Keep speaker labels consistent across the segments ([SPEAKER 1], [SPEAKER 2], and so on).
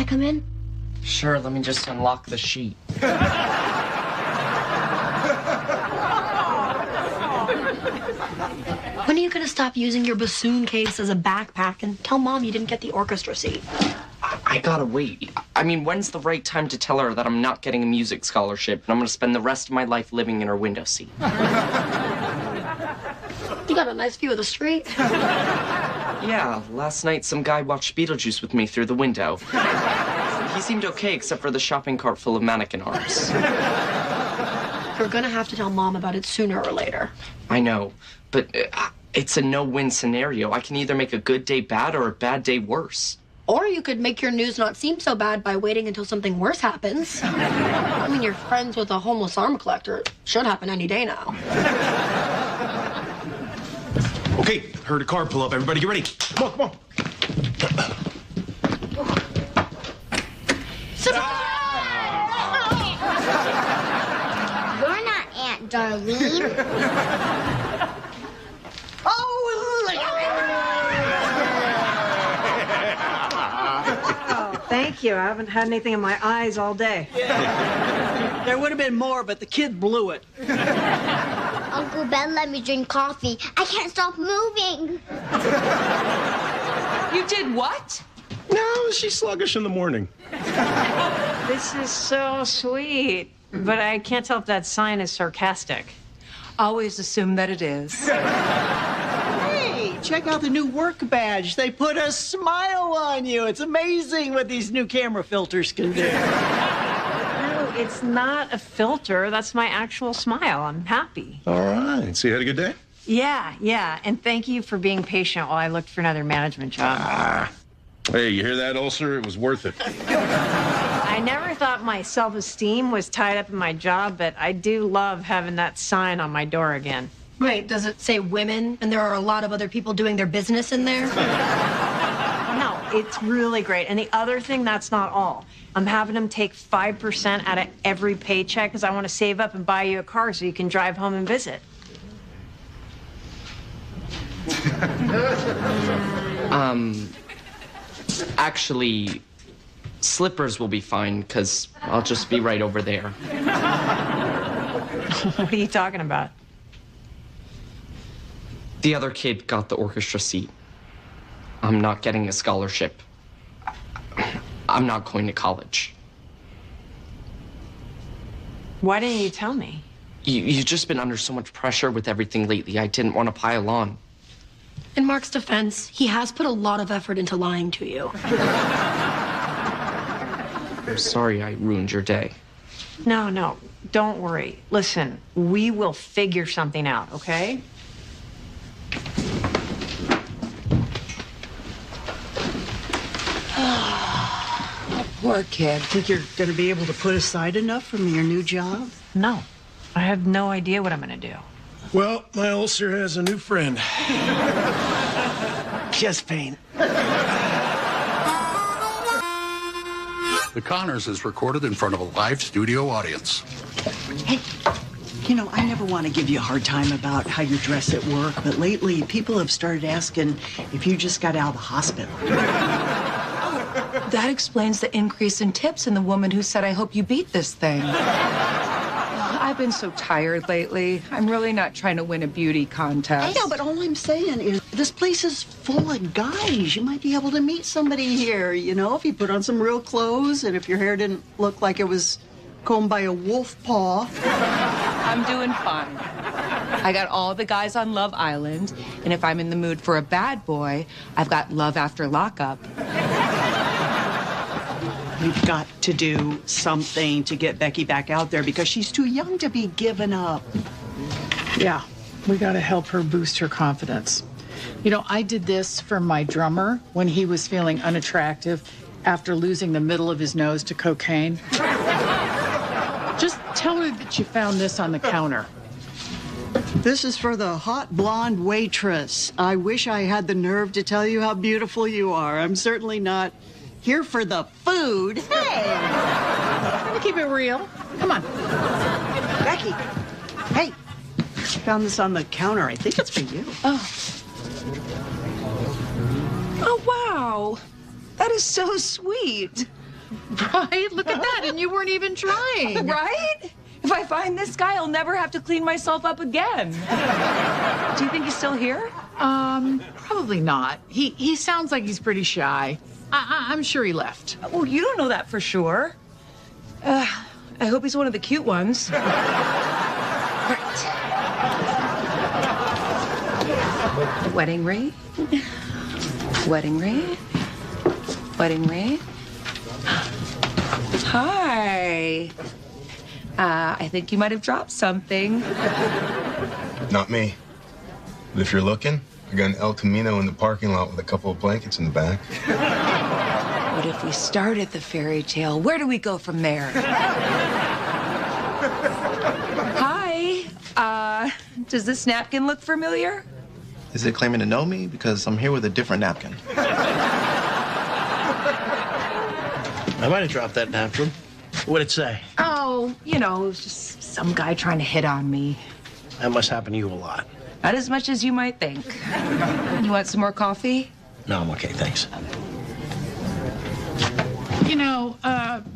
[SPEAKER 1] come in?
[SPEAKER 2] Sure, let me just unlock the sheet.
[SPEAKER 1] When are you gonna stop using your bassoon case as a backpack and tell Mom you didn't get the orchestra seat?
[SPEAKER 2] I gotta wait. I mean, when's the right time to tell her that I'm not getting a music scholarship and I'm gonna spend the rest of my life living in her window seat?
[SPEAKER 1] You got a nice view of the street.
[SPEAKER 2] Yeah, last night some guy watched Beetlejuice with me through the window. He seemed okay except for the shopping cart full of mannequin arms.
[SPEAKER 1] You're gonna have to tell Mom about it sooner or later.
[SPEAKER 2] I know, but it's a no-win scenario. I can either make a good day bad or a bad day worse.
[SPEAKER 1] Or you could make your news not seem so bad by waiting until something worse happens. I mean, you're friends with a homeless arm collector. It should happen any day now.
[SPEAKER 3] Okay, heard a car pull up. Everybody get ready. Come on, come on.
[SPEAKER 4] You're not Aunt Darlene.
[SPEAKER 5] Thank you. I haven't had anything in my eyes all day.
[SPEAKER 6] Yeah. There would have been more, but the kid blew it.
[SPEAKER 4] Uncle Ben let me drink coffee. I can't stop moving.
[SPEAKER 7] You did what?
[SPEAKER 3] No, she's sluggish in the morning.
[SPEAKER 5] This is so sweet, but I can't tell if that sign is sarcastic.
[SPEAKER 7] Always assume that it is.
[SPEAKER 6] Hey, check out the new work badge. They put a smile on you. It's amazing what these new camera filters can do.
[SPEAKER 5] No, it's not a filter. That's my actual smile. I'm happy.
[SPEAKER 3] All right. So you had a good day?
[SPEAKER 5] Yeah. And thank you for being patient while I looked for another management job.
[SPEAKER 3] Hey, you hear that, Ulcer? It was worth it.
[SPEAKER 5] I never thought my self-esteem was tied up in my job, but I do love having that sign on my door again.
[SPEAKER 1] Wait, does it say women and there are a lot of other people doing their business in there?
[SPEAKER 5] No, it's really great. And the other thing, that's not all. I'm having them take 5% out of every paycheck because I want to save up and buy you a car so you can drive home and visit.
[SPEAKER 2] Actually, slippers will be fine, because I'll just be right over there.
[SPEAKER 5] What are you talking about?
[SPEAKER 2] The other kid got the orchestra seat. I'm not getting a scholarship. I'm not going to college.
[SPEAKER 5] Why didn't you tell me?
[SPEAKER 2] You've just been under so much pressure with everything lately. I didn't want to pile on.
[SPEAKER 1] In Mark's defense, he has put a lot of effort into lying to you.
[SPEAKER 2] I'm sorry I ruined your day.
[SPEAKER 5] No, don't worry. Listen, we will figure something out, okay?
[SPEAKER 7] Poor kid.
[SPEAKER 6] Think you're going to be able to put aside enough from your new job?
[SPEAKER 5] No, I have no idea what I'm going to do.
[SPEAKER 3] Well, my ulcer has a new friend.
[SPEAKER 6] Chest pain.
[SPEAKER 8] The Connors is recorded in front of a live studio audience.
[SPEAKER 6] Hey, you know, I never want to give you a hard time about how you dress at work, but lately people have started asking if you just got out of the hospital.
[SPEAKER 7] That explains the increase in tips and the woman who said, I hope you beat this thing. I've been so tired lately. I'm really not trying to win a beauty contest.
[SPEAKER 6] I know, but all I'm saying is this place is full of guys. You might be able to meet somebody here, you know, if you put on some real clothes and if your hair didn't look like it was combed by a wolf paw.
[SPEAKER 7] I'm doing fine. I got all the guys on Love Island, and if I'm in the mood for a bad boy, I've got Love After Lockup.
[SPEAKER 6] We've got to do something to get Becky back out there because she's too young to be given up.
[SPEAKER 9] Yeah, we got to help her boost her confidence. You know, I did this for my drummer when he was feeling unattractive after losing the middle of his nose to cocaine. Just tell her that you found this on the counter.
[SPEAKER 6] This is for the hot blonde waitress. I wish I had the nerve to tell you how beautiful you are. I'm certainly not here for the food. Hey!
[SPEAKER 9] Try to keep it real. Come on.
[SPEAKER 6] Becky, hey. Found this on the counter. I think it's for you.
[SPEAKER 7] Oh, wow. That is so sweet.
[SPEAKER 9] Right? Look at that, and you weren't even trying.
[SPEAKER 7] Right? If I find this guy, I'll never have to clean myself up again. Do you think he's still here?
[SPEAKER 9] Probably not. He sounds like he's pretty shy. I'm sure he left.
[SPEAKER 7] Well, you don't know that for sure. I hope he's one of the cute ones. Right. Wedding ring. Wedding ring. Wedding ring. Hi. I think you might have dropped something.
[SPEAKER 10] Not me. But if you're looking, I got an El Camino in the parking lot with a couple of blankets in the back.
[SPEAKER 7] What if we started the fairy tale? Where do we go from there? Hi. Does this napkin look familiar?
[SPEAKER 11] Is it claiming to know me? Because I'm here with a different napkin.
[SPEAKER 12] I might have dropped that napkin. What'd it say?
[SPEAKER 7] Oh, it was just some guy trying to hit on me.
[SPEAKER 12] That must happen to you a lot.
[SPEAKER 7] Not as much as you might think. You want some more coffee?
[SPEAKER 12] No, I'm okay, thanks.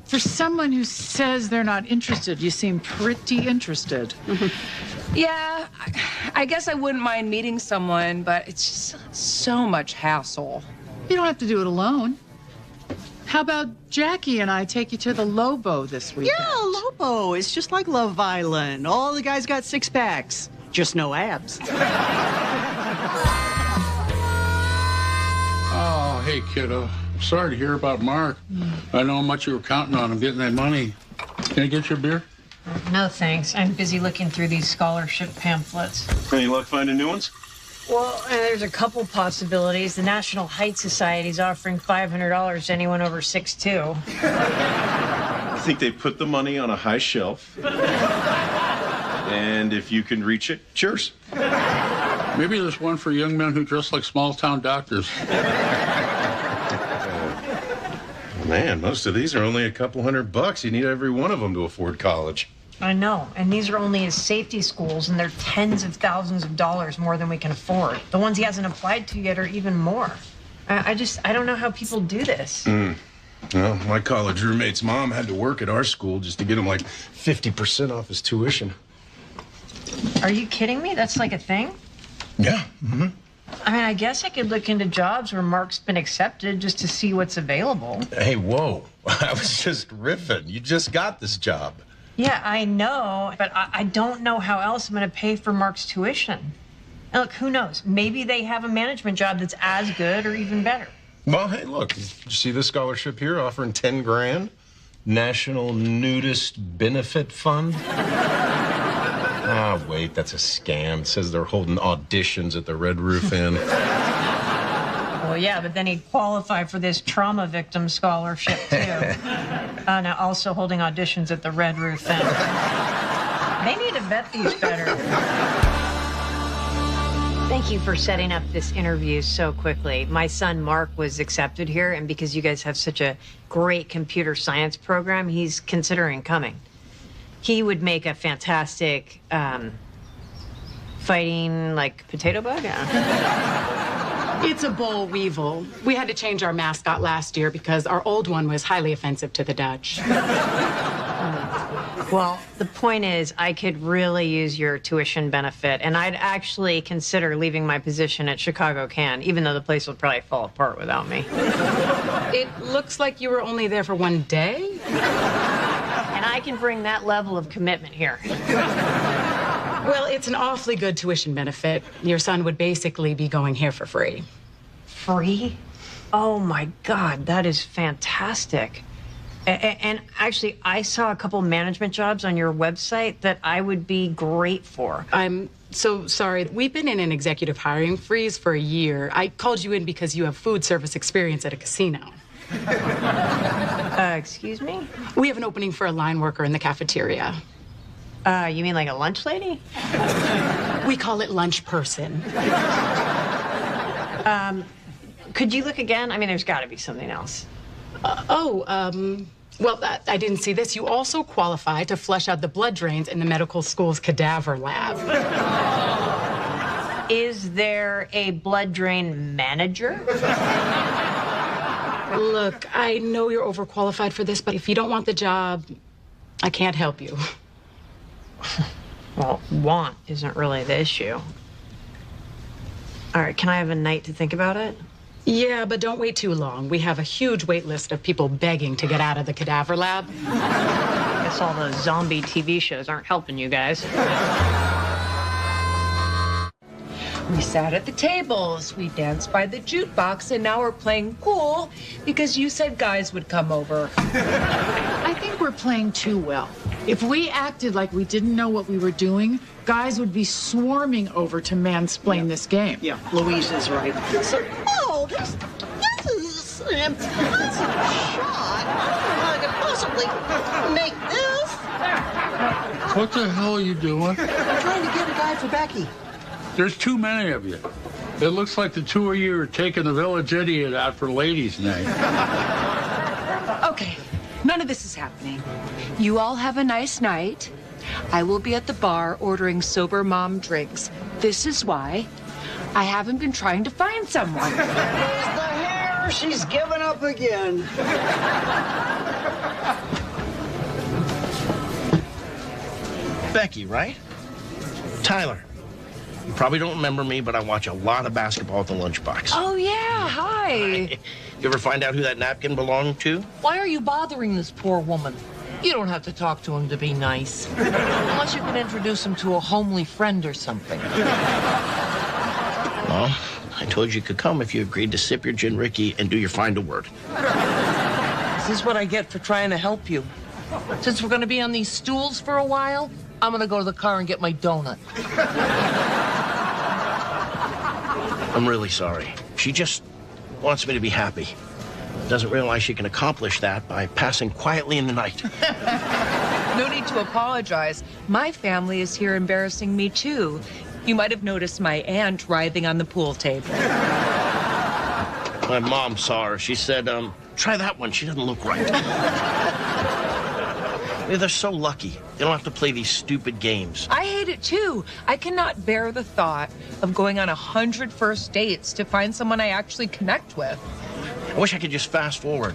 [SPEAKER 9] For someone who says they're not interested, you seem pretty interested.
[SPEAKER 7] Yeah, I guess I wouldn't mind meeting someone, but it's just so much hassle.
[SPEAKER 9] You don't have to do it alone. How about Jackie and I take you to the Lobo this weekend?
[SPEAKER 6] Yeah, Lobo. It's just like Love Island. All the guys got six packs, just no abs.
[SPEAKER 8] Oh, hey, kiddo. Sorry to hear about Mark. I know how much you were counting on him getting that money. Can I get you a beer?
[SPEAKER 5] No, thanks. I'm busy looking through these scholarship pamphlets.
[SPEAKER 3] Any luck finding new ones?
[SPEAKER 5] Well, there's a couple possibilities. The National Height Society's offering $500 to anyone over 6'2".
[SPEAKER 3] I think they put the money on a high shelf. And if you can reach it, cheers.
[SPEAKER 8] Maybe there's one for young men who dress like small-town doctors.
[SPEAKER 3] Man, most of these are only a couple $100. You need every one of them to afford college.
[SPEAKER 5] I know, and these are only his safety schools, and they're tens of thousands of dollars more than we can afford. The ones he hasn't applied to yet are even more. I don't know how people do this.
[SPEAKER 3] Well, my college roommate's mom had to work at our school just to get him like 50% off his tuition.
[SPEAKER 5] Are you kidding me? That's like a thing?
[SPEAKER 3] Yeah.
[SPEAKER 5] I mean, I guess I could look into jobs where Mark's been accepted just to see what's available.
[SPEAKER 3] Hey, whoa. I was just riffing. You just got this job.
[SPEAKER 5] Yeah, I know, but I don't know how else I'm going to pay for Mark's tuition. And look, who knows? Maybe they have a management job that's as good or even better.
[SPEAKER 3] Well, hey, look, you see this scholarship here offering 10 grand? National Nudist Benefit Fund? Ah, wait, that's a scam. It says they're holding auditions at the Red Roof Inn.
[SPEAKER 5] Well, yeah, but then he'd qualify for this trauma victim scholarship, too. Now, also holding auditions at the Red Roof Inn. They need to vet these better. Thank you for setting up this interview so quickly. My son, Mark, was accepted here, and because you guys have such a great computer science program, he's considering coming. He would make a fantastic fighting, like, potato bug?
[SPEAKER 13] It's a boll weevil. We had to change our mascot last year because our old one was highly offensive to the Dutch.
[SPEAKER 5] Well, the point is, I could really use your tuition benefit, and I'd actually consider leaving my position at Chicago Can, even though the place would probably fall apart without me.
[SPEAKER 13] It looks like you were only there for one day.
[SPEAKER 5] And I can bring that level of commitment here.
[SPEAKER 13] Well, it's an awfully good tuition benefit. Your son would basically be going here for free.
[SPEAKER 5] Free? Oh, my God, that is fantastic. And actually, I saw a couple management jobs on your website that I would be great for.
[SPEAKER 13] I'm so sorry. We've been in an executive hiring freeze for a year. I called you in because you have food service experience at a casino.
[SPEAKER 5] Excuse me?
[SPEAKER 13] We have an opening for a line worker in the cafeteria.
[SPEAKER 5] You mean like a lunch lady?
[SPEAKER 13] We call it lunch person.
[SPEAKER 5] Could you look again? I mean, there's got to be something else.
[SPEAKER 13] Well, I didn't see this. You also qualify to flush out the blood drains in the medical school's cadaver lab.
[SPEAKER 5] Is there a blood drain manager?
[SPEAKER 13] Look, I know you're overqualified for this, but if you don't want the job, I can't help you.
[SPEAKER 5] Well, want isn't really the issue. All right, can I have a night to think about it?
[SPEAKER 13] Yeah, but don't wait too long. We have a huge wait list of people begging to get out of the cadaver lab.
[SPEAKER 5] I guess all the zombie TV shows aren't helping you guys.
[SPEAKER 7] We sat at the tables, we danced by the jukebox, and now we're playing pool because you said guys would come over.
[SPEAKER 9] I think we're playing too well. If we acted like we didn't know what we were doing, guys would be swarming over to mansplain this game.
[SPEAKER 6] Yeah, Louise is right.
[SPEAKER 14] Oh, this is an impossible shot. I don't know how I could possibly make this.
[SPEAKER 8] What the hell are you doing?
[SPEAKER 6] I'm trying to get a guy for Becky.
[SPEAKER 8] There's too many of you. It looks like the two of you are taking the village idiot out for ladies' night.
[SPEAKER 7] Okay, none of this is happening. You all have a nice night. I will be at the bar ordering sober mom drinks. This is why I haven't been trying to find someone.
[SPEAKER 6] There's the hair. She's given up again.
[SPEAKER 12] Becky, right? Tyler. You probably don't remember me, but I watch a lot of basketball at the lunchbox.
[SPEAKER 7] Oh, yeah, hi.
[SPEAKER 12] You ever find out who that napkin belonged to?
[SPEAKER 14] Why are you bothering this poor woman? You don't have to talk to him to be nice. Unless you can introduce him to a homely friend or something.
[SPEAKER 12] Well, I told you could come if you agreed to sip your gin Ricky and do your find a word.
[SPEAKER 14] This is what I get for trying to help you. Since we're going to be on these stools for a while, I'm going to go to the car and get my donut.
[SPEAKER 12] I'm really sorry. She just wants me to be happy. Doesn't realize she can accomplish that by passing quietly in the night.
[SPEAKER 7] No need to apologize. My family is here embarrassing me, too. You might have noticed my aunt writhing on the pool table.
[SPEAKER 12] My mom saw her. She said, try that one. She doesn't look right. They're so lucky. They don't have to play these stupid games.
[SPEAKER 7] I hate it, too. I cannot bear the thought of going on 100 first dates to find someone I actually connect with.
[SPEAKER 12] I wish I could just fast forward.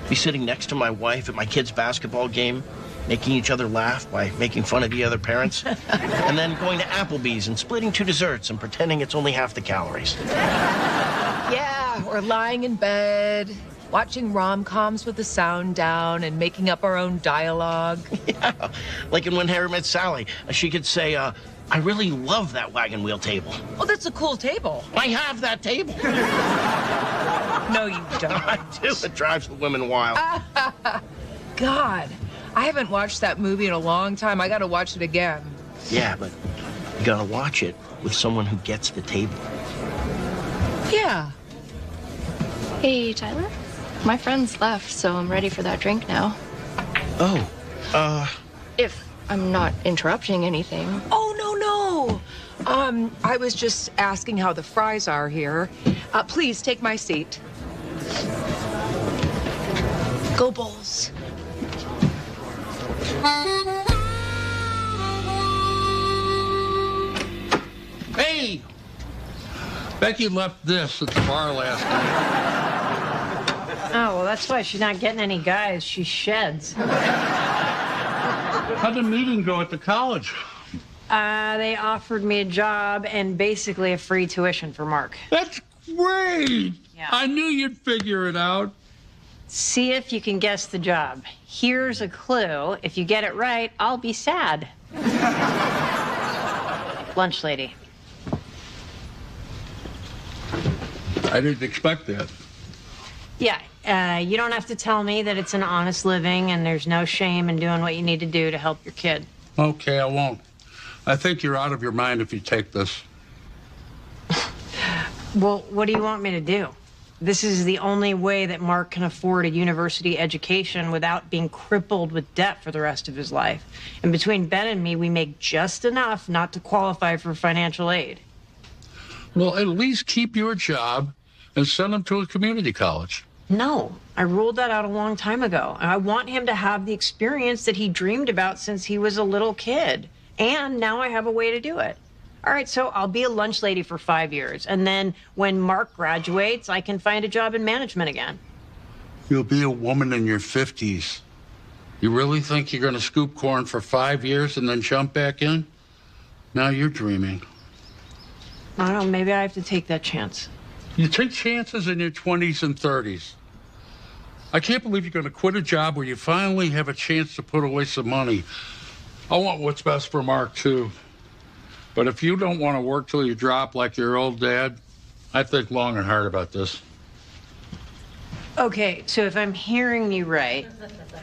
[SPEAKER 12] Be sitting next to my wife at my kid's basketball game, making each other laugh by making fun of the other parents, and then going to Applebee's and splitting 2 desserts and pretending it's only half the calories.
[SPEAKER 7] Yeah, or lying in bed, watching rom-coms with the sound down and making up our own dialogue.
[SPEAKER 12] Yeah, like in When Harry Met Sally, she could say, I really love that wagon wheel table.
[SPEAKER 7] Oh, that's a cool table.
[SPEAKER 12] I have that table.
[SPEAKER 7] No, you don't.
[SPEAKER 12] I do. It drives the women wild.
[SPEAKER 7] God, I haven't watched that movie in a long time. I gotta watch it again.
[SPEAKER 12] Yeah, but you gotta watch it with someone who gets the table.
[SPEAKER 7] Yeah.
[SPEAKER 15] Hey, Tyler. My friends left, so I'm ready for that drink now.
[SPEAKER 12] Oh,
[SPEAKER 15] If I'm not interrupting anything.
[SPEAKER 7] Oh, no. I was just asking how the fries are here. Please take my seat. Go Bulls.
[SPEAKER 8] Hey! Becky left this at the bar last night.
[SPEAKER 5] Oh, well, that's why she's not getting any guys. She sheds.
[SPEAKER 8] How'd the meeting go at the college?
[SPEAKER 5] They offered me a job and basically a free tuition for Mark.
[SPEAKER 8] That's great!
[SPEAKER 5] Yeah.
[SPEAKER 8] I knew you'd figure it out.
[SPEAKER 5] See if you can guess the job. Here's a clue. If you get it right, I'll be sad. Lunch lady.
[SPEAKER 8] I didn't expect that.
[SPEAKER 5] Yeah, you don't have to tell me that it's an honest living and there's no shame in doing what you need to do to help your kid.
[SPEAKER 8] Okay, I won't. I think you're out of your mind if you take this.
[SPEAKER 5] Well, what do you want me to do? This is the only way that Mark can afford a university education without being crippled with debt for the rest of his life. And between Ben and me, we make just enough not to qualify for financial aid.
[SPEAKER 8] Well, at least keep your job and send him to a community college.
[SPEAKER 5] No, I ruled that out a long time ago. I want him to have the experience that he dreamed about since he was a little kid. And now I have a way to do it. All right, so I'll be a lunch lady for 5 years. And then when Mark graduates, I can find a job in management again.
[SPEAKER 8] You'll be a woman in your 50s. You really think you're going to scoop corn for 5 years and then jump back in? Now you're dreaming.
[SPEAKER 5] I don't know, maybe I have to take that chance.
[SPEAKER 8] You take chances in your 20s and 30s. I can't believe you're going to quit a job where you finally have a chance to put away some money. I want what's best for Mark, too. But if you don't want to work till you drop like your old dad, I think long and hard about this.
[SPEAKER 5] Okay, so if I'm hearing you right,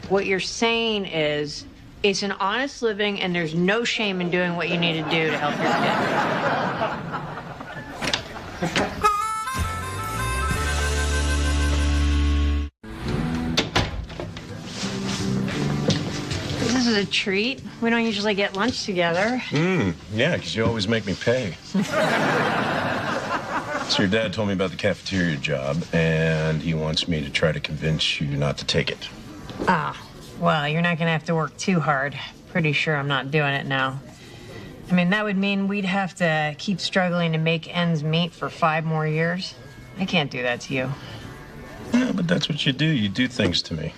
[SPEAKER 5] what you're saying is it's an honest living and there's no shame in doing what you need to do to help your kid. This is a treat. We don't usually get lunch together.
[SPEAKER 3] Yeah, because you always make me pay. So your dad told me about the cafeteria job, and he wants me to try to convince you not to take it.
[SPEAKER 5] Ah, well, you're not gonna have to work too hard. Pretty sure I'm not doing it now. I mean, that would mean we'd have to keep struggling to make ends meet for 5 more years. I can't do that to you.
[SPEAKER 3] Yeah, but that's what you do. You do things to me.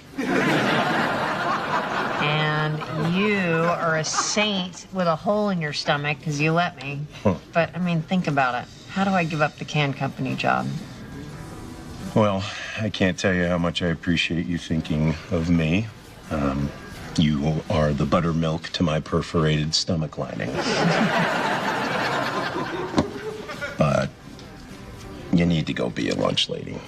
[SPEAKER 5] And you are a saint with a hole in your stomach because you let me.
[SPEAKER 3] Huh.
[SPEAKER 5] But, I mean, think about it. How do I give up the can company job?
[SPEAKER 3] Well, I can't tell you how much I appreciate you thinking of me. You are the buttermilk to my perforated stomach lining. But you need to go be a lunch lady.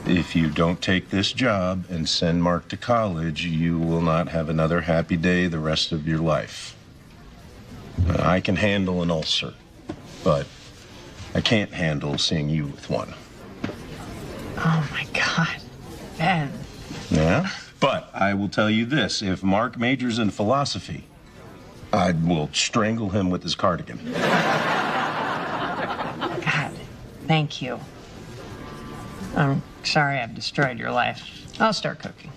[SPEAKER 3] If you don't take this job and send Mark to college, you will not have another happy day the rest of your life. I can handle an ulcer, but I can't handle seeing you with one.
[SPEAKER 5] Oh, my God. Ben.
[SPEAKER 3] Yeah? But I will tell you this. If Mark majors in philosophy, I will strangle him with his cardigan.
[SPEAKER 5] God, thank you. I'm sorry I've destroyed your life. I'll start cooking.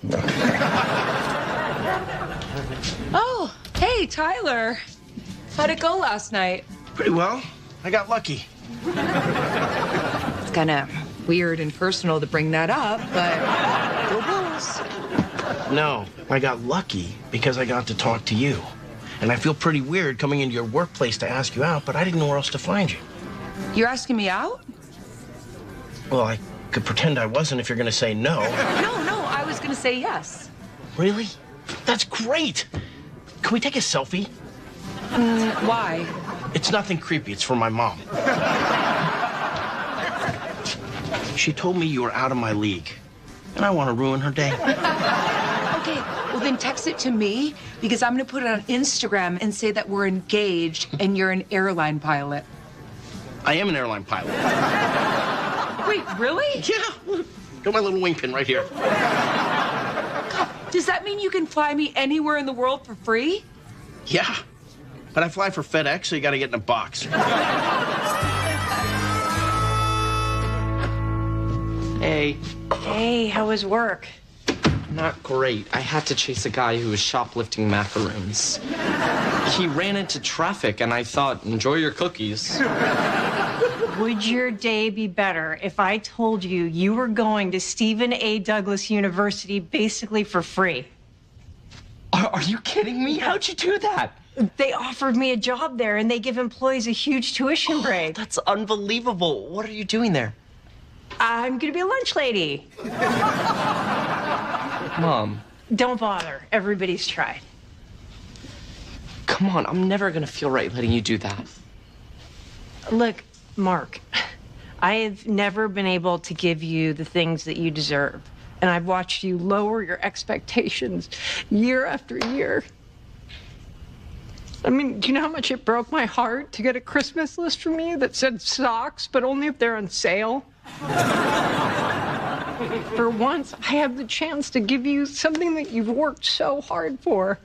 [SPEAKER 7] Oh, hey, Tyler. How'd it go last night?
[SPEAKER 12] Pretty well. I got lucky.
[SPEAKER 7] It's kind of weird and personal to bring that up, but go Bulls.
[SPEAKER 12] No, I got lucky because I got to talk to you. And I feel pretty weird coming into your workplace to ask you out, but I didn't know where else to find you.
[SPEAKER 7] You're asking me out?
[SPEAKER 12] Well, I could pretend I wasn't if you're going to say no.
[SPEAKER 7] No, I was going to say yes.
[SPEAKER 12] Really? That's great. Can we take a selfie?
[SPEAKER 7] Why?
[SPEAKER 12] It's nothing creepy. It's for my mom. She told me you were out of my league, and I want to ruin her day.
[SPEAKER 7] Okay, well then text it to me because I'm going to put it on Instagram and say that we're engaged and you're an airline pilot.
[SPEAKER 12] I am an airline pilot.
[SPEAKER 7] Wait, really?
[SPEAKER 12] Yeah. Got my little wing pin right here.
[SPEAKER 7] God, does that mean you can fly me anywhere in the world for free?
[SPEAKER 12] Yeah. But I fly for FedEx, so you got to get in a box.
[SPEAKER 2] Hey.
[SPEAKER 5] Hey, how was work?
[SPEAKER 2] Not great. I had to chase a guy who was shoplifting macaroons. He ran into traffic, and I thought, enjoy your cookies.
[SPEAKER 5] Would your day be better if I told you you were going to Stephen A. Douglas University basically for free?
[SPEAKER 2] Are you kidding me? How'd you do that?
[SPEAKER 5] They offered me a job there, and they give employees a huge tuition break.
[SPEAKER 2] That's unbelievable. What are you doing there?
[SPEAKER 5] I'm gonna be a lunch lady.
[SPEAKER 2] Mom.
[SPEAKER 5] Don't bother. Everybody's tried.
[SPEAKER 2] Come on, I'm never gonna feel right letting you do that.
[SPEAKER 5] Look, Mark, I have never been able to give you the things that you deserve. And I've watched you lower your expectations year after year. I mean, do you know how much it broke my heart to get a Christmas list from you that said socks, but only if they're on sale? For once, I have the chance to give you something that you've worked so hard for.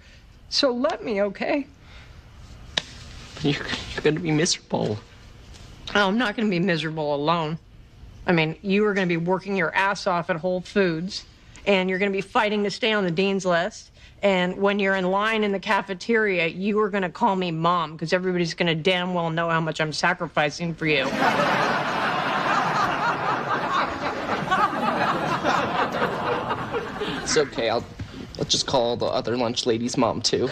[SPEAKER 5] So let me, okay?
[SPEAKER 2] You're gonna be miserable.
[SPEAKER 5] Oh, I'm not gonna be miserable alone. I mean, you are gonna be working your ass off at Whole Foods, and you're gonna be fighting to stay on the dean's list. And when you're in line in the cafeteria, you are gonna call me Mom, because everybody's gonna damn well know how much I'm sacrificing for you.
[SPEAKER 2] It's okay. I'll just call the other lunch lady's mom, too.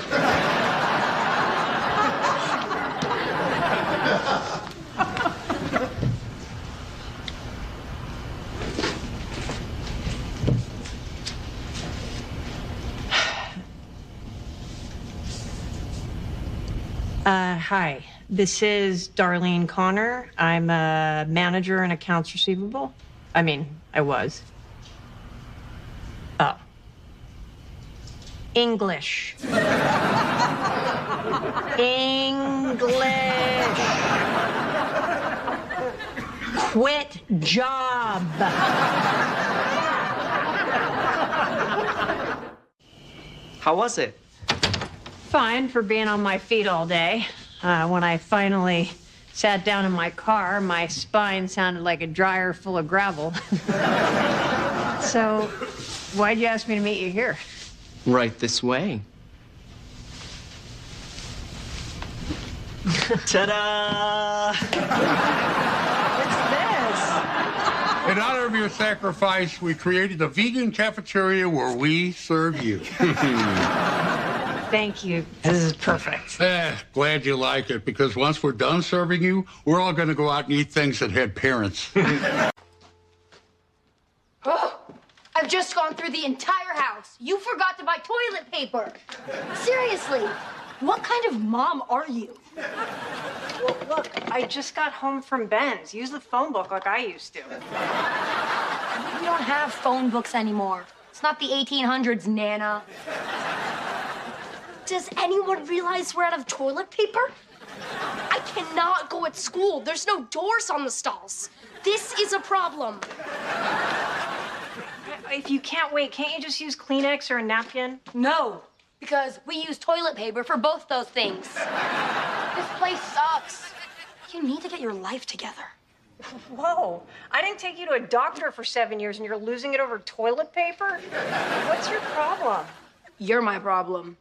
[SPEAKER 5] Hi. This is Darlene Connor. I'm a manager in accounts receivable. I mean, I was. Oh. English. English. Quit job.
[SPEAKER 2] How was it?
[SPEAKER 5] Fine for being on my feet all day. When I finally sat down in my car, my spine sounded like a dryer full of gravel. So, why'd you ask me to meet you here?
[SPEAKER 2] Right this way. Ta-da!
[SPEAKER 5] What's this?
[SPEAKER 8] In honor of your sacrifice, we created a vegan cafeteria where we serve you.
[SPEAKER 5] Thank you. This is perfect.
[SPEAKER 8] Glad you like it, because once we're done serving you, we're all going to go out and eat things that had parents.
[SPEAKER 1] Oh, I've just gone through the entire house. You forgot to buy toilet paper. Seriously, what kind of mom are you?
[SPEAKER 5] Well, look, I just got home from Ben's. Use the phone book like I used to.
[SPEAKER 1] We don't have phone books anymore. It's not the 1800s, Nana. Does anyone realize we're out of toilet paper? I cannot go at school. There's no doors on the stalls. This is a problem.
[SPEAKER 5] If you can't wait, can't you just use Kleenex or a napkin?
[SPEAKER 1] No, because we use toilet paper for both those things. This place sucks. You need to get your life together.
[SPEAKER 5] Whoa, I didn't take you to a doctor for 7 years and you're losing it over toilet paper? What's your problem?
[SPEAKER 1] You're my problem.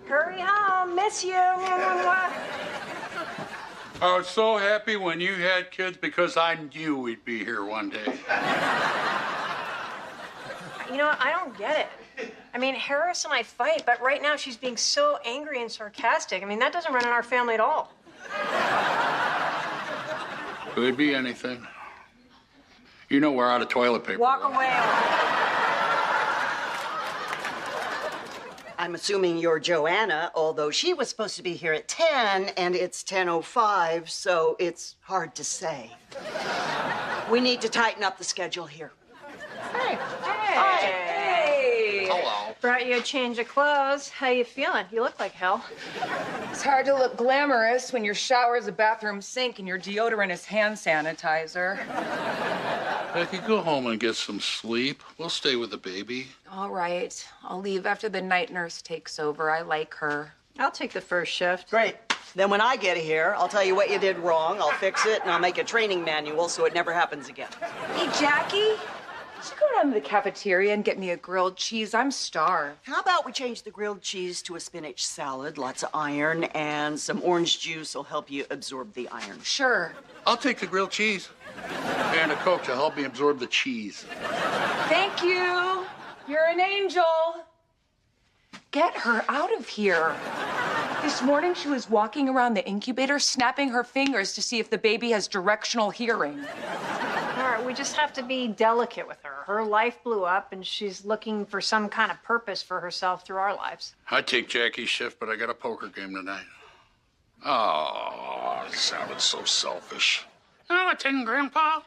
[SPEAKER 5] Hurry home, miss you.
[SPEAKER 8] I was so happy when you had kids because I knew we'd be here one day.
[SPEAKER 5] You know what? I don't get it. I mean, Harris and I fight, but right now she's being so angry and sarcastic. I mean, that doesn't run in our family at all.
[SPEAKER 8] Could be anything. You know we're out of toilet paper.
[SPEAKER 5] Walk away.
[SPEAKER 6] I'm assuming you're Joanna, although she was supposed to be here at 10, and it's 10:05, so it's hard to say. We need to tighten up the schedule here.
[SPEAKER 5] Hey. Hello. Brought you a change of clothes. How you feeling? You look like hell.
[SPEAKER 7] It's hard to look glamorous when your shower is a bathroom sink and your deodorant is hand sanitizer.
[SPEAKER 8] Becky, go home and get some sleep. We'll stay with the baby.
[SPEAKER 7] All right. I'll leave after the night nurse takes over. I like her.
[SPEAKER 5] I'll take the first shift.
[SPEAKER 6] Great. Then when I get here, I'll tell you what you did wrong, I'll fix it, and I'll make a training manual so it never happens again.
[SPEAKER 7] Hey, Jackie, could you go down to the cafeteria and get me a grilled cheese? I'm starved.
[SPEAKER 6] How about we change the grilled cheese to a spinach salad, lots of iron, and some orange juice will help you absorb the iron.
[SPEAKER 7] Sure.
[SPEAKER 8] I'll take the grilled cheese. And a Coke to help me absorb the cheese.
[SPEAKER 7] Thank you. You're an angel. Get her out of here. This morning, she was walking around the incubator, snapping her fingers to see if the baby has directional hearing.
[SPEAKER 5] All right, we just have to be delicate with her. Her life blew up, and she's looking for some kind of purpose for herself through our lives.
[SPEAKER 8] I'd take Jackie's shift, but I got a poker game tonight. Oh, it sounded so selfish. Oh, it's in, Grandpa.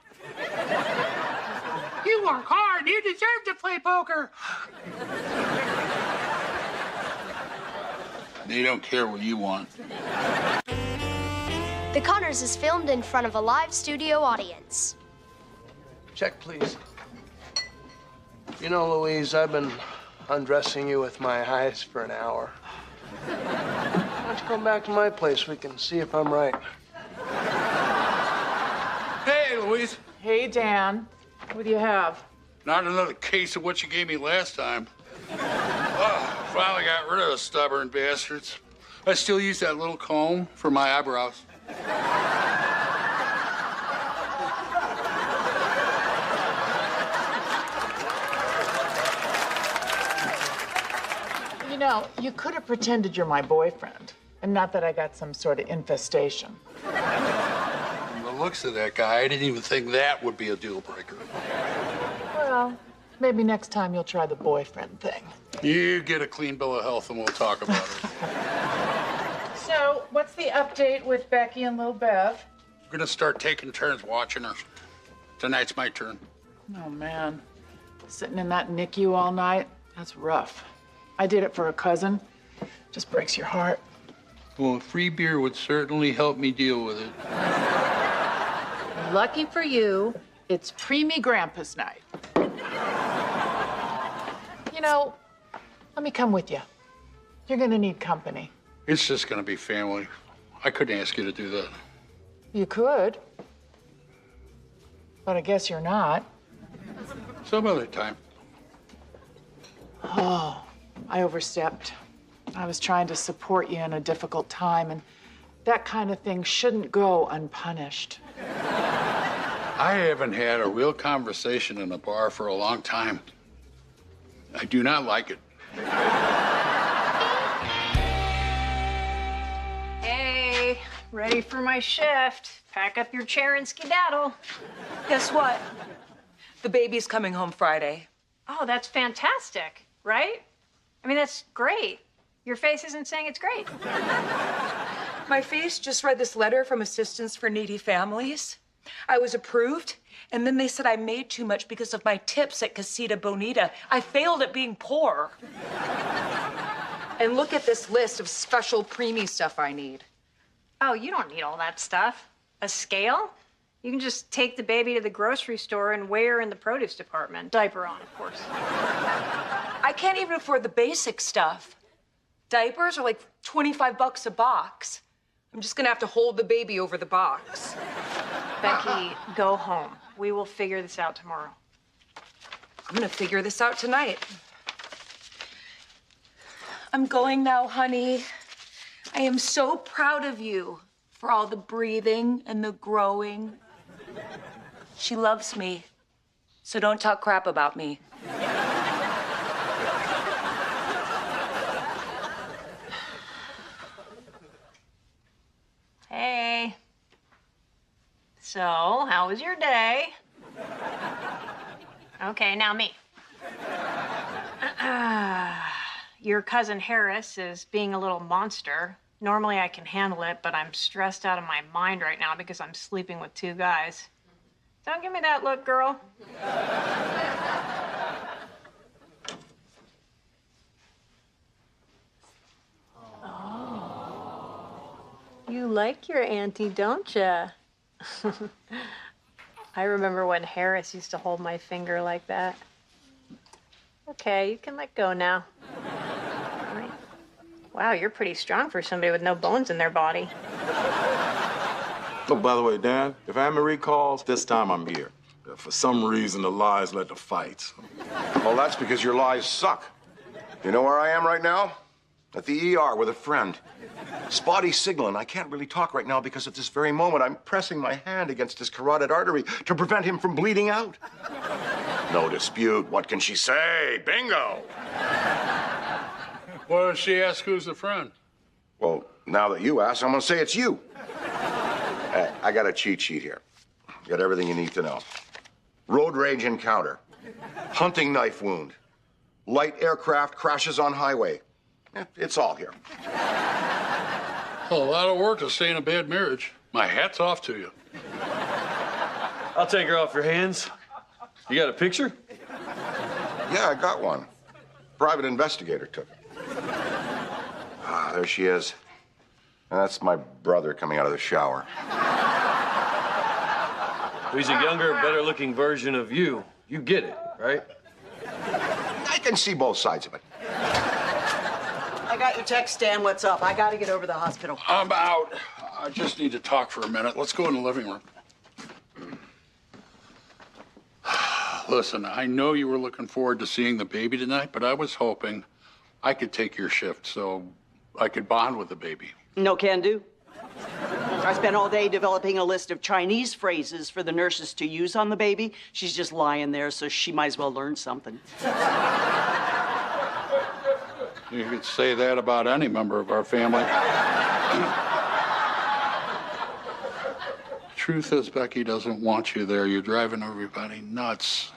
[SPEAKER 8] You work hard. You deserve to play poker. They don't care what you want.
[SPEAKER 4] The Connors is filmed in front of a live studio audience.
[SPEAKER 16] Check, please. You know, Louise, I've been undressing you with my eyes for an hour. Why don't you come back to my place? We can see if I'm right.
[SPEAKER 8] Hey, Louise.
[SPEAKER 9] Hey, Dan. What do you have?
[SPEAKER 8] Not another case of what you gave me last time. Oh, finally got rid of those stubborn bastards. I still use that little comb for my eyebrows.
[SPEAKER 9] Now, you could have pretended you're my boyfriend, and not that I got some sort of infestation.
[SPEAKER 8] From the looks of that guy, I didn't even think that would be a deal breaker.
[SPEAKER 9] Well, maybe next time you'll try the boyfriend thing.
[SPEAKER 8] You get a clean bill of health and we'll talk about it.
[SPEAKER 9] So, what's the update with Becky and Lil Bev?
[SPEAKER 8] We're gonna start taking turns watching her. Tonight's my turn.
[SPEAKER 9] Oh, man. Sitting in that NICU all night, that's rough. I did it for a cousin. Just breaks your heart.
[SPEAKER 8] Well, free beer would certainly help me deal with it.
[SPEAKER 9] Lucky for you, it's preemie grandpa's night. You know, let me come with you. You're gonna need company.
[SPEAKER 8] It's just gonna be family. I couldn't ask you to do that.
[SPEAKER 9] You could, but I guess you're not.
[SPEAKER 8] Some other time.
[SPEAKER 9] Oh, I overstepped. I was trying to support you in a difficult time, and that kind of thing shouldn't go unpunished.
[SPEAKER 8] I haven't had a real conversation in a bar for a long time. I do not like it.
[SPEAKER 5] Hey, ready for my shift. Pack up your chair and skedaddle.
[SPEAKER 7] Guess what? The baby's coming home Friday.
[SPEAKER 5] Oh, that's fantastic, right? I mean, that's great. Your face isn't saying it's great.
[SPEAKER 7] My face just read this letter from Assistance for Needy Families. I was approved, and then they said I made too much because of my tips at Casita Bonita. I failed at being poor. And look at this list of special preemie stuff I need.
[SPEAKER 5] Oh, you don't need all that stuff. A scale? You can just take the baby to the grocery store and weigh her in the produce department. Diaper on, of course.
[SPEAKER 7] I can't even afford the basic stuff. Diapers are like $25 a box. I'm just gonna have to hold the baby over the box.
[SPEAKER 5] Becky, go home. We will figure this out tomorrow.
[SPEAKER 7] I'm gonna figure this out tonight. I'm going now, honey. I am so proud of you for all the breathing and the growing. She loves me, so don't talk crap about me.
[SPEAKER 5] Hey. So, how was your day? Okay, now me. Your cousin Harris is being a little monster. Normally I can handle it, but I'm stressed out of my mind right now because I'm sleeping with two guys. Don't give me that look, girl. You like your auntie, don't ya? I remember when Harris used to hold my finger like that. Okay, you can let go now. All right. Wow, you're pretty strong for somebody with no bones in their body.
[SPEAKER 17] Oh, by the way, Dan, if Anne Marie calls, this time I'm here. For some reason, the lies led to fights.
[SPEAKER 18] Well, that's because your lies suck. You know where I am right now? At the ER with a friend. Spotty signaling. I can't really talk right now because at this very moment I'm pressing my hand against his carotid artery to prevent him from bleeding out. No dispute. What can she say? Bingo!
[SPEAKER 8] Well, if she asks who's the friend?
[SPEAKER 18] Well, now that you ask, I'm gonna say it's you. I got a cheat sheet here. Got everything you need to know. Road rage encounter. Hunting knife wound. Light aircraft crashes on highway. It's all here.
[SPEAKER 8] A lot of work to stay in a bad marriage. My hat's off to you.
[SPEAKER 19] I'll take her off your hands. You got a picture?
[SPEAKER 18] Yeah, I got one. Private investigator took it. Ah, there she is. And that's my brother coming out of the shower.
[SPEAKER 19] He's a younger, better-looking version of you. You get it, right?
[SPEAKER 18] I can see both sides of it.
[SPEAKER 6] I got your text, Dan. What's up? I got to get over to the hospital.
[SPEAKER 8] I'm out. I just need to talk for a minute. Let's go in the living room. Listen, I know you were looking forward to seeing the baby tonight, but I was hoping I could take your shift so I could bond with the baby.
[SPEAKER 6] No can do. I spent all day developing a list of Chinese phrases for the nurses to use on the baby. She's just lying there, so she might as well learn something.
[SPEAKER 8] You could say that about any member of our family. Truth is, Becky doesn't want you there. You're driving everybody nuts.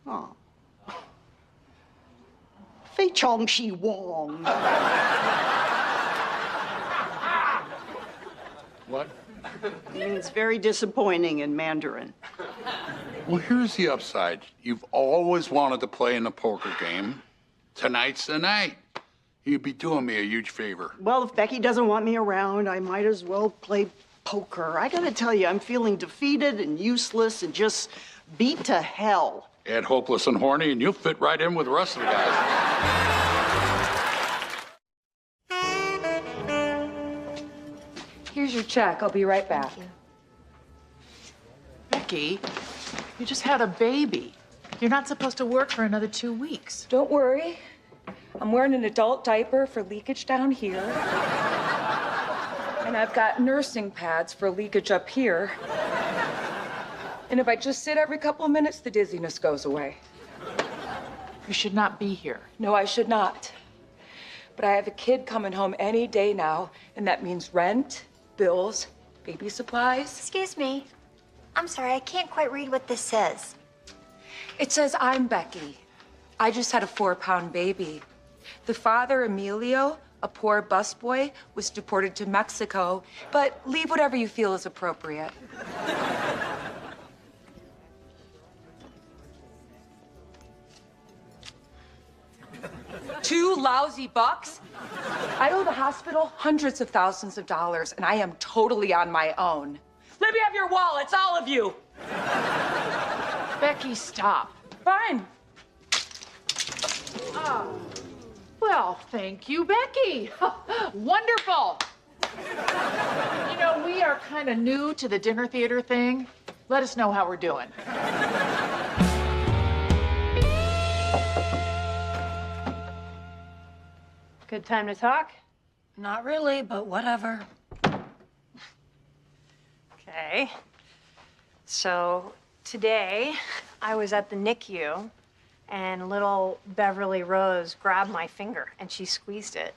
[SPEAKER 6] Oh. Fei Chong Shi Wong.
[SPEAKER 8] What?
[SPEAKER 6] It means very disappointing in Mandarin.
[SPEAKER 8] Well, here's the upside. You've always wanted to play in a poker game. Tonight's the night. You'd be doing me a huge favor.
[SPEAKER 6] Well, if Becky doesn't want me around, I might as well play poker. I gotta tell you, I'm feeling defeated and useless and just beat to hell.
[SPEAKER 8] Add hopeless and horny, and you'll fit right in with the rest of the guys.
[SPEAKER 7] Here's your check. I'll be right back.
[SPEAKER 9] Becky, you just had a baby. You're not supposed to work for another 2 weeks.
[SPEAKER 7] Don't worry. I'm wearing an adult diaper for leakage down here. And I've got nursing pads for leakage up here. And if I just sit every couple of minutes, the dizziness goes away.
[SPEAKER 9] You should not be here.
[SPEAKER 7] No, I should not. But I have a kid coming home any day now, and that means rent, bills, baby supplies.
[SPEAKER 4] Excuse me. I'm sorry, I can't quite read what this says.
[SPEAKER 7] It says I'm Becky. I just had a 4-pound baby. The father, Emilio, a poor busboy, was deported to Mexico, but leave whatever you feel is appropriate. $2 lousy bucks? I owe the hospital hundreds of thousands of dollars, and I am totally on my own. Let me have your wallets, all of you.
[SPEAKER 9] Becky, stop.
[SPEAKER 7] Fine.
[SPEAKER 9] Oh. Well, thank you, Becky. Wonderful. You know, we are kind of new to the dinner theater thing. Let us know how we're doing.
[SPEAKER 5] Good time to talk?
[SPEAKER 1] Not really, but whatever.
[SPEAKER 5] Okay. So today I was at the NICU and little Beverly Rose grabbed my finger and she squeezed it.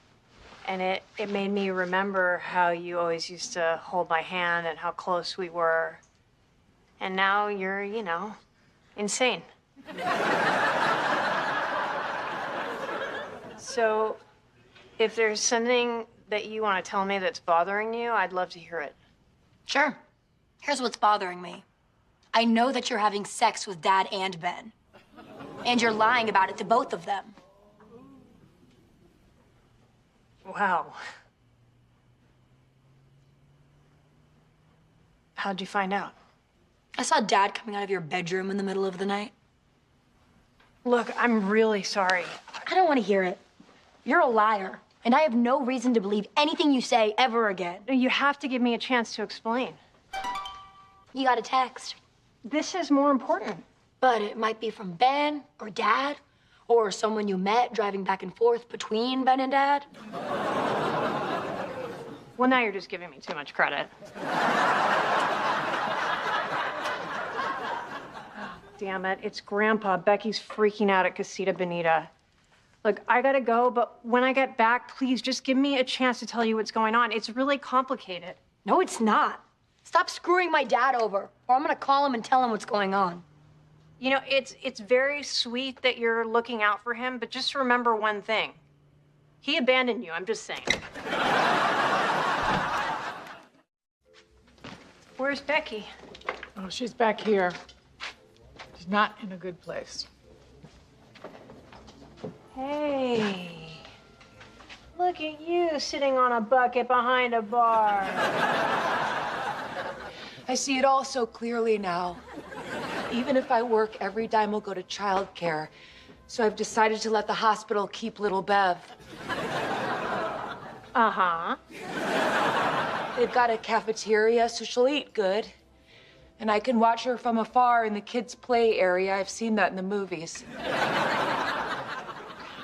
[SPEAKER 5] And it made me remember how you always used to hold my hand and how close we were. And now you're, you know, insane. So if there's something that you want to tell me that's bothering you, I'd love to hear it.
[SPEAKER 1] Sure. Here's what's bothering me. I know that you're having sex with Dad and Ben. And you're lying about it to both of them.
[SPEAKER 5] Wow. How'd you find out?
[SPEAKER 1] I saw Dad coming out of your bedroom in the middle of the night.
[SPEAKER 5] Look, I'm really sorry.
[SPEAKER 1] I don't want to hear it. You're a liar, and I have no reason to believe anything you say ever again.
[SPEAKER 5] You have to give me a chance to explain.
[SPEAKER 1] You got a text.
[SPEAKER 5] This is more important.
[SPEAKER 1] But it might be from Ben or Dad or someone you met driving back and forth between Ben and Dad.
[SPEAKER 5] Well, now you're just giving me too much credit. Damn it, it's Grandpa. Becky's freaking out at Casita Bonita. Look, I gotta go, but when I get back, please just give me a chance to tell you what's going on. It's really complicated.
[SPEAKER 1] No, it's not. Stop screwing my dad over, or I'm gonna call him and tell him what's going on.
[SPEAKER 5] You know, it's very sweet that you're looking out for him, but just remember one thing. He abandoned you, I'm just saying. Where's Becky?
[SPEAKER 9] Oh, she's back here. She's not in a good place.
[SPEAKER 5] Hey, look at you sitting on a bucket behind a bar.
[SPEAKER 7] I see it all so clearly now. Even if I work, every dime will go to childcare. So I've decided to let the hospital keep little Bev.
[SPEAKER 5] Uh-huh.
[SPEAKER 7] They've got a cafeteria, so she'll eat good. And I can watch her from afar in the kids' play area. I've seen that in the movies.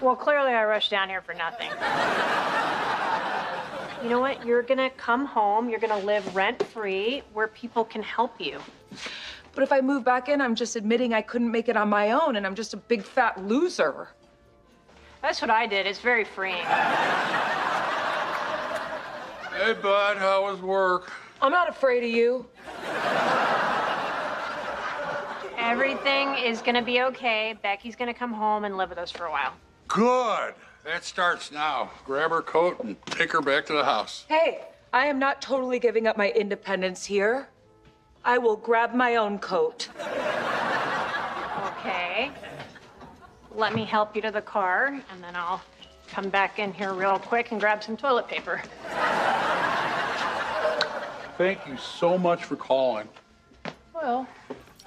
[SPEAKER 5] Well, clearly I rushed down here for nothing. You know what? You're gonna come home, you're gonna live rent-free where people can help you.
[SPEAKER 7] But if I move back in, I'm just admitting I couldn't make it on my own, and I'm just a big fat loser.
[SPEAKER 5] That's what I did. It's very freeing.
[SPEAKER 8] Hey, bud, how was work?
[SPEAKER 7] I'm not afraid of you.
[SPEAKER 5] Everything is gonna be okay. Becky's gonna come home and live with us for a while.
[SPEAKER 8] Good. That starts now. Grab her coat and take her back to the house.
[SPEAKER 7] Hey, I am not totally giving up my independence here. I will grab my own coat.
[SPEAKER 5] Okay. Let me help you to the car, and then I'll come back in here real quick and grab some toilet paper.
[SPEAKER 8] Thank you so much for calling.
[SPEAKER 9] Well,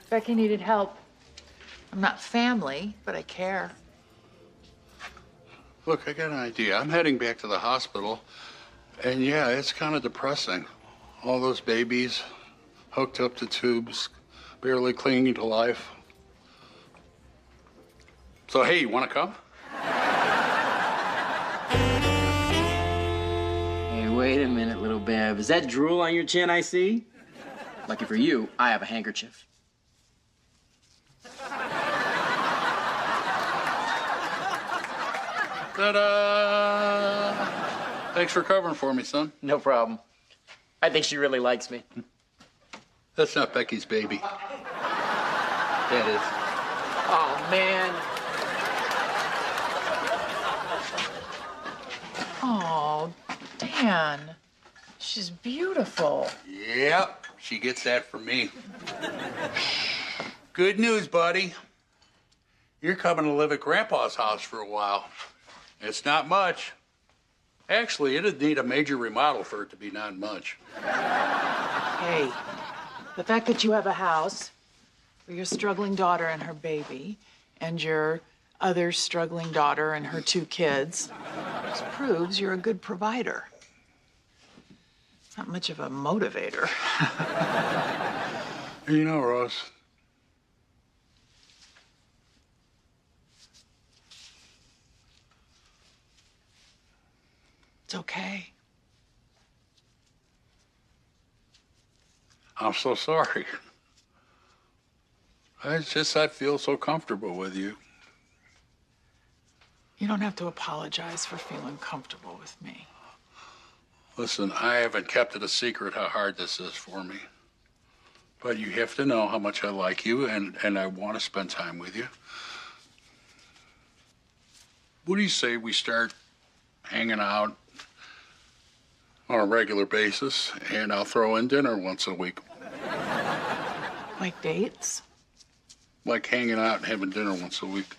[SPEAKER 9] Becky needed help. I'm not family, but I care.
[SPEAKER 8] Look, I got an idea. I'm heading back to the hospital, and yeah, it's kind of depressing. All those babies hooked up to tubes, barely clinging to life. So, hey, you want to come?
[SPEAKER 20] Hey, wait a minute, little Bev. Is that drool on your chin I see? Lucky for you, I have a handkerchief.
[SPEAKER 8] Ta-da! Thanks for covering for me, son.
[SPEAKER 20] No problem. I think she really likes me.
[SPEAKER 8] That's not Becky's baby. That is.
[SPEAKER 20] Oh, man.
[SPEAKER 9] Oh, Dan. She's beautiful.
[SPEAKER 8] Yep, she gets that from me. Good news, buddy. You're coming to live at Grandpa's house for a while. It's not much. Actually, it'd need a major remodel for it to be not much.
[SPEAKER 9] Hey, the fact that you have a house for your struggling daughter and her baby, and your other struggling daughter and her 2 kids, just proves you're a good provider. It's not much of a motivator.
[SPEAKER 8] You know, Rose,
[SPEAKER 9] It's okay.
[SPEAKER 8] I'm so sorry. I feel so comfortable with you.
[SPEAKER 9] You don't have to apologize for feeling comfortable with me.
[SPEAKER 8] Listen, I haven't kept it a secret how hard this is for me. But you have to know how much I like you and I want to spend time with you. What do you say we start hanging out on a regular basis, and I'll throw in dinner once a week?
[SPEAKER 9] Like dates?
[SPEAKER 8] Like hanging out and having dinner once a week.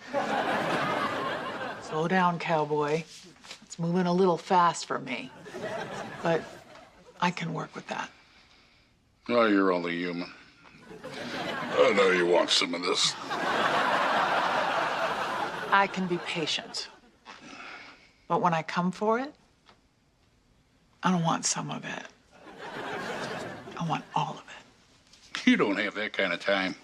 [SPEAKER 9] Slow down, cowboy. It's moving a little fast for me. But I can work with that.
[SPEAKER 8] Oh, you're only human. I know you want some of this.
[SPEAKER 9] I can be patient. But when I come for it, I don't want some of it. I want all of it.
[SPEAKER 8] You don't have that kind of time.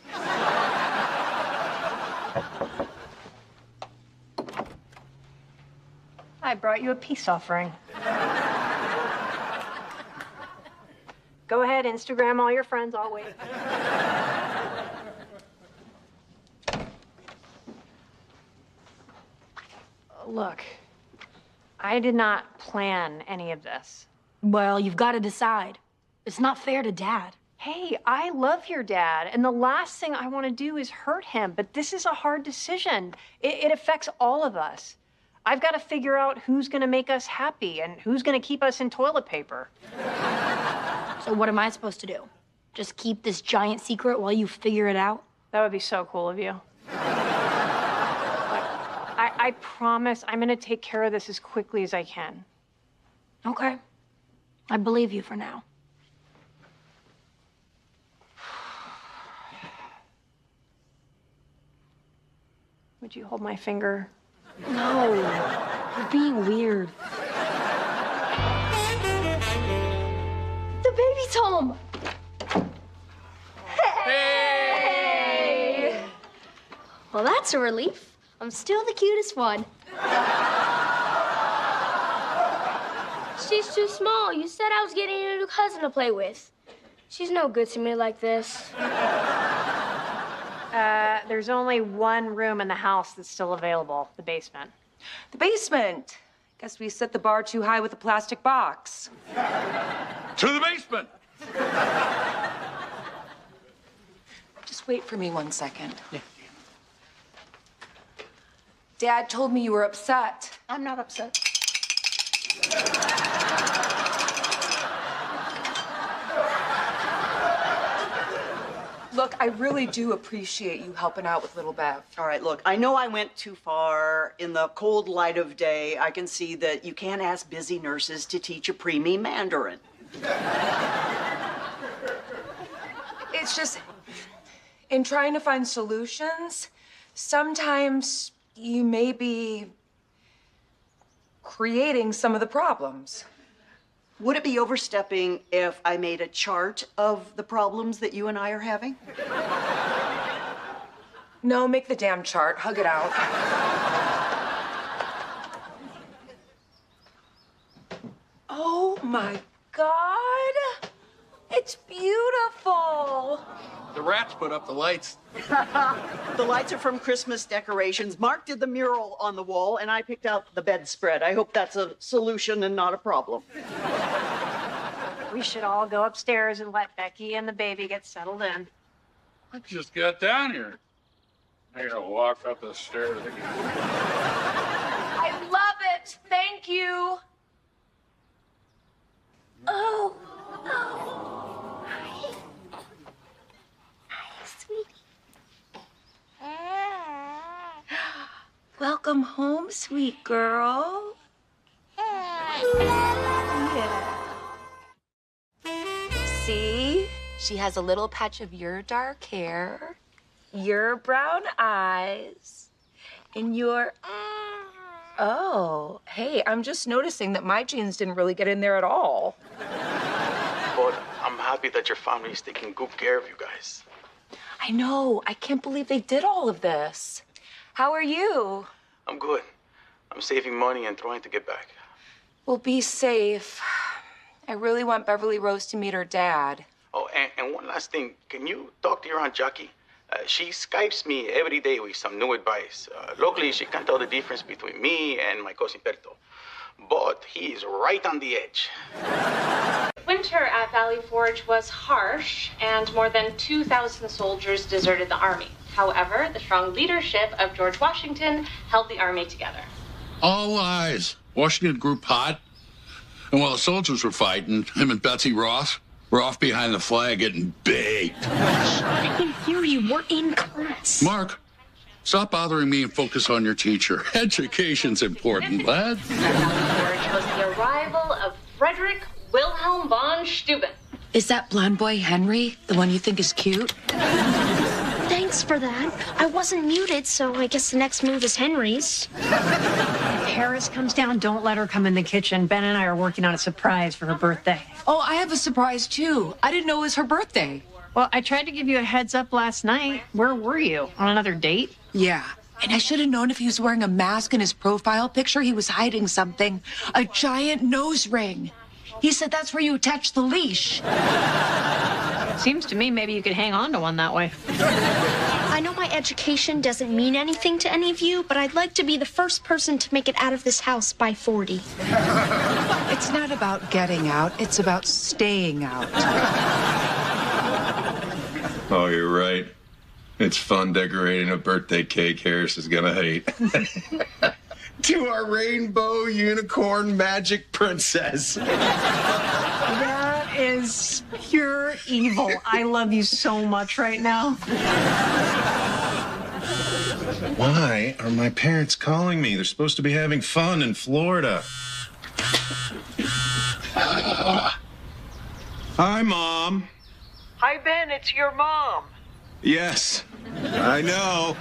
[SPEAKER 5] I brought you a peace offering. Go ahead, Instagram all your friends. I'll wait. Look, I did not plan any of this.
[SPEAKER 1] Well, you've got to decide. It's not fair to Dad.
[SPEAKER 5] Hey, I love your dad, and the last thing I want to do is hurt him, but this is a hard decision. It affects all of us. I've got to figure out who's going to make us happy and who's going to keep us in toilet paper.
[SPEAKER 1] So what am I supposed to do? Just keep this giant secret while you figure it out?
[SPEAKER 5] That would be so cool of you. I promise I'm going to take care of this as quickly as I can.
[SPEAKER 1] Okay. I believe you for now.
[SPEAKER 5] Would you hold my finger?
[SPEAKER 1] No, you're being weird. The baby's home. Hey! Well, that's a relief. I'm still the cutest one.
[SPEAKER 4] She's too small. You said I was getting a new cousin to play with. She's no good to me like this.
[SPEAKER 5] There's only one room in the house that's still available, the basement.
[SPEAKER 7] The basement. Guess we set the bar too high with the plastic box.
[SPEAKER 8] To the basement!
[SPEAKER 7] Just wait for me 1 second. Yeah. Dad told me you were upset.
[SPEAKER 6] I'm not upset.
[SPEAKER 7] Look, I really do appreciate you helping out with little Bev.
[SPEAKER 6] All right, look, I know I went too far. In the cold light of day, I can see that you can't ask busy nurses to teach a preemie Mandarin.
[SPEAKER 7] It's just, in trying to find solutions, sometimes you may be creating some of the problems.
[SPEAKER 6] Would it be overstepping if I made a chart of the problems that you and I are having?
[SPEAKER 7] No, make the damn chart. Hug it out. Oh my God. It's beautiful.
[SPEAKER 8] The rats put up the lights.
[SPEAKER 6] The lights are from Christmas decorations. Mark did the mural on the wall, and I picked out the bedspread. I hope that's a solution and not a problem.
[SPEAKER 5] We should all go upstairs and let Becky and the baby get settled in.
[SPEAKER 8] I just got down here. I gotta walk up the stairs again.
[SPEAKER 7] I love it. Thank you.
[SPEAKER 4] Oh. Hi, sweetie.
[SPEAKER 7] Welcome home, sweet girl. Yeah. See? She has a little patch of your dark hair, your brown eyes, and your... Oh, hey, I'm just noticing that my genes didn't really get in there at all.
[SPEAKER 11] But I'm happy that your family is taking good care of you guys.
[SPEAKER 7] I know. I can't believe they did all of this. How are you?
[SPEAKER 11] I'm good. I'm saving money and trying to get back.
[SPEAKER 7] Well, be safe. I really want Beverly Rose to meet her dad.
[SPEAKER 11] Oh, and one last thing. Can you talk to your Aunt Jackie? She Skypes me every day with some new advice. Luckily, she can't tell the difference between me and my cousin Berto. But he's right on the edge.
[SPEAKER 21] Winter at Valley Forge was harsh, and more than 2,000 soldiers deserted the army. However, the strong leadership of George Washington held the army together.
[SPEAKER 8] All lies. Washington grew pot, and while the soldiers were fighting, him and Betsy Ross were off behind the flag getting baked.
[SPEAKER 1] I can hear you. We're in class.
[SPEAKER 8] Mark, stop bothering me and focus on your teacher. Education's important, lad.
[SPEAKER 21] Valley Forge was the arrival of Frederick Wilhelm von Steuben.
[SPEAKER 22] Is that blonde boy Henry, the one you think is cute?
[SPEAKER 4] Thanks for that. I wasn't muted, so I guess the next move is Henry's.
[SPEAKER 5] If Harris comes down, don't let her come in the kitchen. Ben and I are working on a surprise for her birthday.
[SPEAKER 23] Oh, I have a surprise, too. I didn't know it was her birthday.
[SPEAKER 5] Well, I tried to give you a heads up last night. Where were you? On another date?
[SPEAKER 23] Yeah. And I should have known if he was wearing a mask in his profile picture, he was hiding something. A giant nose ring. He said that's where you attach the leash.
[SPEAKER 5] Seems to me maybe you could hang on to one that way.
[SPEAKER 4] I know my education doesn't mean anything to any of you, but I'd like to be the first person to make it out of this house by 40.
[SPEAKER 23] It's not about getting out, it's about staying out.
[SPEAKER 3] Oh, you're right. It's fun decorating a birthday cake Harris is gonna hate. To our rainbow unicorn magic princess.
[SPEAKER 5] That is pure evil. I love you so much right now.
[SPEAKER 3] Why are my parents calling me? They're supposed to be having fun in Florida. Hi, Mom.
[SPEAKER 24] Hi, Ben. It's your mom.
[SPEAKER 3] Yes, I know.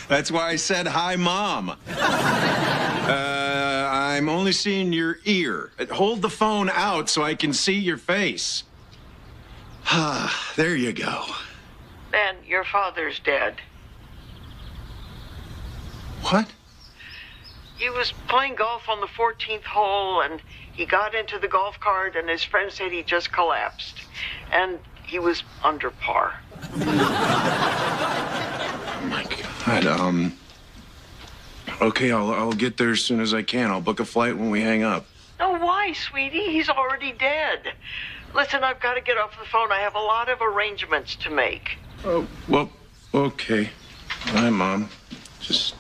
[SPEAKER 3] That's why I said hi, Mom. I'm only seeing your ear. Hold the phone out so I can see your face. There you go.
[SPEAKER 24] Ben, your father's dead.
[SPEAKER 3] What?
[SPEAKER 24] He was playing golf on the 14th hole, and he got into the golf cart, and his friend said he just collapsed. And he was under par.
[SPEAKER 3] Oh, my God. Okay, I'll get there as soon as I can. I'll book a flight when we hang up.
[SPEAKER 24] Oh, why, sweetie? He's already dead. Listen, I've got to get off the phone. I have a lot of arrangements to make.
[SPEAKER 3] Oh, well, okay. Bye, Mom. Just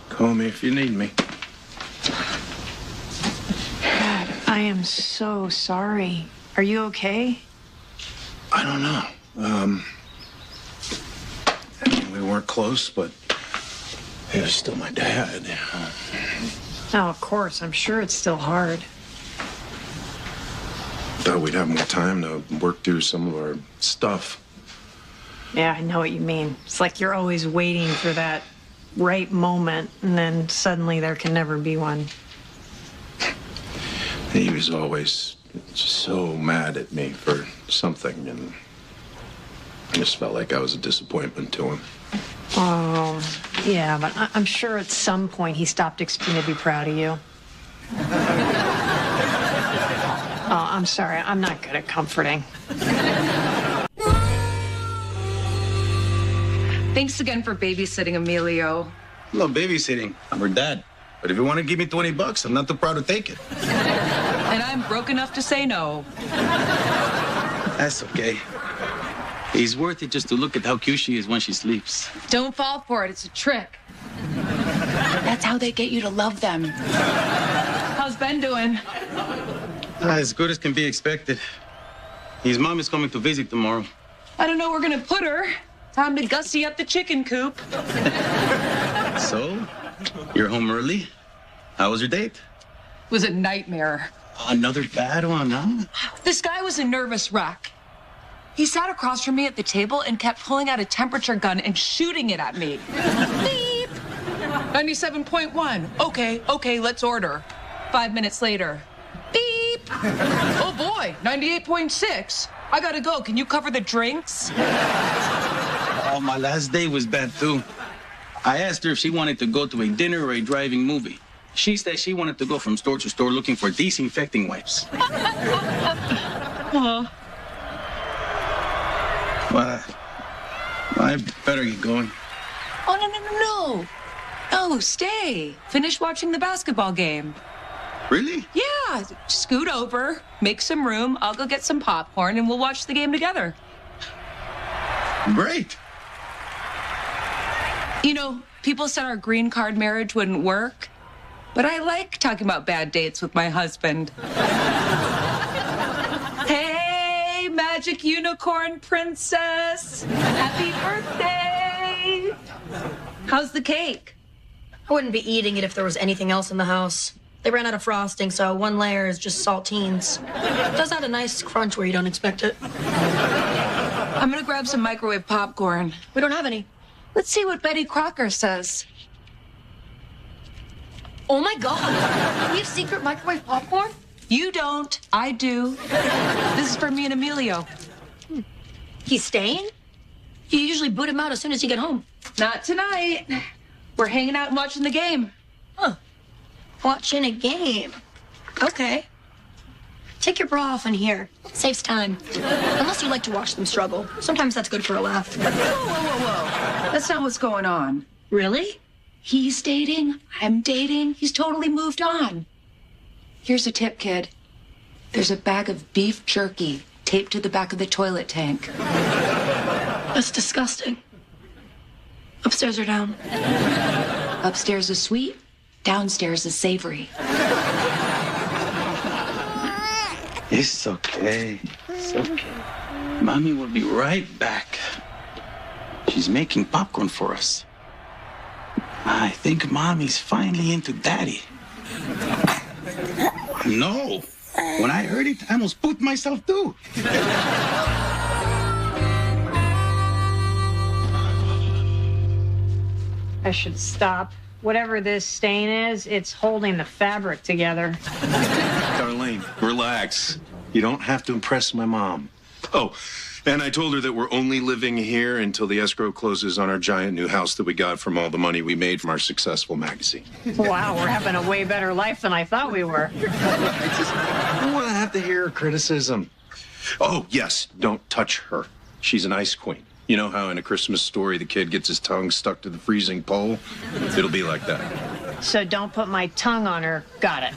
[SPEAKER 3] call me if you need me.
[SPEAKER 5] I am so sorry. Are you okay?
[SPEAKER 3] I don't know. I mean, we weren't close, but he was still my dad.
[SPEAKER 5] Oh, of course. I'm sure it's still hard.
[SPEAKER 3] Thought we'd have more time to work through some of our stuff.
[SPEAKER 5] Yeah, I know what you mean. It's like you're always waiting for that right moment, and then suddenly there can never be one.
[SPEAKER 3] He was always just so mad at me for something, and I just felt like I was a disappointment to him.
[SPEAKER 5] Oh, yeah, but I'm sure at some point he stopped expecting to be proud of you. Oh, I'm sorry. I'm not good at comforting.
[SPEAKER 22] Thanks again for babysitting, Emilio.
[SPEAKER 11] I love babysitting. I'm her dad. But if you want to give me $20, I'm not too proud to take it.
[SPEAKER 22] And I'm broke enough to say no.
[SPEAKER 11] That's okay. It's worth it just to look at how cute she is when she sleeps.
[SPEAKER 22] Don't fall for it. It's a trick. That's how they get you to love them. How's Ben doing?
[SPEAKER 11] As good as can be expected. His mom is coming to visit tomorrow.
[SPEAKER 22] I don't know where we're gonna put her. Time to gussy up the chicken coop.
[SPEAKER 11] So, you're home early? How was your date?
[SPEAKER 22] Was a nightmare.
[SPEAKER 11] Another bad one, huh?
[SPEAKER 22] This guy was a nervous wreck. He sat across from me at the table and kept pulling out a temperature gun and shooting it at me. Beep! 97.1. Okay, let's order. 5 minutes later. Beep! Oh boy, 98.6. I gotta go. Can you cover the drinks?
[SPEAKER 11] Oh, my last day was bad, too. I asked her if she wanted to go to a dinner or a driving movie. She said she wanted to go from store to store looking for disinfecting wipes. Well, I better get going.
[SPEAKER 22] Oh, no. No, stay. Finish watching the basketball game.
[SPEAKER 11] Really?
[SPEAKER 22] Yeah, scoot over, make some room. I'll go get some popcorn and we'll watch the game together.
[SPEAKER 11] Great.
[SPEAKER 22] You know, people said our green card marriage wouldn't work, but I like talking about bad dates with my husband. Hey, magic unicorn princess. Happy birthday. How's the cake?
[SPEAKER 1] I wouldn't be eating it if there was anything else in the house. They ran out of frosting, so one layer is just saltines. It does add a nice crunch where you don't expect it.
[SPEAKER 22] I'm gonna grab some microwave popcorn.
[SPEAKER 1] We don't have any.
[SPEAKER 22] Let's see what Betty Crocker says.
[SPEAKER 1] Oh my God! We have secret microwave popcorn?
[SPEAKER 22] You don't. I do. This is for me and Emilio.
[SPEAKER 1] He's staying? You usually boot him out as soon as you get home.
[SPEAKER 22] Not tonight. We're hanging out and watching the game.
[SPEAKER 1] Huh. Watching a game. Okay. Take your bra off in here. Saves time. Unless you like to watch them struggle. Sometimes that's good for a laugh.
[SPEAKER 22] Whoa. That's not what's going on.
[SPEAKER 1] Really?
[SPEAKER 22] He's dating. I'm dating. He's totally moved on. Here's a tip, kid. There's a bag of beef jerky taped to the back of the toilet tank.
[SPEAKER 1] That's disgusting. Upstairs or down?
[SPEAKER 22] Upstairs is sweet. Downstairs is savory.
[SPEAKER 11] It's okay. It's okay. Mommy will be right back. She's making popcorn for us. I think Mommy's finally into Daddy. No. When I heard it, I almost pooped myself too.
[SPEAKER 5] I should stop. Whatever this stain is, it's holding the fabric together.
[SPEAKER 3] Darlene, relax. You don't have to impress my mom. Oh, and I told her that we're only living here until the escrow closes on our giant new house that we got from all the money we made from our successful magazine.
[SPEAKER 5] Wow, we're having a way better life than I thought we were.
[SPEAKER 3] I don't want to have to hear her criticism. Oh, yes, don't touch her. She's an ice queen. You know how in A Christmas Story the kid gets his tongue stuck to the freezing pole? It'll be like that.
[SPEAKER 5] So don't put my tongue on her. Got it.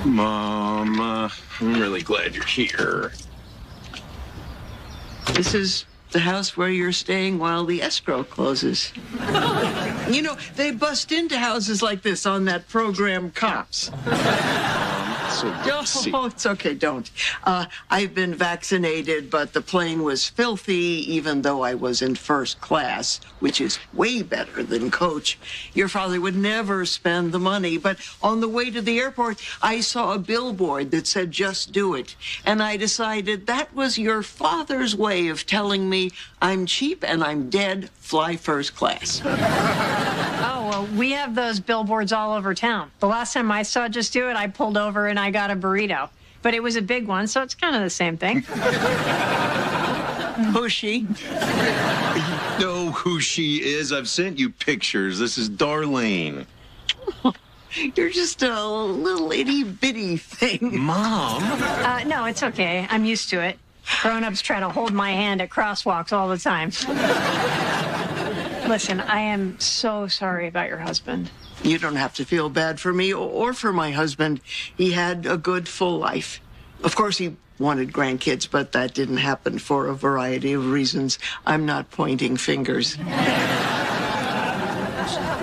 [SPEAKER 3] Mom, I'm really glad you're here.
[SPEAKER 6] This is the house where you're staying while the escrow closes. You know, they bust into houses like this on that program Cops. Oh, it's okay, don't. I've been vaccinated, but the plane was filthy, even though I was in first class, which is way better than coach. Your father would never spend the money, but on the way to the airport, I saw a billboard that said, "Just do it." And I decided that was your father's way of telling me I'm cheap and I'm dead, fly first class.
[SPEAKER 5] Oh, well, we have those billboards all over town. The last time I saw Just Do It, I pulled over and I got a burrito. But it was a big one, so it's kind of the same thing.
[SPEAKER 6] Who's she?
[SPEAKER 3] You know who she is. I've sent you pictures. This is Darlene.
[SPEAKER 6] You're just a little itty-bitty thing.
[SPEAKER 3] Mom?
[SPEAKER 5] No, it's okay. I'm used to it. Grown-ups try to hold my hand at crosswalks all the time. Listen, I am so sorry about your husband.
[SPEAKER 6] You don't have to feel bad for me or for my husband. He had a good, full life. Of course, he wanted grandkids, but that didn't happen for a variety of reasons. I'm not pointing fingers.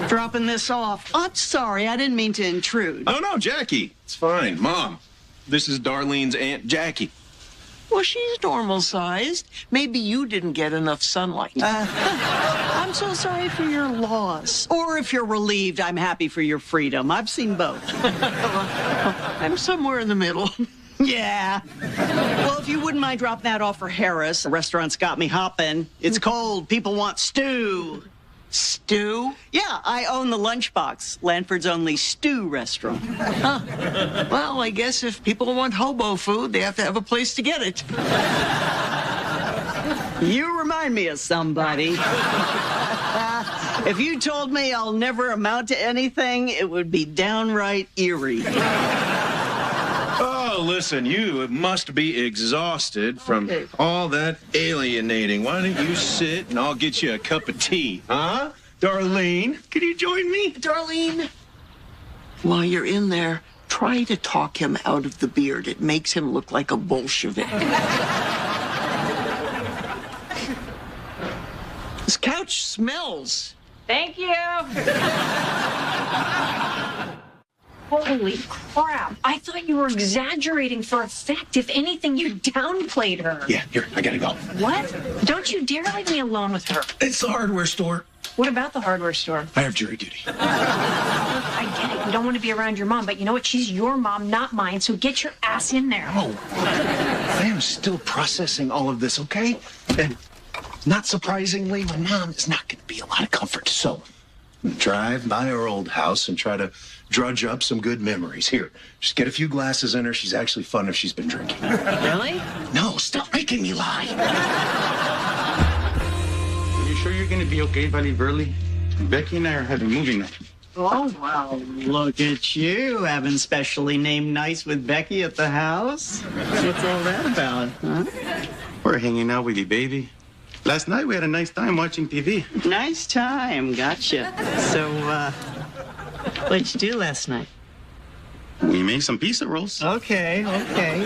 [SPEAKER 6] Dropping this off. I'm sorry, I didn't mean to intrude.
[SPEAKER 3] Oh, no, Jackie. It's fine. Mom, this is Darlene's Aunt Jackie.
[SPEAKER 6] Well, she's normal-sized. Maybe you didn't get enough sunlight. I'm so sorry for your loss. Or if you're relieved, I'm happy for your freedom. I've seen both. I'm somewhere in the middle. Yeah. Well, if you wouldn't mind dropping that off for Harris. The restaurant's got me hopping. It's cold. People want stew. Stew? Yeah, I own the Lunchbox, Lanford's only stew restaurant. Huh. Well, I guess if people want hobo food, they have to have a place to get it. You remind me of somebody. If you told me I'll never amount to anything, it would be downright eerie.
[SPEAKER 3] Oh, listen, you must be exhausted from all that alienating. Why don't you sit and I'll get you a cup of tea, huh? Darlene, can you join me?
[SPEAKER 6] Darlene, while you're in there, try to talk him out of the beard. It makes him look like a Bolshevik. This couch smells.
[SPEAKER 5] Thank you. Holy crap. I thought you were exaggerating for effect. If anything, you downplayed her.
[SPEAKER 3] Yeah, here, I gotta go.
[SPEAKER 5] What? Don't you dare leave me alone with her.
[SPEAKER 3] It's the hardware store.
[SPEAKER 5] What about the hardware store?
[SPEAKER 3] I have jury duty.
[SPEAKER 5] I get it. You don't want to be around your mom, but you know what? She's your mom, not mine, so get your ass in there.
[SPEAKER 3] Oh, I am still processing all of this, okay? And not surprisingly, my mom is not going to be a lot of comfort. So, drive by our old house and try to drudge up some good memories. Here, just get a few glasses in her. She's actually fun if she's been drinking.
[SPEAKER 5] Really?
[SPEAKER 3] No, stop making me lie.
[SPEAKER 11] Are you sure you're going to be okay if I leave early? Becky and I are having movie night.
[SPEAKER 6] Oh, wow. Look at you having specially named nights with Becky at the house. What's all that about, huh?
[SPEAKER 11] We're hanging out with you, baby. Last night we had a nice time watching TV.
[SPEAKER 6] Nice time. Gotcha. So, what'd you do last night?
[SPEAKER 11] We made some pizza rolls.
[SPEAKER 6] Okay.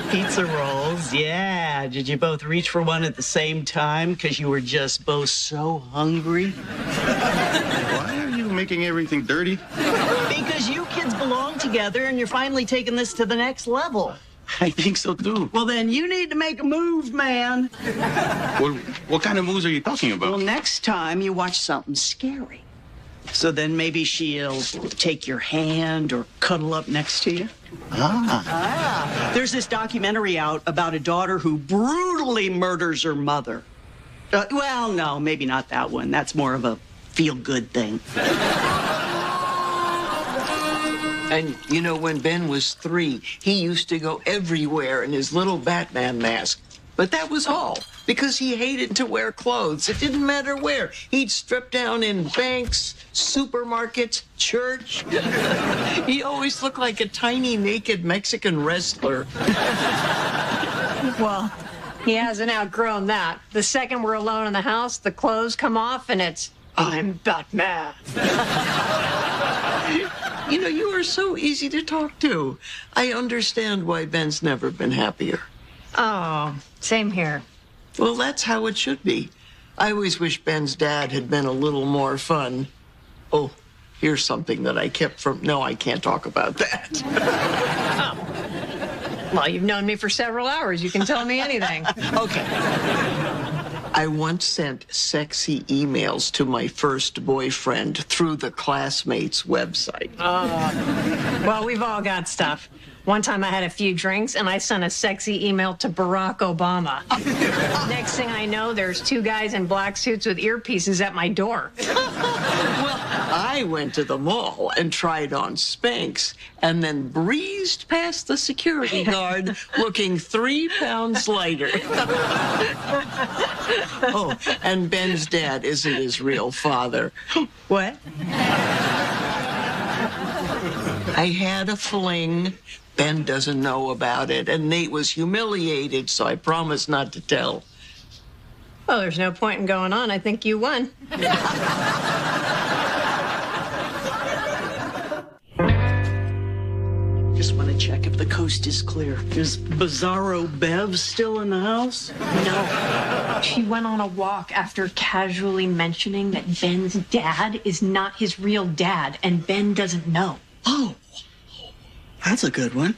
[SPEAKER 6] Pizza rolls. Yeah. Did you both reach for one at the same time because you were just both so hungry?
[SPEAKER 11] Why are you making everything dirty?
[SPEAKER 6] Because you kids belong together and you're finally taking this to the next level.
[SPEAKER 11] I think so, too.
[SPEAKER 6] Well, then you need to make a move, man.
[SPEAKER 11] Well, what kind of moves are you talking about?
[SPEAKER 6] Well, next time you watch something scary. So then maybe she'll take your hand or cuddle up next to you. There's this documentary out about a daughter who brutally murders her mother. Well, no, maybe not that one. That's more of a feel-good thing. And, you know, when Ben was 3, he used to go everywhere in his little Batman mask. But that was all, because he hated to wear clothes. It didn't matter where. He'd strip down in banks, supermarkets, church. He always looked like a tiny, naked Mexican wrestler.
[SPEAKER 9] Well,
[SPEAKER 5] He hasn't outgrown that. The second we're alone in the house, the clothes come off and it's, I'm Batman.
[SPEAKER 6] You know, you are so easy to talk to. I understand why Ben's never been happier.
[SPEAKER 5] Oh, same here.
[SPEAKER 6] Well, that's how it should be. I always wish Ben's dad had been a little more fun. Oh, here's something that I kept from... No, I can't talk about that.
[SPEAKER 5] Well, you've known me for several hours. You can tell me anything.
[SPEAKER 6] Okay. I once sent sexy emails to my first boyfriend through the classmates' website.
[SPEAKER 5] Well, we've all got stuff. One time I had a few drinks and I sent a sexy email to Barack Obama. Next thing I know, there's two guys in black suits with earpieces at my door.
[SPEAKER 6] Well, I went to the mall and tried on Spanx and then breezed past the security guard looking 3 pounds lighter. Oh, and Ben's dad isn't his real father.
[SPEAKER 5] What?
[SPEAKER 6] I had a fling. Ben doesn't know about it, and Nate was humiliated, so I promised not to tell.
[SPEAKER 5] Well, there's no point in going on. I think you won.
[SPEAKER 6] Just want to check if the coast is clear. Is Bizarro Bev still in the house?
[SPEAKER 5] No. She went on a walk after casually mentioning that Ben's dad is not his real dad, and Ben doesn't know.
[SPEAKER 6] Oh, that's a good one.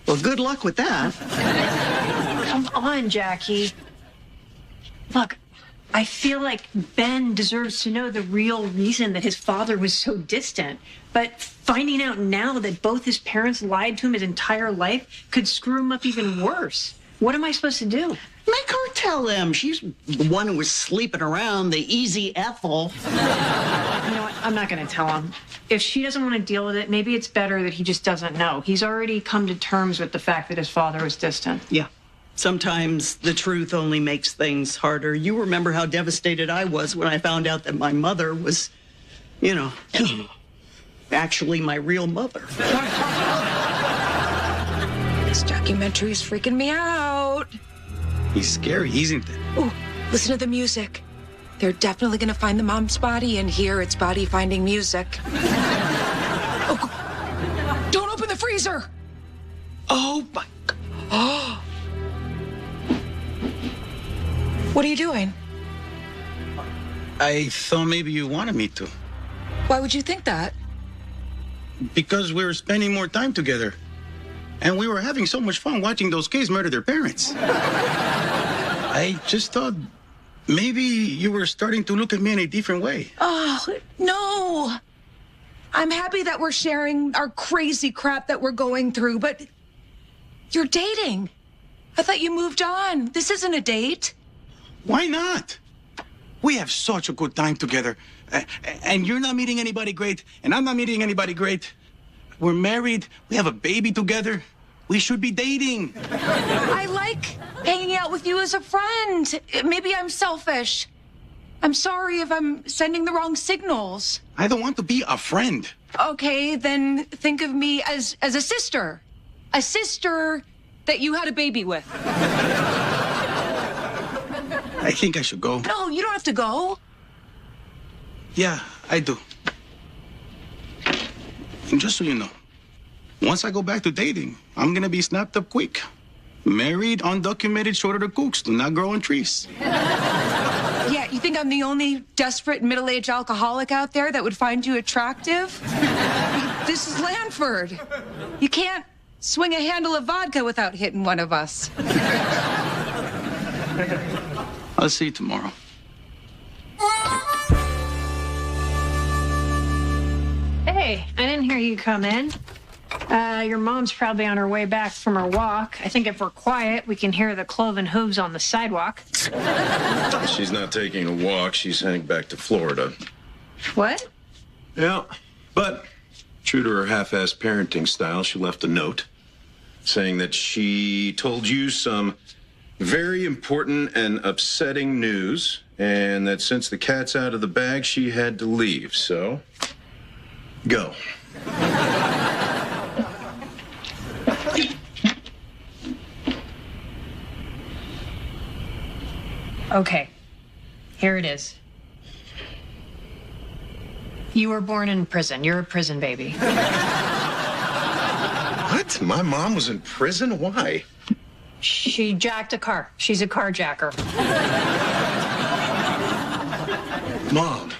[SPEAKER 6] Well, good luck with that.
[SPEAKER 5] Come on, Jackie. Look, I feel like Ben deserves to know the real reason that his father was so distant. But finding out now that both his parents lied to him his entire life could screw him up even worse. What am I supposed to do?
[SPEAKER 6] Make her tell him. She's the one who was sleeping around, the easy Ethel.
[SPEAKER 5] You know what? I'm not going to tell him. If she doesn't want to deal with it, maybe it's better that he just doesn't know. He's already come to terms with the fact that his father was distant.
[SPEAKER 6] Yeah. Sometimes the truth only makes things harder. You remember how devastated I was when I found out that my mother was, you know, actually my real mother.
[SPEAKER 23] This documentary is freaking me out.
[SPEAKER 10] He's scary, isn't it?
[SPEAKER 23] Oh, listen to the music. They're definitely going to find the mom's body, and here it's body finding music. Oh, don't open the freezer. Oh, my God. Oh. What are you doing?
[SPEAKER 10] I thought maybe you wanted me to.
[SPEAKER 23] Why would you think that?
[SPEAKER 10] Because we were spending more time together. And we were having so much fun watching those kids murder their parents. I just thought maybe you were starting to look at me in a different way.
[SPEAKER 23] Oh, no. I'm happy that we're sharing our crazy crap that we're going through, but you're dating. I thought you moved on. This isn't a date.
[SPEAKER 10] Why not? We have such a good time together. And you're not meeting anybody great, and I'm not meeting anybody great. We're married. We have a baby together. We should be dating.
[SPEAKER 23] I like hanging out with you as a friend. Maybe I'm selfish. I'm sorry if I'm sending the wrong signals.
[SPEAKER 10] I don't want to be a friend.
[SPEAKER 23] Okay, then think of me as a sister. A sister that you had a baby with.
[SPEAKER 10] I think I should go.
[SPEAKER 23] No, you don't have to go.
[SPEAKER 10] Yeah, I do. And just so you know, once I go back to dating, I'm gonna be snapped up quick. Married, undocumented, short of the cooks, do not grow on trees.
[SPEAKER 23] Yeah, you think I'm the only desperate middle-aged alcoholic out there that would find you attractive? This is Lanford. You can't swing a handle of vodka without hitting one of us.
[SPEAKER 10] I'll see you tomorrow.
[SPEAKER 5] Hey, I didn't hear you come in. Your mom's probably on her way back from her walk. I think if we're quiet, we can hear the cloven hooves on the sidewalk.
[SPEAKER 3] She's not taking a walk. She's heading back to Florida.
[SPEAKER 5] What?
[SPEAKER 3] Yeah, but true to her half-assed parenting style, she left a note saying that she told you some very important and upsetting news, and that since the cat's out of the bag, she had to leave. So, go.
[SPEAKER 5] Okay, here it is. You were born in prison. You're a prison baby.
[SPEAKER 3] What? My mom was in prison? Why?
[SPEAKER 5] She jacked a car. She's a carjacker.
[SPEAKER 3] Mom.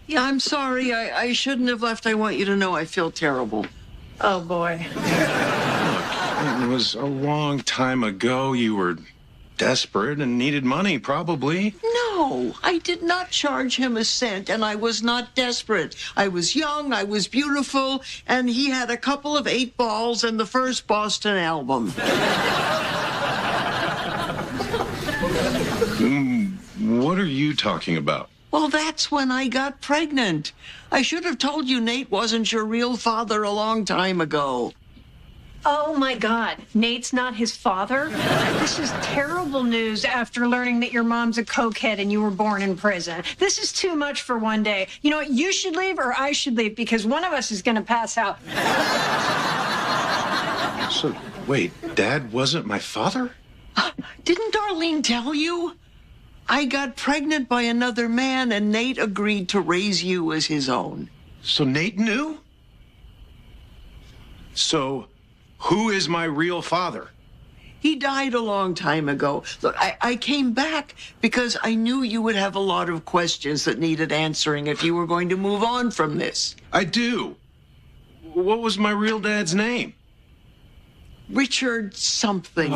[SPEAKER 6] Yeah, I'm sorry. I shouldn't have left. I want you to know I feel terrible.
[SPEAKER 5] Oh, boy.
[SPEAKER 3] It was a long time ago. You were desperate and needed money, probably.
[SPEAKER 6] No, I did not charge him a cent, and I was not desperate. I was young, I was beautiful, and he had a couple of 8 balls and the first Boston album.
[SPEAKER 3] What are you talking about?
[SPEAKER 6] Well, that's when I got pregnant. I should have told you Nate wasn't your real father a long time ago.
[SPEAKER 5] Oh, my God. Nate's not his father? This is terrible news after learning that your mom's a cokehead and you were born in prison. This is too much for one day. You know what? You should leave or I should leave because one of us is going to pass out.
[SPEAKER 3] So, wait, Dad wasn't my father?
[SPEAKER 6] Didn't Darlene tell you? I got pregnant by another man and Nate agreed to raise you as his own.
[SPEAKER 3] So Nate knew? So, who is my real father?
[SPEAKER 6] He died a long time ago. Look, I came back because I knew you would have a lot of questions that needed answering if you were going to move on from this.
[SPEAKER 3] I do. What was my real dad's name?
[SPEAKER 6] Richard something.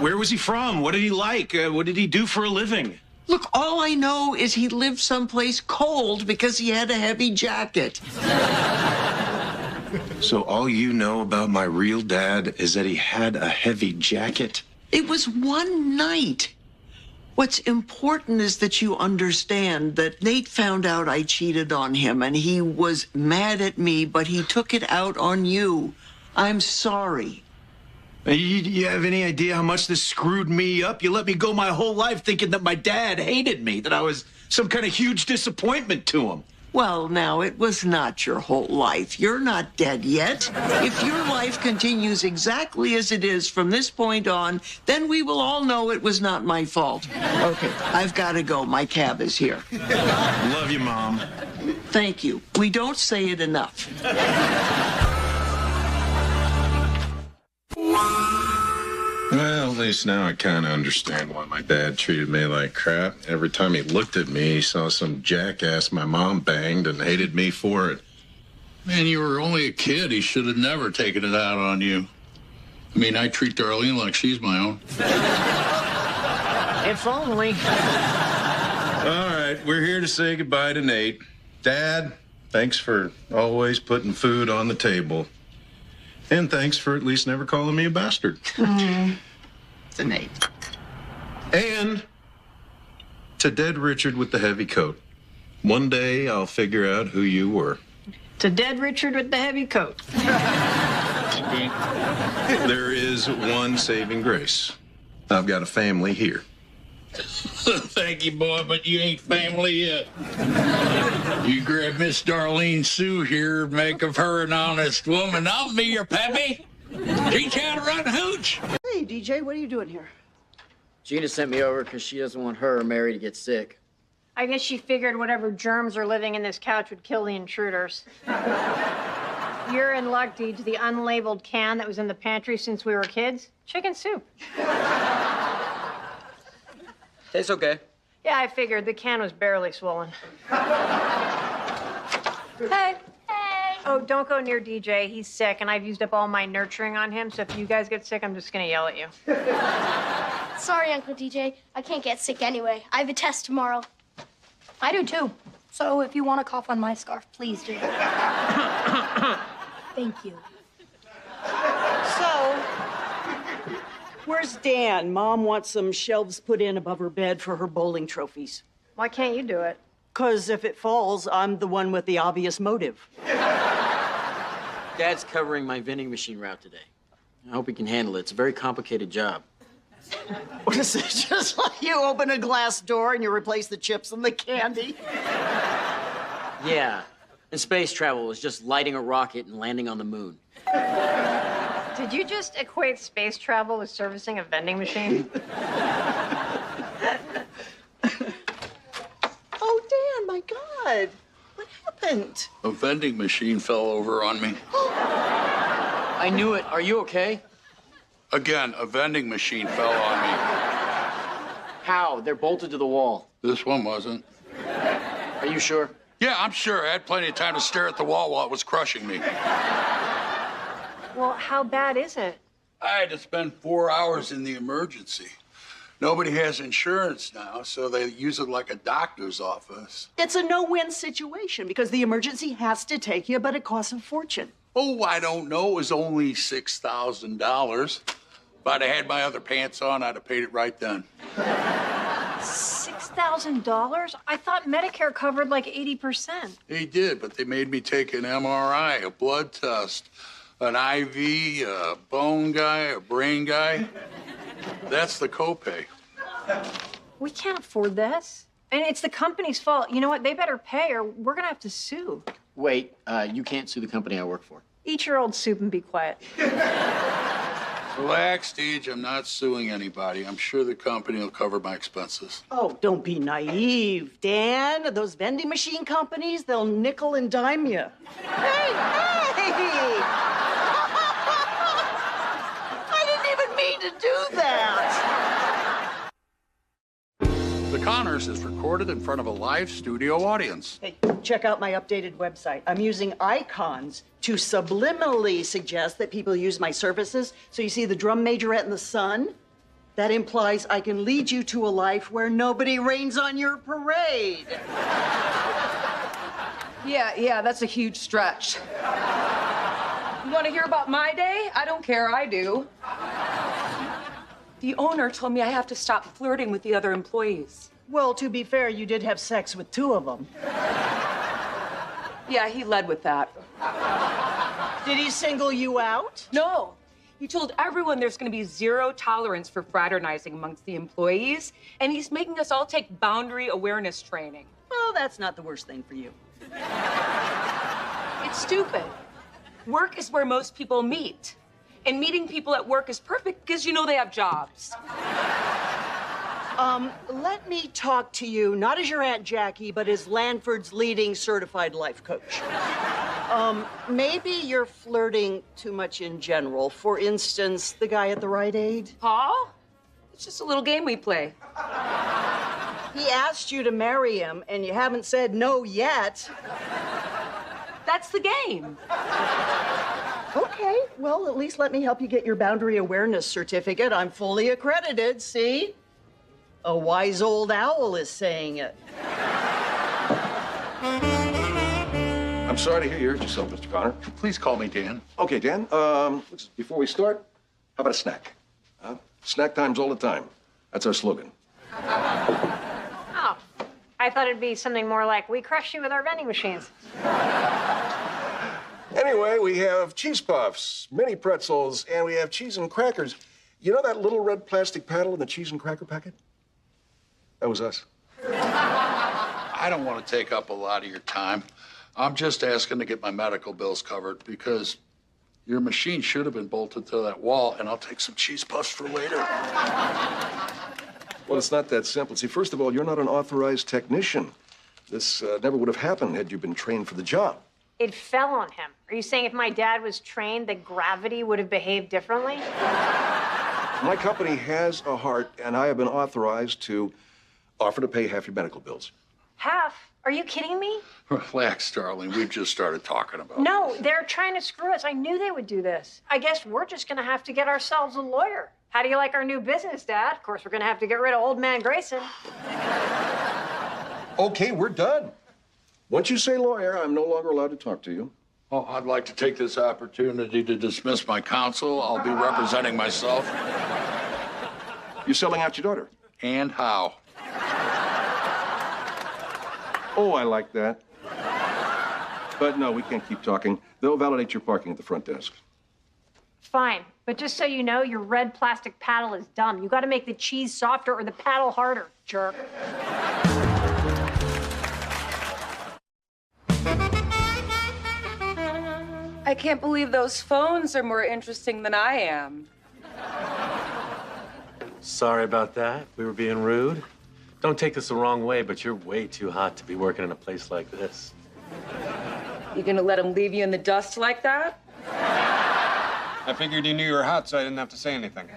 [SPEAKER 3] Where was he from? What did he like? What did he do for a living?
[SPEAKER 6] Look, all I know is he lived someplace cold because he had a heavy jacket.
[SPEAKER 3] So all you know about my real dad is that he had a heavy jacket?
[SPEAKER 6] It was one night. What's important is that you understand that Nate found out I cheated on him and he was mad at me, but he took it out on you. I'm sorry.
[SPEAKER 3] You have any idea how much this screwed me up? You let me go my whole life thinking that my dad hated me, that I was some kind of huge disappointment to him.
[SPEAKER 6] Well, now, it was not your whole life. You're not dead yet. If your life continues exactly as it is from this point on, then we will all know it was not my fault. Okay, I've got to go. My cab is here.
[SPEAKER 3] Love you, Mom.
[SPEAKER 6] Thank you. We don't say it enough.
[SPEAKER 3] Well, at least now I kind of understand why my dad treated me like crap. Every time he looked at me, he saw some jackass my mom banged and hated me for it.
[SPEAKER 8] Man, you were only a kid. He should have never taken it out on you. I mean, I treat Darlene like she's my own.
[SPEAKER 5] If only.
[SPEAKER 3] All right, we're here to say goodbye to Nate. Dad, thanks for always putting food on the table. And thanks for at least never calling me a bastard.
[SPEAKER 6] To Nate.
[SPEAKER 3] And to dead Richard with the heavy coat. One day I'll figure out who you were.
[SPEAKER 5] To dead Richard with the heavy coat.
[SPEAKER 3] There is one saving grace. I've got a family here.
[SPEAKER 8] Thank you, boy, but you ain't family yet. You grab Miss Darlene Sue here, make of her an honest woman. I'll be your pappy. Teach how to run hooch.
[SPEAKER 12] Hey, DJ, what are you doing here?
[SPEAKER 20] Gina sent me over because she doesn't want her or Mary to get sick.
[SPEAKER 5] I guess she figured whatever germs are living in this couch would kill the intruders. You're in luck, Deej. The unlabeled can that was in the pantry since we were kids, chicken soup.
[SPEAKER 20] Tastes okay.
[SPEAKER 5] Yeah, I figured. The can was barely swollen. Hey. Hey. Oh, don't go near DJ. He's sick, and I've used up all my nurturing on him, so if you guys get sick, I'm just gonna yell at you.
[SPEAKER 4] Sorry, Uncle DJ. I can't get sick anyway. I have a test tomorrow.
[SPEAKER 1] I do too. So if you want to cough on my scarf, please do. Thank you.
[SPEAKER 6] So, where's Dan? Mom wants some shelves put in above her bed for her bowling trophies.
[SPEAKER 5] Why can't you do it?
[SPEAKER 6] 'Cause if it falls, I'm the one with the obvious motive.
[SPEAKER 20] Dad's covering my vending machine route today. I hope he can handle it. It's a very complicated job.
[SPEAKER 6] What is it? Just like you open a glass door and you replace the chips and the candy?
[SPEAKER 20] Yeah. And space travel is just lighting a rocket and landing on the moon.
[SPEAKER 5] Did you just equate space travel with servicing a vending machine?
[SPEAKER 6] Oh, Dan, my God. What happened?
[SPEAKER 8] A vending machine fell over on me.
[SPEAKER 20] I knew it. Are you okay?
[SPEAKER 8] Again, a vending machine fell on me.
[SPEAKER 20] How? They're bolted to the wall.
[SPEAKER 8] This one wasn't.
[SPEAKER 20] Are you sure?
[SPEAKER 8] Yeah, I'm sure. I had plenty of time to stare at the wall while it was crushing me.
[SPEAKER 5] Well, how bad is it?
[SPEAKER 8] I had to spend 4 hours in the emergency. Nobody has insurance now, so they use it like a doctor's office.
[SPEAKER 6] It's a no-win situation because the emergency has to take you, but it costs a fortune.
[SPEAKER 8] Oh, I don't know. It was only $6,000. If I'd have had my other pants on, I'd have paid it right then.
[SPEAKER 5] $6,000? I thought Medicare covered like 80%.
[SPEAKER 8] They did, but they made me take an MRI, a blood test, an IV, a bone guy, a brain guy. That's the copay.
[SPEAKER 5] We can't afford this. And it's the company's fault. You know what? They better pay or we're going to have to sue.
[SPEAKER 20] Wait, you can't sue the company I work for.
[SPEAKER 5] Eat your old soup and be quiet.
[SPEAKER 8] Relax, Deej. I'm not suing anybody. I'm sure the company will cover my expenses.
[SPEAKER 6] Oh, don't be naive, Dan. Those vending machine companies, they'll nickel and dime you. Hey! I didn't even mean to do that.
[SPEAKER 8] The Connors is recorded in front of a live studio audience.
[SPEAKER 6] Hey, check out my updated website. I'm using icons to subliminally suggest that people use my services. So you see the drum majorette in the sun? That implies I can lead you to a life where nobody rains on your parade.
[SPEAKER 22] Yeah, that's a huge stretch. You want to hear about my day? I don't care, I do.
[SPEAKER 7] The owner told me I have to stop flirting with the other employees.
[SPEAKER 6] Well, to be fair, you did have sex with 2 of them.
[SPEAKER 7] Yeah, he led with that.
[SPEAKER 6] Did he single you out?
[SPEAKER 7] No. He told everyone there's going to be 0 tolerance for fraternizing amongst the employees, and he's making us all take boundary awareness training.
[SPEAKER 6] Well, that's not the worst thing for you.
[SPEAKER 7] It's stupid. Work is where most people meet. And meeting people at work is perfect because you know they have jobs.
[SPEAKER 6] Let me talk to you, not as your Aunt Jackie, but as Lanford's leading certified life coach. Maybe you're flirting too much in general. For instance, the guy at the Rite Aid.
[SPEAKER 7] Paul? It's just a little game we play.
[SPEAKER 6] He asked you to marry him, and you haven't said no yet.
[SPEAKER 7] That's the game.
[SPEAKER 6] Okay, well, at least let me help you get your boundary awareness certificate. I'm fully accredited, see? A wise old owl is saying it.
[SPEAKER 18] I'm sorry to hear you hurt yourself, Mr. Connor.
[SPEAKER 8] Please call me Dan.
[SPEAKER 18] Okay, Dan. Before we start, how about a snack? Snack time's all the time. That's our slogan.
[SPEAKER 5] Oh, I thought it'd be something more like, we crush you with our vending machines.
[SPEAKER 18] Anyway, we have cheese puffs, mini pretzels, and we have cheese and crackers. You know that little red plastic paddle in the cheese and cracker packet? That was us.
[SPEAKER 8] I don't want to take up a lot of your time. I'm just asking to get my medical bills covered because your machine should have been bolted to that wall, and I'll take some cheese puffs for later.
[SPEAKER 18] Well, it's not that simple. See, first of all, you're not an authorized technician. This never would have happened had you been trained for the job.
[SPEAKER 5] It fell on him. Are you saying if my dad was trained, that gravity would have behaved differently?
[SPEAKER 18] My company has a heart, and I have been authorized to offer to pay half your medical bills.
[SPEAKER 5] Half? Are you kidding me?
[SPEAKER 8] Relax, darling. We've just started talking about it.
[SPEAKER 5] No, they're trying to screw us. I knew they would do this. I guess we're just going to have to get ourselves a lawyer. How do you like our new business, Dad? Of course, we're going to have to get rid of old man Grayson.
[SPEAKER 18] Okay, we're done. Once you say lawyer, I'm no longer allowed to talk to you.
[SPEAKER 8] Oh, I'd like to take this opportunity to dismiss my counsel. I'll be representing myself.
[SPEAKER 18] You're selling out your daughter?
[SPEAKER 8] And how?
[SPEAKER 18] Oh, I like that. But no, we can't keep talking. They'll validate your parking at the front desk.
[SPEAKER 5] Fine, but just so you know, your red plastic paddle is dumb. You got to make the cheese softer or the paddle harder, jerk.
[SPEAKER 7] I can't believe those phones are more interesting than I am.
[SPEAKER 19] Sorry about that. We were being rude. Don't take this the wrong way, but you're way too hot to be working in a place like this.
[SPEAKER 7] You gonna let him leave you in the dust like that?
[SPEAKER 2] I figured you knew you were hot, so I didn't have to say anything.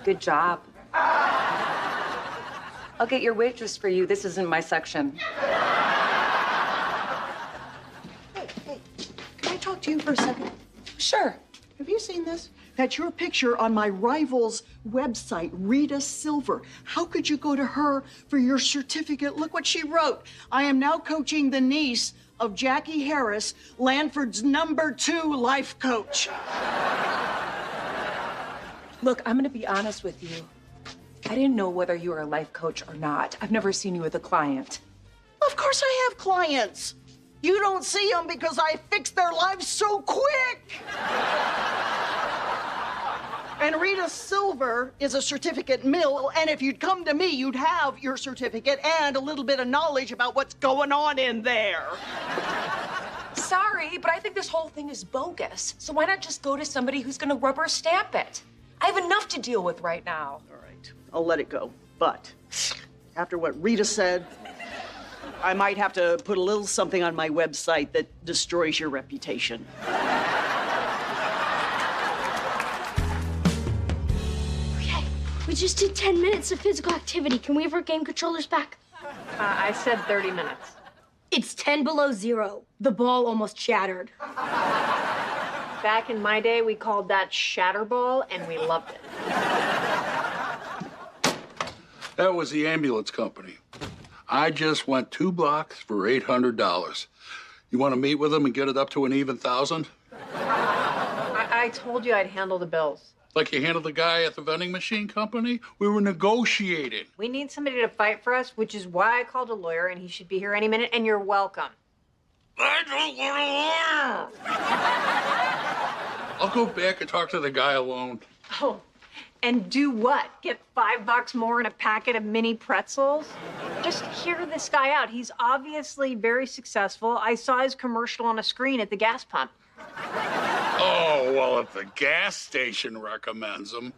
[SPEAKER 7] Good job. I'll get your waitress for you. This isn't my section.
[SPEAKER 12] Hey, can I talk to you for a second?
[SPEAKER 7] Sure.
[SPEAKER 12] Have you seen this? That's your picture on my rival's website, Rita Silver. How could you go to her for your certificate? Look what she wrote. I am now coaching the niece of Jackie Harris, Lanford's #2 life coach.
[SPEAKER 7] Look, I'm gonna be honest with you. I didn't know whether you were a life coach or not. I've never seen you with a client.
[SPEAKER 12] Of course I have clients. You don't see them because I fix their lives so quick. And Rita Silver is a certificate mill, and if you'd come to me, you'd have your certificate and a little bit of knowledge about what's going on in there.
[SPEAKER 23] Sorry, but I think this whole thing is bogus. So why not just go to somebody who's gonna rubber stamp it? I have enough to deal with right now.
[SPEAKER 12] All right, I'll let it go. But after what Rita said, I might have to put a little something on my website that destroys your reputation.
[SPEAKER 4] Okay, we just did 10 minutes of physical activity. Can we have our game controllers back?
[SPEAKER 5] I said 30 minutes.
[SPEAKER 1] It's 10 below zero. The ball almost shattered.
[SPEAKER 5] Back in my day, we called that shatterball, and we loved it.
[SPEAKER 8] That was the ambulance company. I just went 2 blocks for $800. You want to meet with them and get it up to an even thousand?
[SPEAKER 5] I told you I'd handle the bills.
[SPEAKER 8] Like you handled the guy at the vending machine company? We were negotiating.
[SPEAKER 5] We need somebody to fight for us, which is why I called a lawyer, and he should be here any minute, and you're welcome.
[SPEAKER 8] I don't want a lawyer. I'll go back and talk to the guy alone.
[SPEAKER 5] Oh, and do what? Get $5 more and a packet of mini pretzels? Just hear this guy out. He's obviously very successful. I saw his commercial on a screen at the gas pump.
[SPEAKER 8] Oh, well, if the gas station recommends them.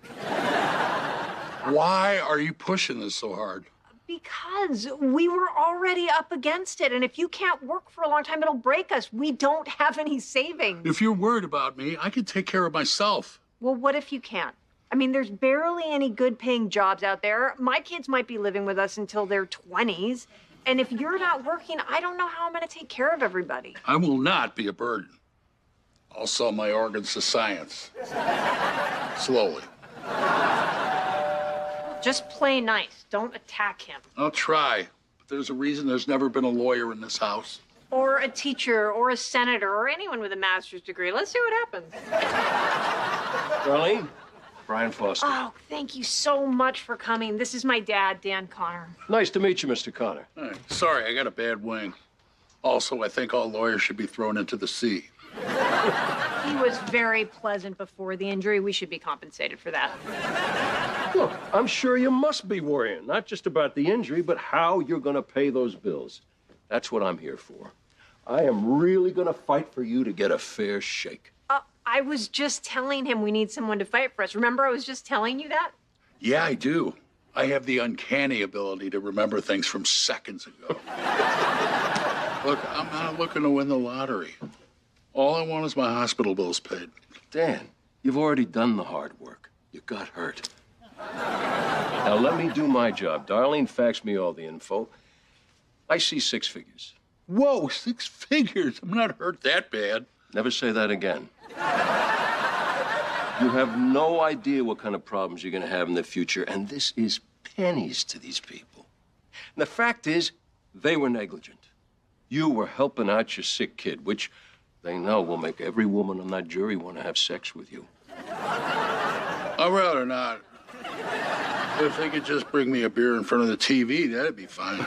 [SPEAKER 8] Why are you pushing this so hard?
[SPEAKER 5] Because we were already up against it, and if you can't work for a long time, it'll break us. We don't have any savings.
[SPEAKER 8] If you're worried about me, I can take care of myself.
[SPEAKER 5] Well, what if you can't? I mean, there's barely any good-paying jobs out there. My kids might be living with us until their 20s, and if you're not working, I don't know how I'm going to take care of everybody.
[SPEAKER 8] I will not be a burden. I'll sell my organs to science. Slowly.
[SPEAKER 5] Just play nice. Don't attack him.
[SPEAKER 8] I'll try. But there's a reason there's never been a lawyer in this house.
[SPEAKER 5] Or a teacher, or a senator, or anyone with a master's degree. Let's see what happens.
[SPEAKER 13] Darlene, Brian Foster.
[SPEAKER 5] Oh, thank you so much for coming. This is my dad, Dan Connor.
[SPEAKER 13] Nice to meet you, Mr. Connor.
[SPEAKER 8] Hey, sorry, I got a bad wing. Also, I think all lawyers should be thrown into the sea.
[SPEAKER 5] He was very pleasant before the injury. We should be compensated for that.
[SPEAKER 13] Look, I'm sure you must be worrying, not just about the injury, but how you're going to pay those bills. That's what I'm here for. I am really going to fight for you to get a fair shake.
[SPEAKER 5] I was just telling him we need someone to fight for us. Remember, I was just telling you that?
[SPEAKER 8] Yeah, I do. I have the uncanny ability to remember things from seconds ago. Look, I'm not looking to win the lottery. All I want is my hospital bills paid.
[SPEAKER 13] Dan, you've already done the hard work. You got hurt. Now let me do my job. Darlene faxed me all the info. I see 6 figures.
[SPEAKER 8] Whoa, 6 figures? I'm not hurt that bad.
[SPEAKER 13] Never say that again. You have no idea what kind of problems you're going to have in the future, and this is pennies to these people. And the fact is, they were negligent. You were helping out your sick kid, which they know will make every woman on that jury want to have sex with you.
[SPEAKER 8] I'd rather not. If they could just bring me a beer in front of the TV, that'd be fine.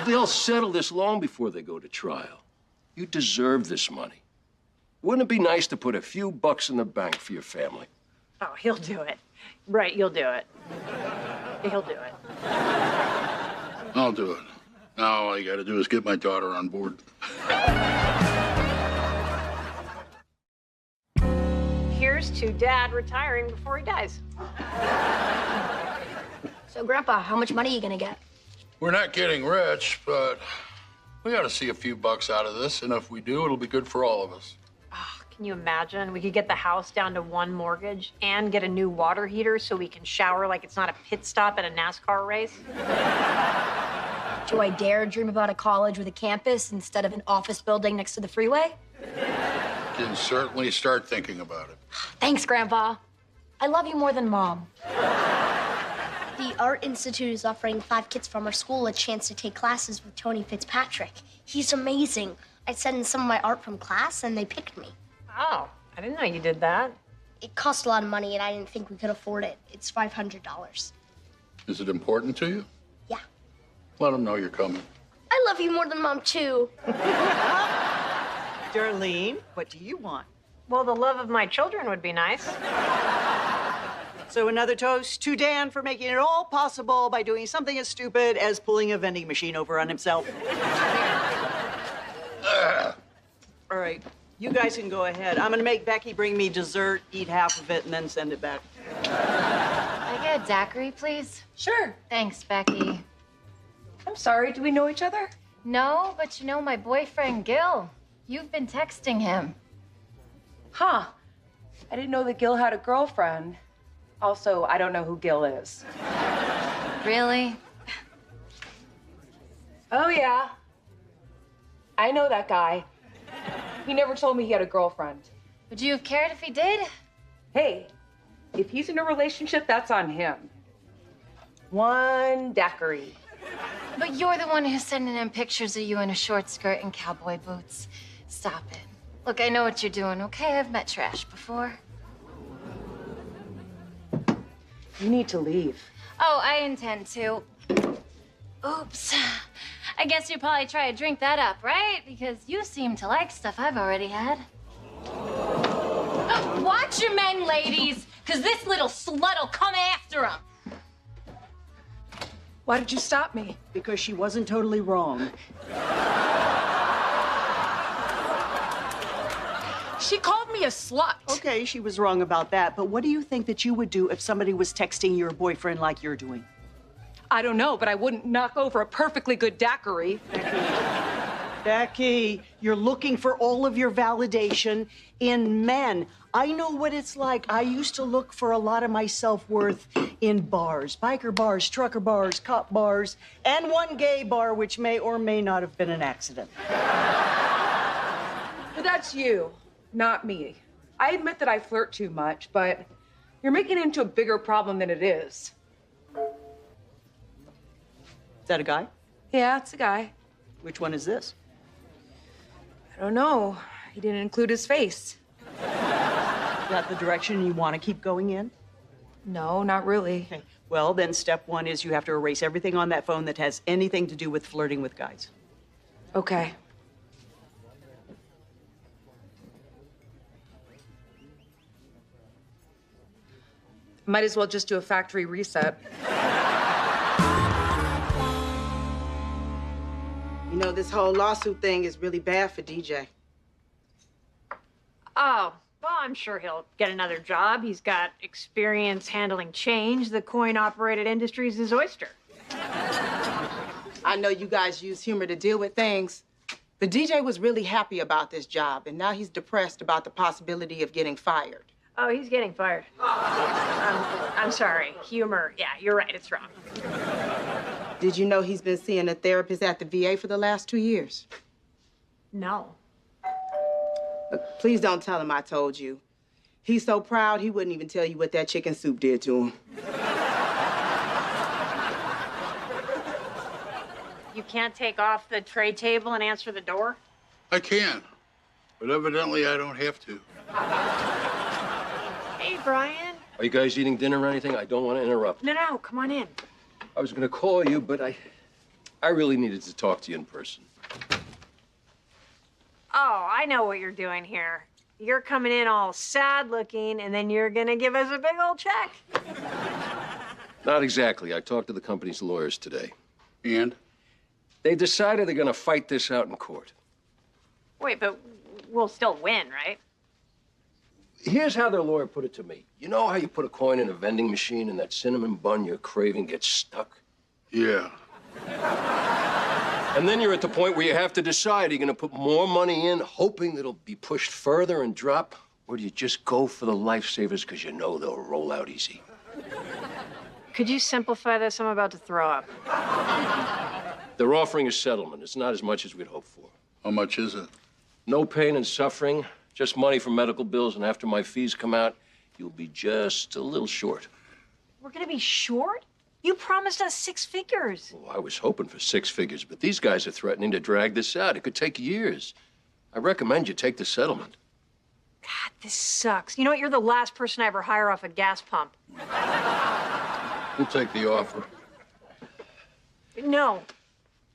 [SPEAKER 13] They'll settle this long before they go to trial. You deserve this money. Wouldn't it be nice to put a few bucks in the bank for your family?
[SPEAKER 5] Oh, he'll do it. Right, you'll do it. He'll do it.
[SPEAKER 8] I'll do it. Now all I gotta do is get my daughter on board.
[SPEAKER 5] Here's to Dad retiring before he dies.
[SPEAKER 1] So, Grandpa, how much money are you gonna get?
[SPEAKER 8] We're not getting rich, but we ought to see a few bucks out of this, and if we do, it'll be good for all of us.
[SPEAKER 5] Can you imagine? We could get the house down to 1 mortgage and get a new water heater so we can shower like it's not a pit stop at a NASCAR race.
[SPEAKER 1] Do I dare dream about a college with a campus instead of an office building next to the freeway?
[SPEAKER 8] Can certainly start thinking about it.
[SPEAKER 1] Thanks, Grandpa. I love you more than Mom.
[SPEAKER 4] The Art Institute is offering 5 kids from our school a chance to take classes with Tony Fitzpatrick. He's amazing. I sent in some of my art from class, and they picked me.
[SPEAKER 5] Oh, I didn't know you did that.
[SPEAKER 4] It cost a lot of money, and I didn't think we could afford it. It's $500.
[SPEAKER 8] Is it important to you?
[SPEAKER 4] Yeah.
[SPEAKER 8] Let them know you're coming.
[SPEAKER 4] I love you more than Mom, too.
[SPEAKER 6] Darlene, what do you want?
[SPEAKER 5] Well, the love of my children would be nice.
[SPEAKER 6] So another toast to Dan for making it all possible by doing something as stupid as pulling a vending machine over on himself. All right, you guys can go ahead. I'm gonna make Becky bring me dessert, eat half of it, and then send it back.
[SPEAKER 14] Can I get a daiquiri, please?
[SPEAKER 23] Sure.
[SPEAKER 14] Thanks, Becky.
[SPEAKER 23] I'm sorry, do we know each other?
[SPEAKER 14] No, but you know my boyfriend, Gil. You've been texting him.
[SPEAKER 23] Huh. I didn't know that Gil had a girlfriend. Also, I don't know who Gil is.
[SPEAKER 14] Really?
[SPEAKER 23] Oh, yeah. I know that guy. He never told me he had a girlfriend.
[SPEAKER 14] Would you have cared if he did?
[SPEAKER 23] Hey, if he's in a relationship, that's on him. 1 daiquiri.
[SPEAKER 14] But you're the one who's sending him pictures of you in a short skirt and cowboy boots. Stop it. Look, I know what you're doing, okay? I've met trash before.
[SPEAKER 23] You need to leave.
[SPEAKER 14] Oh, I intend to. Oops. I guess you'll probably try to drink that up, right? Because you seem to like stuff I've already had.
[SPEAKER 23] Watch your men, ladies, because this little slut'll come after him. Why did you stop me?
[SPEAKER 6] Because she wasn't totally wrong.
[SPEAKER 23] She called me a slut.
[SPEAKER 6] Okay, she was wrong about that, but what do you think that you would do if somebody was texting your boyfriend like you're doing?
[SPEAKER 23] I don't know, but I wouldn't knock over a perfectly good daiquiri.
[SPEAKER 6] Becky, you're looking for all of your validation in men. I know what it's like. I used to look for a lot of my self-worth in bars, biker bars, trucker bars, cop bars, and 1 gay bar, which may or may not have been an accident.
[SPEAKER 23] But that's you, not me. I admit that I flirt too much, but you're making it into a bigger problem than it is.
[SPEAKER 6] Is that a guy?
[SPEAKER 23] Yeah, it's a guy.
[SPEAKER 6] Which one is this?
[SPEAKER 23] I don't know. He didn't include his face.
[SPEAKER 6] Is that the direction you want to keep going in?
[SPEAKER 23] No, not really.
[SPEAKER 6] Okay. Well, then step 1 is you have to erase everything on that phone that has anything to do with flirting with guys.
[SPEAKER 23] Okay. Might as well just do a factory reset.
[SPEAKER 15] You know, this whole lawsuit thing is really bad for DJ.
[SPEAKER 5] Oh, well, I'm sure he'll get another job. He's got experience handling change. The coin-operated industry is his oyster.
[SPEAKER 15] I know you guys use humor to deal with things, but DJ was really happy about this job, and now he's depressed about the possibility of getting fired.
[SPEAKER 5] Oh, he's getting fired. I'm sorry. Humor. Yeah, you're right. It's wrong.
[SPEAKER 15] Did you know he's been seeing a therapist at the VA for the last 2 years?
[SPEAKER 5] No.
[SPEAKER 15] Look, please don't tell him I told you. He's so proud he wouldn't even tell you what that chicken soup did to him.
[SPEAKER 5] You can't take off the tray table and answer the door?
[SPEAKER 8] I can, but evidently I don't have to.
[SPEAKER 5] Hey, Brian.
[SPEAKER 13] Are you guys eating dinner or anything? I don't want to interrupt.
[SPEAKER 5] No, come on in.
[SPEAKER 13] I was going to call you, but I really needed to talk to you in person.
[SPEAKER 5] Oh, I know what you're doing here. You're coming in all sad looking, and then you're gonna give us a big old check.
[SPEAKER 13] Not exactly. I talked to the company's lawyers today.
[SPEAKER 8] And?
[SPEAKER 13] They decided they're going to fight this out in court.
[SPEAKER 5] Wait, but we'll still win, right?
[SPEAKER 13] Here's how their lawyer put it to me. You know how you put a coin in a vending machine and that cinnamon bun you're craving gets stuck?
[SPEAKER 8] Yeah.
[SPEAKER 13] And then you're at the point where you have to decide, are you going to put more money in, hoping that it'll be pushed further and drop, or do you just go for the lifesavers because you know they'll roll out easy?
[SPEAKER 5] Could you simplify this? I'm about to throw up.
[SPEAKER 13] They're offering a settlement. It's not as much as we'd hoped for.
[SPEAKER 8] How much is it?
[SPEAKER 13] No pain and suffering, just money for medical bills, and after my fees come out, you'll be just a little short.
[SPEAKER 5] We're gonna be short? You promised us 6 figures.
[SPEAKER 13] Well, I was hoping for 6 figures, but these guys are threatening to drag this out. It could take years. I recommend you take the settlement.
[SPEAKER 5] God, this sucks. You know what? You're the last person I ever hire off a gas pump.
[SPEAKER 8] We'll take the offer.
[SPEAKER 5] No.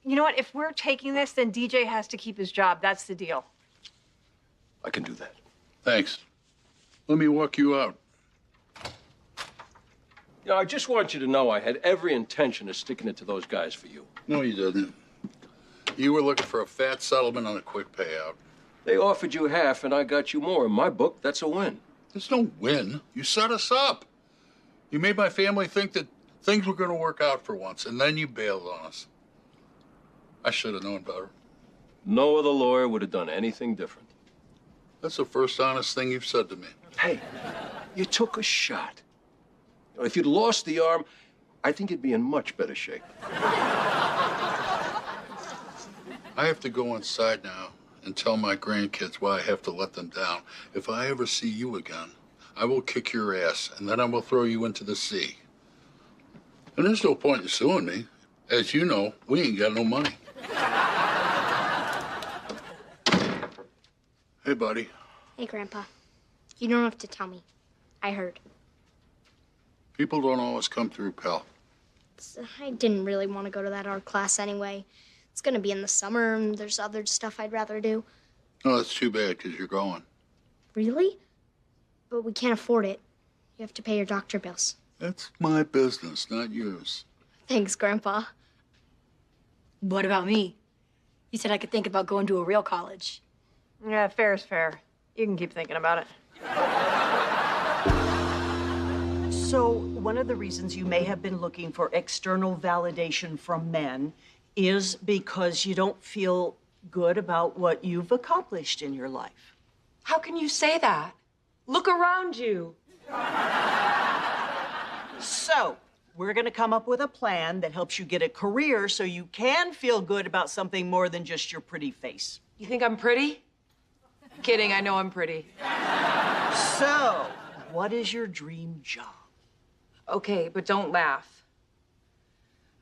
[SPEAKER 5] You know what? If we're taking this, then DJ has to keep his job. That's the deal.
[SPEAKER 13] I can do that.
[SPEAKER 8] Thanks. Let me walk you out.
[SPEAKER 13] You know, I just want you to know I had every intention of sticking it to those guys for you.
[SPEAKER 8] No, you didn't. You were looking for a fat settlement on a quick payout.
[SPEAKER 13] They offered you half, and I got you more. In my book, that's a win.
[SPEAKER 8] There's no win. You set us up. You made my family think that things were going to work out for once, and then you bailed on us. I should have known better.
[SPEAKER 13] No other lawyer would have done anything different.
[SPEAKER 8] That's the first honest thing you've said to me.
[SPEAKER 13] Hey, you took a shot. If you'd lost the arm, I think you'd be in much better shape.
[SPEAKER 8] I have to go inside now and tell my grandkids why I have to let them down. If I ever see you again, I will kick your ass, and then I will throw you into the sea. And there's no point in suing me. As you know, we ain't got no money. Hey, buddy.
[SPEAKER 4] Hey, Grandpa. You don't have to tell me. I heard.
[SPEAKER 8] People don't always come through, pal.
[SPEAKER 4] I didn't really want to go to that art class anyway. It's gonna be in the summer, and there's other stuff I'd rather do.
[SPEAKER 8] Oh, that's too bad, because you're going.
[SPEAKER 4] Really? But we can't afford it. You have to pay your doctor bills.
[SPEAKER 8] That's my business, not yours.
[SPEAKER 4] Thanks, Grandpa.
[SPEAKER 1] What about me? You said I could think about going to a real college.
[SPEAKER 5] Yeah, fair is fair. You can keep thinking about it.
[SPEAKER 12] So, one of the reasons you may have been looking for external validation from men is because you don't feel good about what you've accomplished in your life.
[SPEAKER 22] How can you say that? Look around you.
[SPEAKER 12] So, we're going to come up with a plan that helps you get a career so you can feel good about something more than just your pretty face.
[SPEAKER 22] You think I'm pretty? Kidding, I know I'm pretty.
[SPEAKER 12] So, what is your dream job?
[SPEAKER 22] Okay, but don't laugh.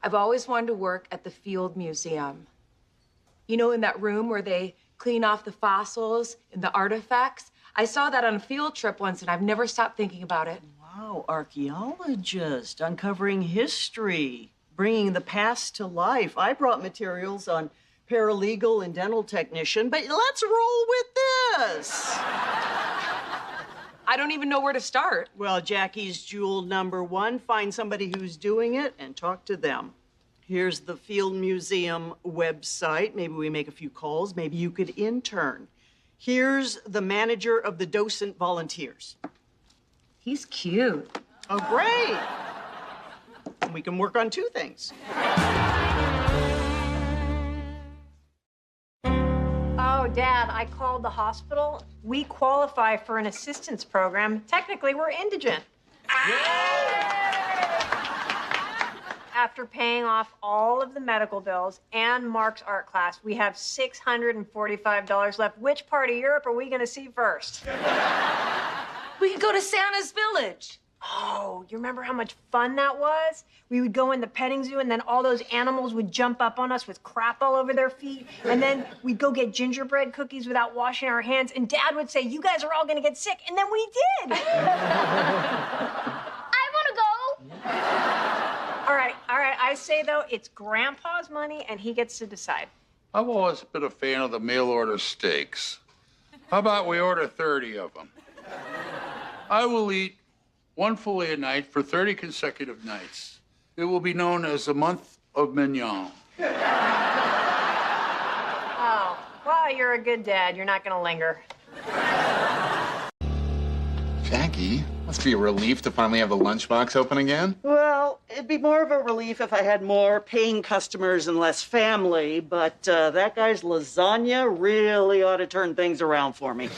[SPEAKER 22] I've always wanted to work at the Field Museum. You know, in that room where they clean off the fossils and the artifacts? I saw that on a field trip once, and I've never stopped thinking about it.
[SPEAKER 12] Wow, archaeologist, uncovering history, bringing the past to life. I brought materials on paralegal and dental technician, but let's roll with this.
[SPEAKER 22] I don't even know where to start.
[SPEAKER 12] Well, Jackie's jewel number 1, find somebody who's doing it and talk to them. Here's the Field Museum website. Maybe we make a few calls. Maybe you could intern. Here's the manager of the docent volunteers.
[SPEAKER 5] He's cute.
[SPEAKER 12] Oh, great. We can work on 2 things.
[SPEAKER 5] Oh, Dad, I called the hospital. We qualify for an assistance program. Technically, we're indigent. After paying off all of the medical bills and Mark's art class, we have $645 left. Which part of Europe are we going to see first?
[SPEAKER 22] We could go to Santa's village.
[SPEAKER 5] Oh, you remember how much fun that was? We would go in the petting zoo, and then all those animals would jump up on us with crap all over their feet. And then we'd go get gingerbread cookies without washing our hands. And Dad would say, "You guys are all gonna get sick." And then we did.
[SPEAKER 4] I want to go.
[SPEAKER 5] All right. I say, though, it's Grandpa's money, and he gets to decide.
[SPEAKER 8] I've always been a fan of the mail order steaks. How about we order 30 of them? I will eat 1 fillet a night for 30 consecutive nights. It will be known as the month of mignon.
[SPEAKER 5] Oh, well, you're a good dad. You're not going to linger.
[SPEAKER 16] Jackie, must be a relief to finally have the lunchbox open again.
[SPEAKER 12] Well, it'd be more of a relief if I had more paying customers and less family, but that guy's lasagna really ought to turn things around for me.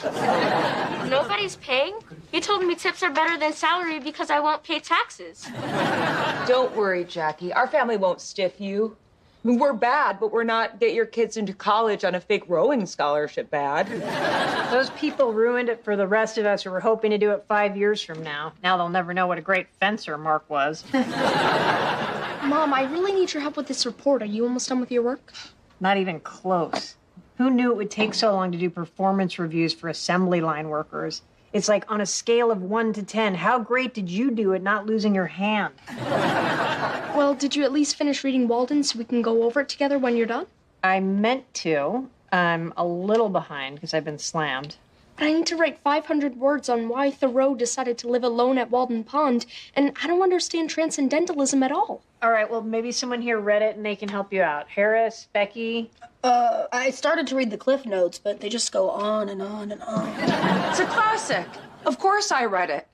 [SPEAKER 4] Nobody's paying? He told me tips are better than salary because I won't pay taxes.
[SPEAKER 22] Don't worry, Jackie. Our family won't stiff you. I mean, we're bad, but we're not get your kids into college on a fake rowing scholarship bad.
[SPEAKER 5] Those people ruined it for the rest of us who were hoping to do it 5 years from now. Now they'll never know what a great fencer Mark was.
[SPEAKER 4] Mom, I really need your help with this report. Are you almost done with your work?
[SPEAKER 5] Not even close. Who knew it would take so long to do performance reviews for assembly line workers? It's like on a scale of 1 to 10, how great did you do at not losing your hand?
[SPEAKER 4] Well, did you at least finish reading Walden so we can go over it together when you're done?
[SPEAKER 5] I meant to. I'm a little behind because I've been slammed.
[SPEAKER 4] But I need to write 500 words on why Thoreau decided to live alone at Walden Pond, and I don't understand transcendentalism at all.
[SPEAKER 5] All right, well, maybe someone here read it and they can help you out. Harris, Becky?
[SPEAKER 1] I started to read the Cliff Notes, but they just go on and on and on.
[SPEAKER 22] It's a classic. Of course I read it.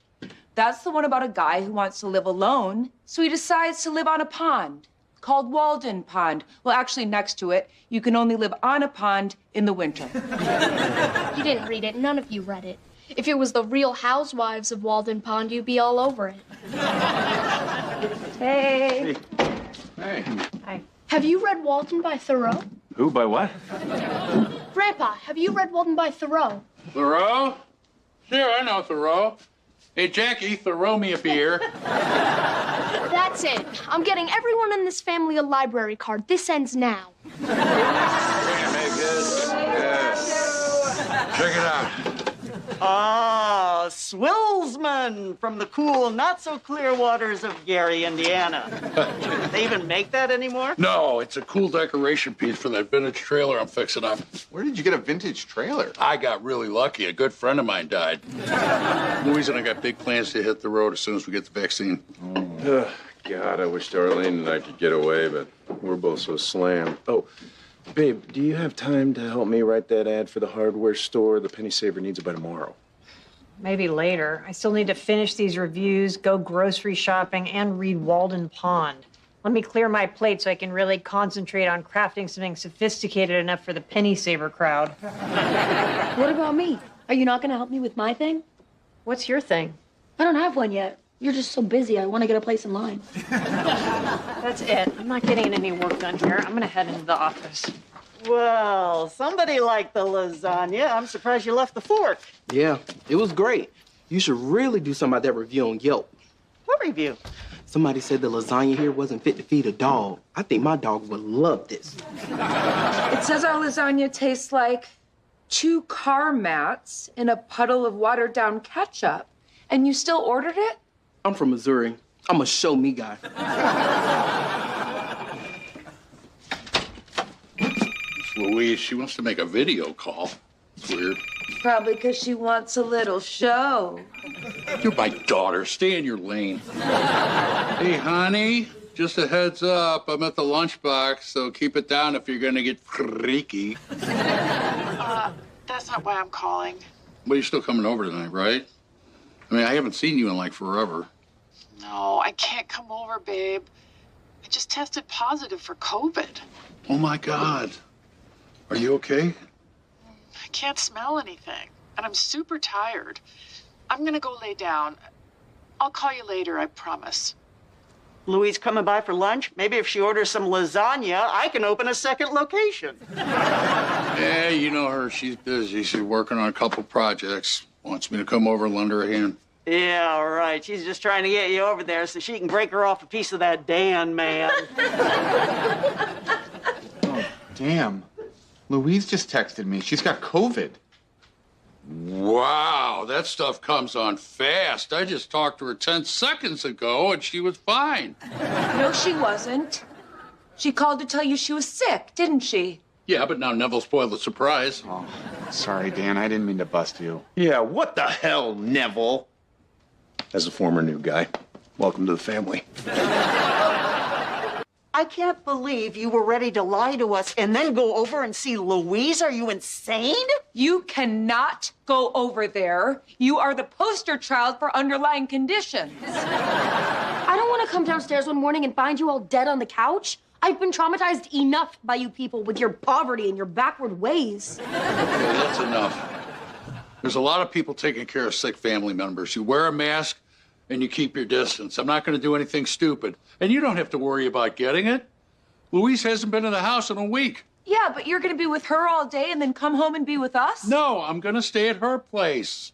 [SPEAKER 22] That's the one about a guy who wants to live alone, so he decides to live on a pond called Walden Pond. Well, actually, next to it, you can only live on a pond in the winter.
[SPEAKER 4] You didn't read it. None of you read it. If it was the Real Housewives of Walden Pond, you'd be all over it.
[SPEAKER 5] Hey.
[SPEAKER 16] Hey.
[SPEAKER 5] Hi.
[SPEAKER 4] Have you read Walden by Thoreau?
[SPEAKER 19] Who, by what?
[SPEAKER 4] Grandpa, have you read Walden by Thoreau?
[SPEAKER 8] Thoreau? Sure, I know Thoreau. Hey, Jackie, Thoreau me a beer.
[SPEAKER 4] That's it. I'm getting everyone in this family a library card. This ends now.
[SPEAKER 2] Check it out.
[SPEAKER 12] Ah, Swillsman from the cool, not-so-clear waters of Gary, Indiana. They even make that anymore?
[SPEAKER 8] No, it's a cool decoration piece for that vintage trailer I'm fixing up.
[SPEAKER 16] Where did you get a vintage trailer?
[SPEAKER 8] I got really lucky. A good friend of mine died. Louise and I got big plans to hit the road as soon as we get the vaccine.
[SPEAKER 3] Ugh, God, I wish Darlene and I could get away, but we're both so slammed. Oh, babe, do you have time to help me write that ad for the hardware store? The penny saver needs it by tomorrow.
[SPEAKER 5] Maybe later. I still need to finish these reviews, go grocery shopping, and read Walden Pond. Let me clear my plate so I can really concentrate on crafting something sophisticated enough for the penny saver crowd.
[SPEAKER 1] What about me? Are you not going to help me with my thing?
[SPEAKER 5] What's your thing?
[SPEAKER 1] I don't have one yet. You're just so busy. I want to get a place in line.
[SPEAKER 5] That's it. I'm not getting any work done here. I'm going to head into the office.
[SPEAKER 12] Well, somebody liked the lasagna. I'm surprised you left the fork.
[SPEAKER 20] Yeah, it was great. You should really do something about that review on Yelp.
[SPEAKER 12] What review?
[SPEAKER 20] Somebody said the lasagna here wasn't fit to feed a dog. I think my dog would love this.
[SPEAKER 22] It says our lasagna tastes like 2 car mats in a puddle of watered-down ketchup. And you still ordered it?
[SPEAKER 20] I'm from Missouri. I'm a show me guy.
[SPEAKER 8] It's Louise. She wants to make a video call. It's weird.
[SPEAKER 22] Probably because she wants a little show.
[SPEAKER 8] You're my daughter. Stay in your lane. Hey, honey, just a heads up. I'm at the lunchbox, so keep it down if you're going to get freaky.
[SPEAKER 9] That's not why I'm calling.
[SPEAKER 8] But you're still coming over tonight, right? I mean, I haven't seen you in like forever.
[SPEAKER 9] No, I can't come over, babe. I just tested positive for COVID.
[SPEAKER 8] Oh, my God. Are you okay?
[SPEAKER 9] I can't smell anything, and I'm super tired. I'm gonna go lay down. I'll call you later, I promise.
[SPEAKER 12] Louise coming by for lunch? Maybe if she orders some lasagna, I can open a second location.
[SPEAKER 8] Yeah, you know her. She's busy. She's working on a couple projects. Wants me to come over and lend her a hand.
[SPEAKER 12] Yeah, right. She's just trying to get you over there so she can break her off a piece of that Dan man.
[SPEAKER 16] Oh, damn. Louise just texted me. She's got COVID.
[SPEAKER 8] Wow, that stuff comes on fast. I just talked to her 10 seconds ago, and she was fine.
[SPEAKER 22] No, she wasn't. She called to tell you she was sick, didn't she?
[SPEAKER 8] Yeah, but now Neville spoiled the surprise.
[SPEAKER 16] Oh, sorry, Dan. I didn't mean to bust you.
[SPEAKER 3] Yeah, what the hell, Neville? As a former new guy, welcome to the family.
[SPEAKER 12] I I can't believe you were ready to lie to us and then go over and see Louise. Are you insane?
[SPEAKER 23] You cannot go over there. You are the poster child for underlying conditions.
[SPEAKER 4] I don't want to come downstairs one morning and find you all dead on the couch. I've been traumatized enough by you people with your poverty and your backward ways.
[SPEAKER 8] Okay, that's enough. There's a lot of people taking care of sick family members. You wear a mask and you keep your distance. I'm not going to do anything stupid. And you don't have to worry about getting it. Louise hasn't been in the house in a week.
[SPEAKER 23] Yeah, but you're going to be with her all day and then come home and be with us?
[SPEAKER 8] No, I'm going to stay at her place.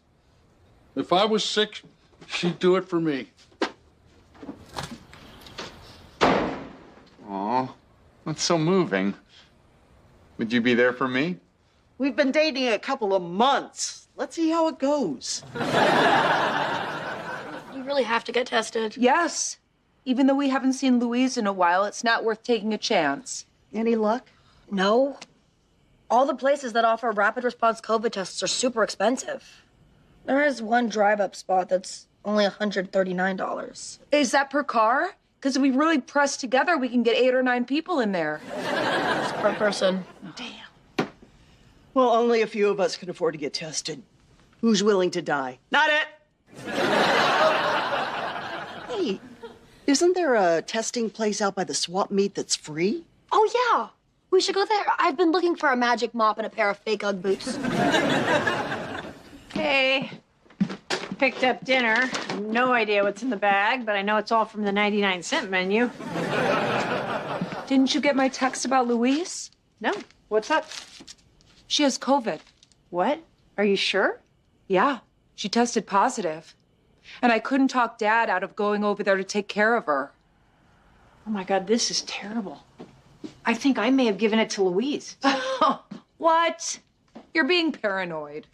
[SPEAKER 8] If I was sick, she'd do it for me.
[SPEAKER 16] Aw, that's so moving. Would you be there for me?
[SPEAKER 12] We've been dating a couple of months. Let's see how it goes.
[SPEAKER 1] You really have to get tested.
[SPEAKER 23] Yes. Even though we haven't seen Louise in a while, it's not worth taking a chance.
[SPEAKER 12] Any luck?
[SPEAKER 1] No. All the places that offer rapid response COVID tests are super expensive. There is one drive-up spot that's only $139.
[SPEAKER 23] Is that per car? Because if we really press together, we can get 8 or 9 people in there.
[SPEAKER 1] It's per person.
[SPEAKER 23] Damn.
[SPEAKER 12] Well, only a few of us can afford to get tested. Who's willing to die? Not it! Hey, isn't there a testing place out by the swap meet that's free?
[SPEAKER 4] Oh, yeah. We should go there. I've been looking for a magic mop and a pair of fake Ugg boots.
[SPEAKER 5] Hey, picked up dinner. No idea what's in the bag, but I know it's all from the 99-cent menu.
[SPEAKER 23] Didn't you get my text about Louise?
[SPEAKER 5] No. What's up?
[SPEAKER 23] She has COVID.
[SPEAKER 5] What? Are you sure?
[SPEAKER 23] Yeah, she tested positive. And I couldn't talk Dad out of going over there to take care of her.
[SPEAKER 5] Oh my God, this is terrible. I think I may have given it to Louise.
[SPEAKER 23] What? You're being paranoid.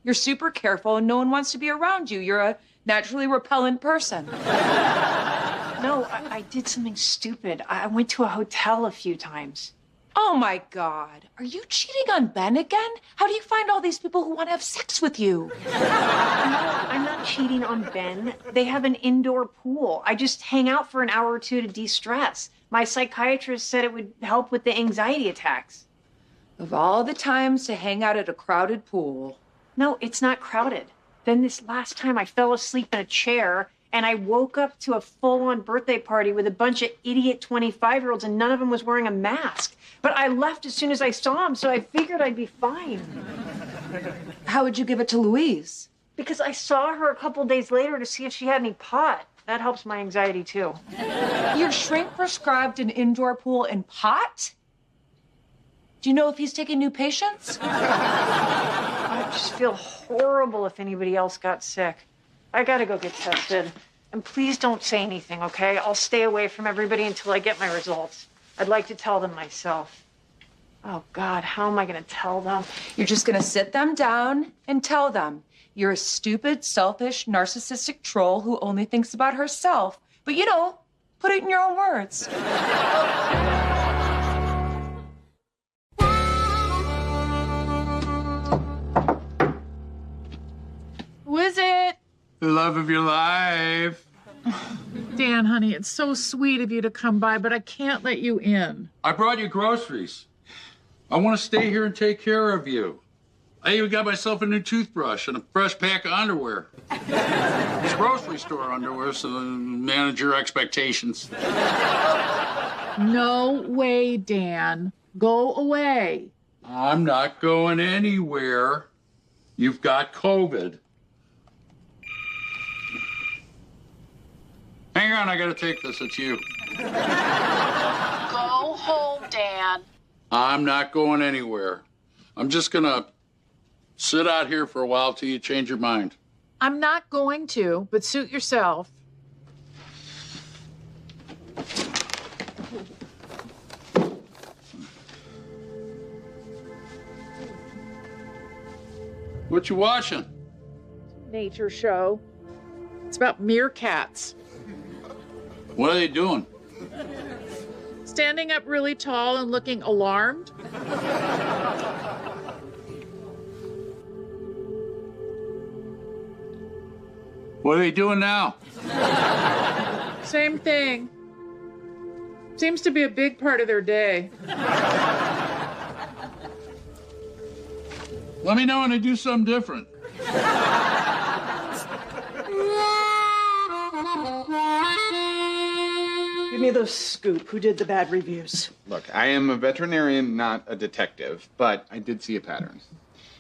[SPEAKER 23] You're super careful and no one wants to be around you. You're a naturally repellent person.
[SPEAKER 5] No, I did something stupid. I went to a hotel a few times.
[SPEAKER 23] Oh my God. Are you cheating on Ben again? How do you find all these people who want to have sex with you?
[SPEAKER 5] No, I'm not cheating on Ben. They have an indoor pool. I just hang out for an hour or two to de-stress. My psychiatrist said it would help with the anxiety attacks.
[SPEAKER 23] Of all the times to hang out at a crowded pool.
[SPEAKER 5] No, it's not crowded. Then this last time I fell asleep in a chair and I woke up to a full-on birthday party with a bunch of idiot 25-year-olds and none of them was wearing a mask. But I left as soon as I saw them, so I figured I'd be fine.
[SPEAKER 23] How would you give it to Louise?
[SPEAKER 5] Because I saw her a couple days later to see if she had any pot. That helps my anxiety, too.
[SPEAKER 23] Your shrink prescribed an indoor pool and pot? Do you know if he's taking new patients?
[SPEAKER 5] I just feel horrible if anybody else got sick. I gotta go get tested. And please don't say anything, okay? I'll stay away from everybody until I get my results. I'd like to tell them myself. Oh, God, how am I gonna tell them?
[SPEAKER 23] You're just gonna sit them down and tell them. You're a stupid, selfish, narcissistic troll who only thinks about herself. But, you know, put it in your own words.
[SPEAKER 9] Who is it?
[SPEAKER 8] The love of your life.
[SPEAKER 9] Dan, honey, it's so sweet of you to come by, but I can't let you in.
[SPEAKER 8] I brought you groceries. I want to stay here and take care of you. I even got myself a new toothbrush and a fresh pack of underwear. It's grocery store underwear, so manage your expectations.
[SPEAKER 9] No way, Dan. Go away.
[SPEAKER 8] I'm not going anywhere. You've got COVID. Hang on, I gotta take this. It's you.
[SPEAKER 9] Go home, Dan.
[SPEAKER 8] I'm not going anywhere. I'm just gonna sit out here for a while till you change your mind.
[SPEAKER 9] I'm not going to, but suit yourself.
[SPEAKER 8] What you watching?
[SPEAKER 9] Nature show. It's about meerkats.
[SPEAKER 8] What are they doing?
[SPEAKER 9] Standing up really tall and looking alarmed.
[SPEAKER 8] What are they doing now?
[SPEAKER 9] Same thing.
[SPEAKER 22] Seems to be a big part of their day.
[SPEAKER 8] Let me know when I do something different.
[SPEAKER 12] Give me the scoop. Who did the bad reviews?
[SPEAKER 16] Look, I am a veterinarian, not a detective, but I did see a pattern.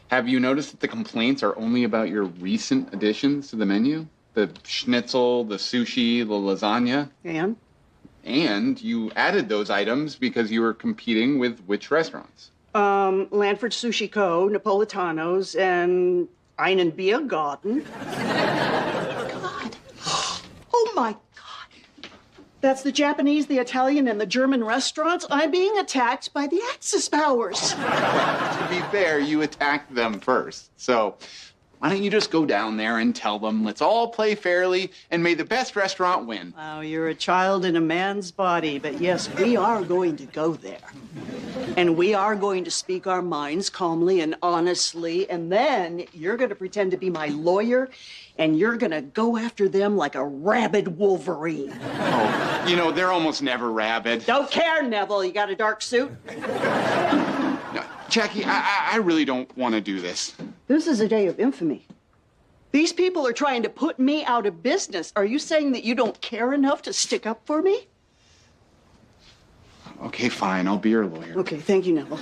[SPEAKER 16] Have you noticed that the complaints are only about your recent additions to the menu? The schnitzel, the sushi, the lasagna? And you added those items because you were competing with which restaurants?
[SPEAKER 12] Lanford Sushi Co., Napolitanos, and Einen Biergarten. God. Oh, my God. That's the Japanese, the Italian, and the German restaurants. I'm being attacked by the Axis powers.
[SPEAKER 16] To be fair, you attacked them first. So why don't you just go down there and tell them, let's all play fairly, and may the best restaurant win.
[SPEAKER 12] Wow, you're a child in a man's body, but yes, we are going to go there. And we are going to speak our minds calmly and honestly, and then you're going to pretend to be my lawyer, and you're going to go after them like a rabid Wolverine.
[SPEAKER 16] Oh, you know, they're almost never rabid.
[SPEAKER 12] Don't care, Neville. You got a dark suit?
[SPEAKER 16] No, Jackie, I really don't want to do this.
[SPEAKER 12] This is a day of infamy. These people are trying to put me out of business. Are you saying that you don't care enough to stick up for me?
[SPEAKER 16] Okay, fine. I'll be your lawyer.
[SPEAKER 12] Okay, thank you, Neville.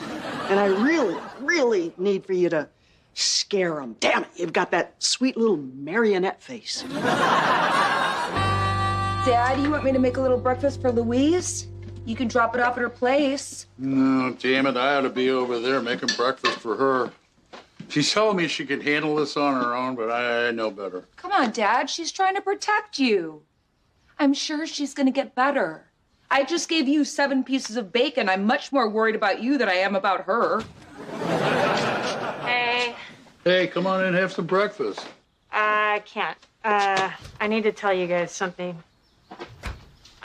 [SPEAKER 12] And I really, really need for you to scare them. Damn it, you've got that sweet little marionette face.
[SPEAKER 23] Dad, you want me to make a little breakfast for Louise? You can drop it off at her place.
[SPEAKER 8] No, damn it. I ought to be over there making breakfast for her. She's telling me she can handle this on her own, but I know better.
[SPEAKER 23] Come on, Dad. She's trying to protect you. I'm sure she's going to get better. I just gave you 7 pieces of bacon. I'm much more worried about you than I am about her.
[SPEAKER 5] Hey.
[SPEAKER 8] Hey, come on in and have some breakfast.
[SPEAKER 5] I can't. I need to tell you guys something.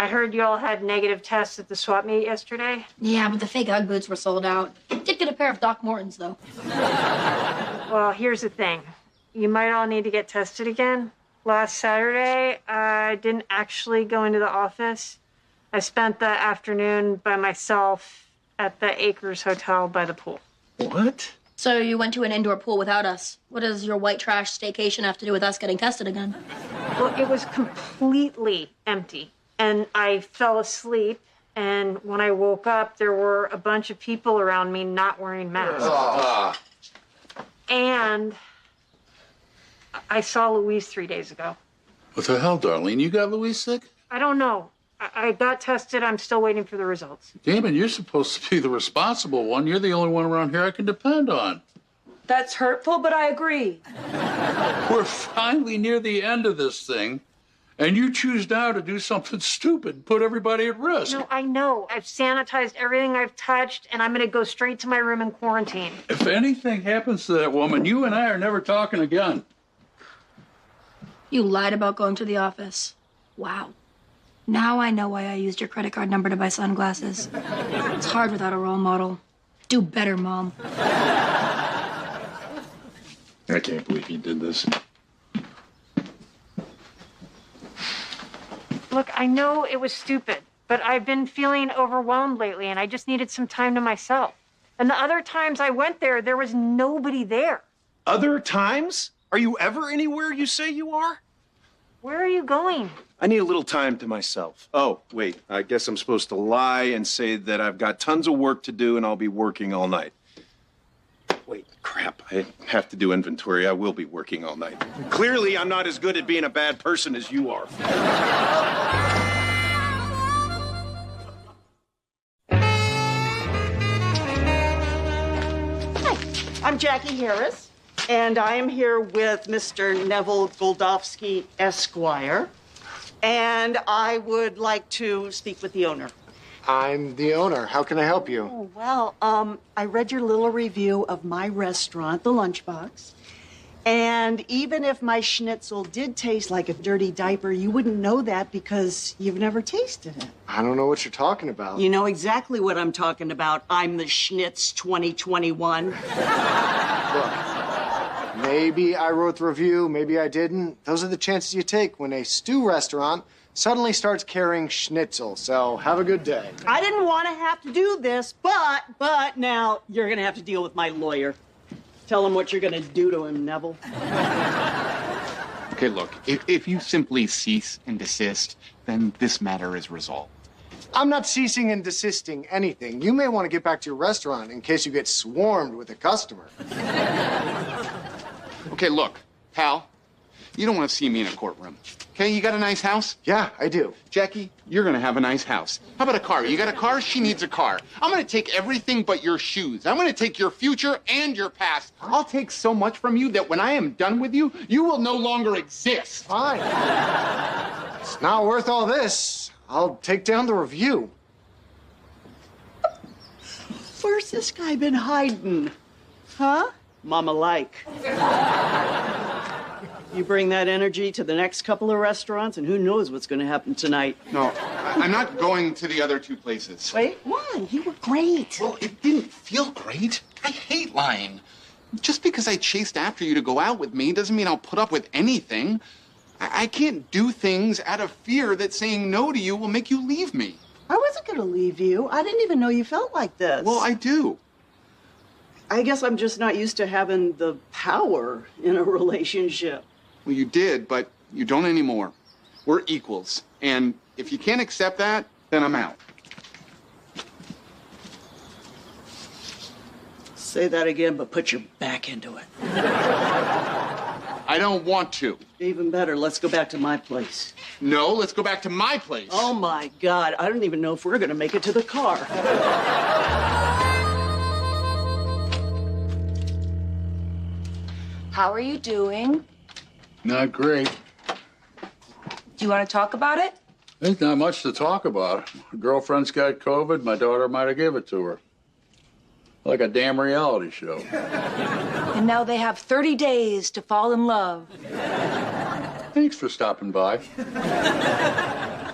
[SPEAKER 5] I heard you all had negative tests at the swap meet yesterday.
[SPEAKER 1] Yeah, but the fake Ugg boots were sold out. Did get a pair of Doc Mortons, though.
[SPEAKER 5] Well, here's the thing. You might all need to get tested again. Last Saturday, I didn't actually go into the office. I spent the afternoon by myself at the Acres Hotel by the pool.
[SPEAKER 16] What?
[SPEAKER 1] So you went to an indoor pool without us. What does your white trash staycation have to do with us getting tested again?
[SPEAKER 5] Well, it was completely empty. And I fell asleep, and when I woke up, there were a bunch of people around me not wearing masks. And I saw Louise 3 days ago.
[SPEAKER 8] What the hell, Darlene? You got Louise sick?
[SPEAKER 5] I don't know. I got tested. I'm still waiting for the results.
[SPEAKER 8] Damn it, you're supposed to be the responsible one. You're the only one around here I can depend on.
[SPEAKER 23] That's hurtful, but I agree.
[SPEAKER 8] We're finally near the end of this thing, and you choose now to do something stupid, put everybody at risk.
[SPEAKER 5] No, I know. I've sanitized everything I've touched, and I'm going to go straight to my room in quarantine.
[SPEAKER 8] If anything happens to that woman, you and I are never talking again.
[SPEAKER 1] You lied about going to the office. Wow. Now I know why I used your credit card number to buy sunglasses. It's hard without a role model. Do better, Mom.
[SPEAKER 3] I can't believe you did this.
[SPEAKER 5] Look, I know it was stupid, but I've been feeling overwhelmed lately, and I just needed some time to myself. And the other times I went there, there was nobody there.
[SPEAKER 11] Other times? Are you ever anywhere you say you are?
[SPEAKER 5] Where are you going?
[SPEAKER 11] I need a little time to myself. Oh, wait, I guess I'm supposed to lie and say that I've got tons of work to do and I'll be working all night. Wait, crap, I have to do inventory. I will be working all night. Clearly, I'm not as good at being a bad person as you are.
[SPEAKER 12] Hi, I'm Jackie Harris, and I am here with Mr. Neville Goldofsky, Esquire. And I would like to speak with the owner.
[SPEAKER 17] I'm the owner. How can I help you?
[SPEAKER 12] Oh, well, I read your little review of my restaurant, The Lunchbox. And even if my schnitzel did taste like a dirty diaper, you wouldn't know that because you've never tasted it.
[SPEAKER 17] I don't know what you're talking about.
[SPEAKER 12] You know exactly what I'm talking about. I'm the Schnitz 2021.
[SPEAKER 17] Look, Maybe I wrote the review, maybe I didn't. Those are the chances you take when a stew restaurant suddenly starts carrying schnitzel. So have a good day.
[SPEAKER 12] I didn't want to have to do this, but now you're going to have to deal with my lawyer. Tell him what you're going to do to him, Neville.
[SPEAKER 16] Okay, look, if you simply cease and desist, then this matter is resolved.
[SPEAKER 17] I'm not ceasing and desisting anything. You may want to get back to your restaurant in case you get swarmed with a customer.
[SPEAKER 16] Okay, look, pal, you don't want to see me in a courtroom. Okay, you got a nice house?
[SPEAKER 17] Yeah, I do.
[SPEAKER 16] Jackie, you're gonna have a nice house. How about a car? You got a car? She needs a car. I'm gonna take everything but your shoes. I'm gonna take your future and your past. I'll take so much from you that when I am done with you, you will no longer exist.
[SPEAKER 17] Fine. It's not worth all this. I'll take down the review.
[SPEAKER 12] Where's this guy been hiding? Huh? Mama like. You bring that energy to the next couple of restaurants, and who knows what's going to happen tonight.
[SPEAKER 16] No, I'm not going to the other two places.
[SPEAKER 12] Wait, why? You were great.
[SPEAKER 16] Well, it didn't feel great. I hate lying. Just because I chased after you to go out with me doesn't mean I'll put up with anything. I can't do things out of fear that saying no to you will make you leave me.
[SPEAKER 12] I wasn't going to leave you. I didn't even know you felt like this.
[SPEAKER 16] Well, I do.
[SPEAKER 12] I guess I'm just not used to having the power in a relationship.
[SPEAKER 16] Well, you did, but you don't anymore. We're equals. And if you can't accept that, then I'm out.
[SPEAKER 12] Say that again, but put your back into it.
[SPEAKER 16] I don't want to.
[SPEAKER 12] Even better, let's go back to my place.
[SPEAKER 16] No, let's go back to my place.
[SPEAKER 12] Oh, my God. I don't even know if we're going to make it to the car.
[SPEAKER 23] How are you doing?
[SPEAKER 8] Not great.
[SPEAKER 23] Do you want to talk about it?
[SPEAKER 8] There's not much to talk about. My girlfriend's got COVID. My daughter might have given it to her. Like a damn reality show.
[SPEAKER 23] And now they have 30 days to fall in love.
[SPEAKER 8] Thanks for stopping by.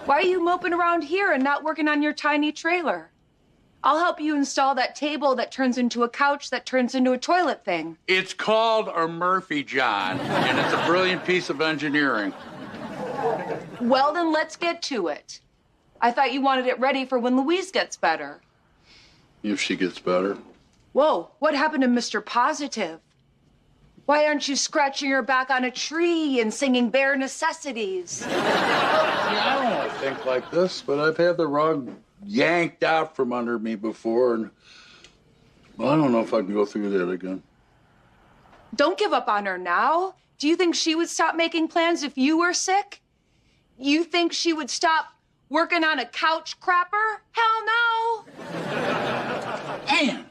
[SPEAKER 23] Why are you moping around here and not working on your tiny trailer? I'll help you install that table that turns into a couch that turns into a toilet thing.
[SPEAKER 8] It's called a Murphy John, and it's a brilliant piece of engineering.
[SPEAKER 23] Well, then let's get to it. I thought you wanted it ready for when Louise gets better.
[SPEAKER 8] If she gets better.
[SPEAKER 23] Whoa, what happened to Mr. Positive? Why aren't you scratching your back on a tree and singing bare necessities?
[SPEAKER 8] I don't want to think like this, but I've had the rug yanked out from under me before, and well, I don't know if I can go through that again.
[SPEAKER 23] Don't give up on her now. Do you think she would stop making plans if you were sick? You think she would stop working on a couch crapper? Hell no!
[SPEAKER 8] Man,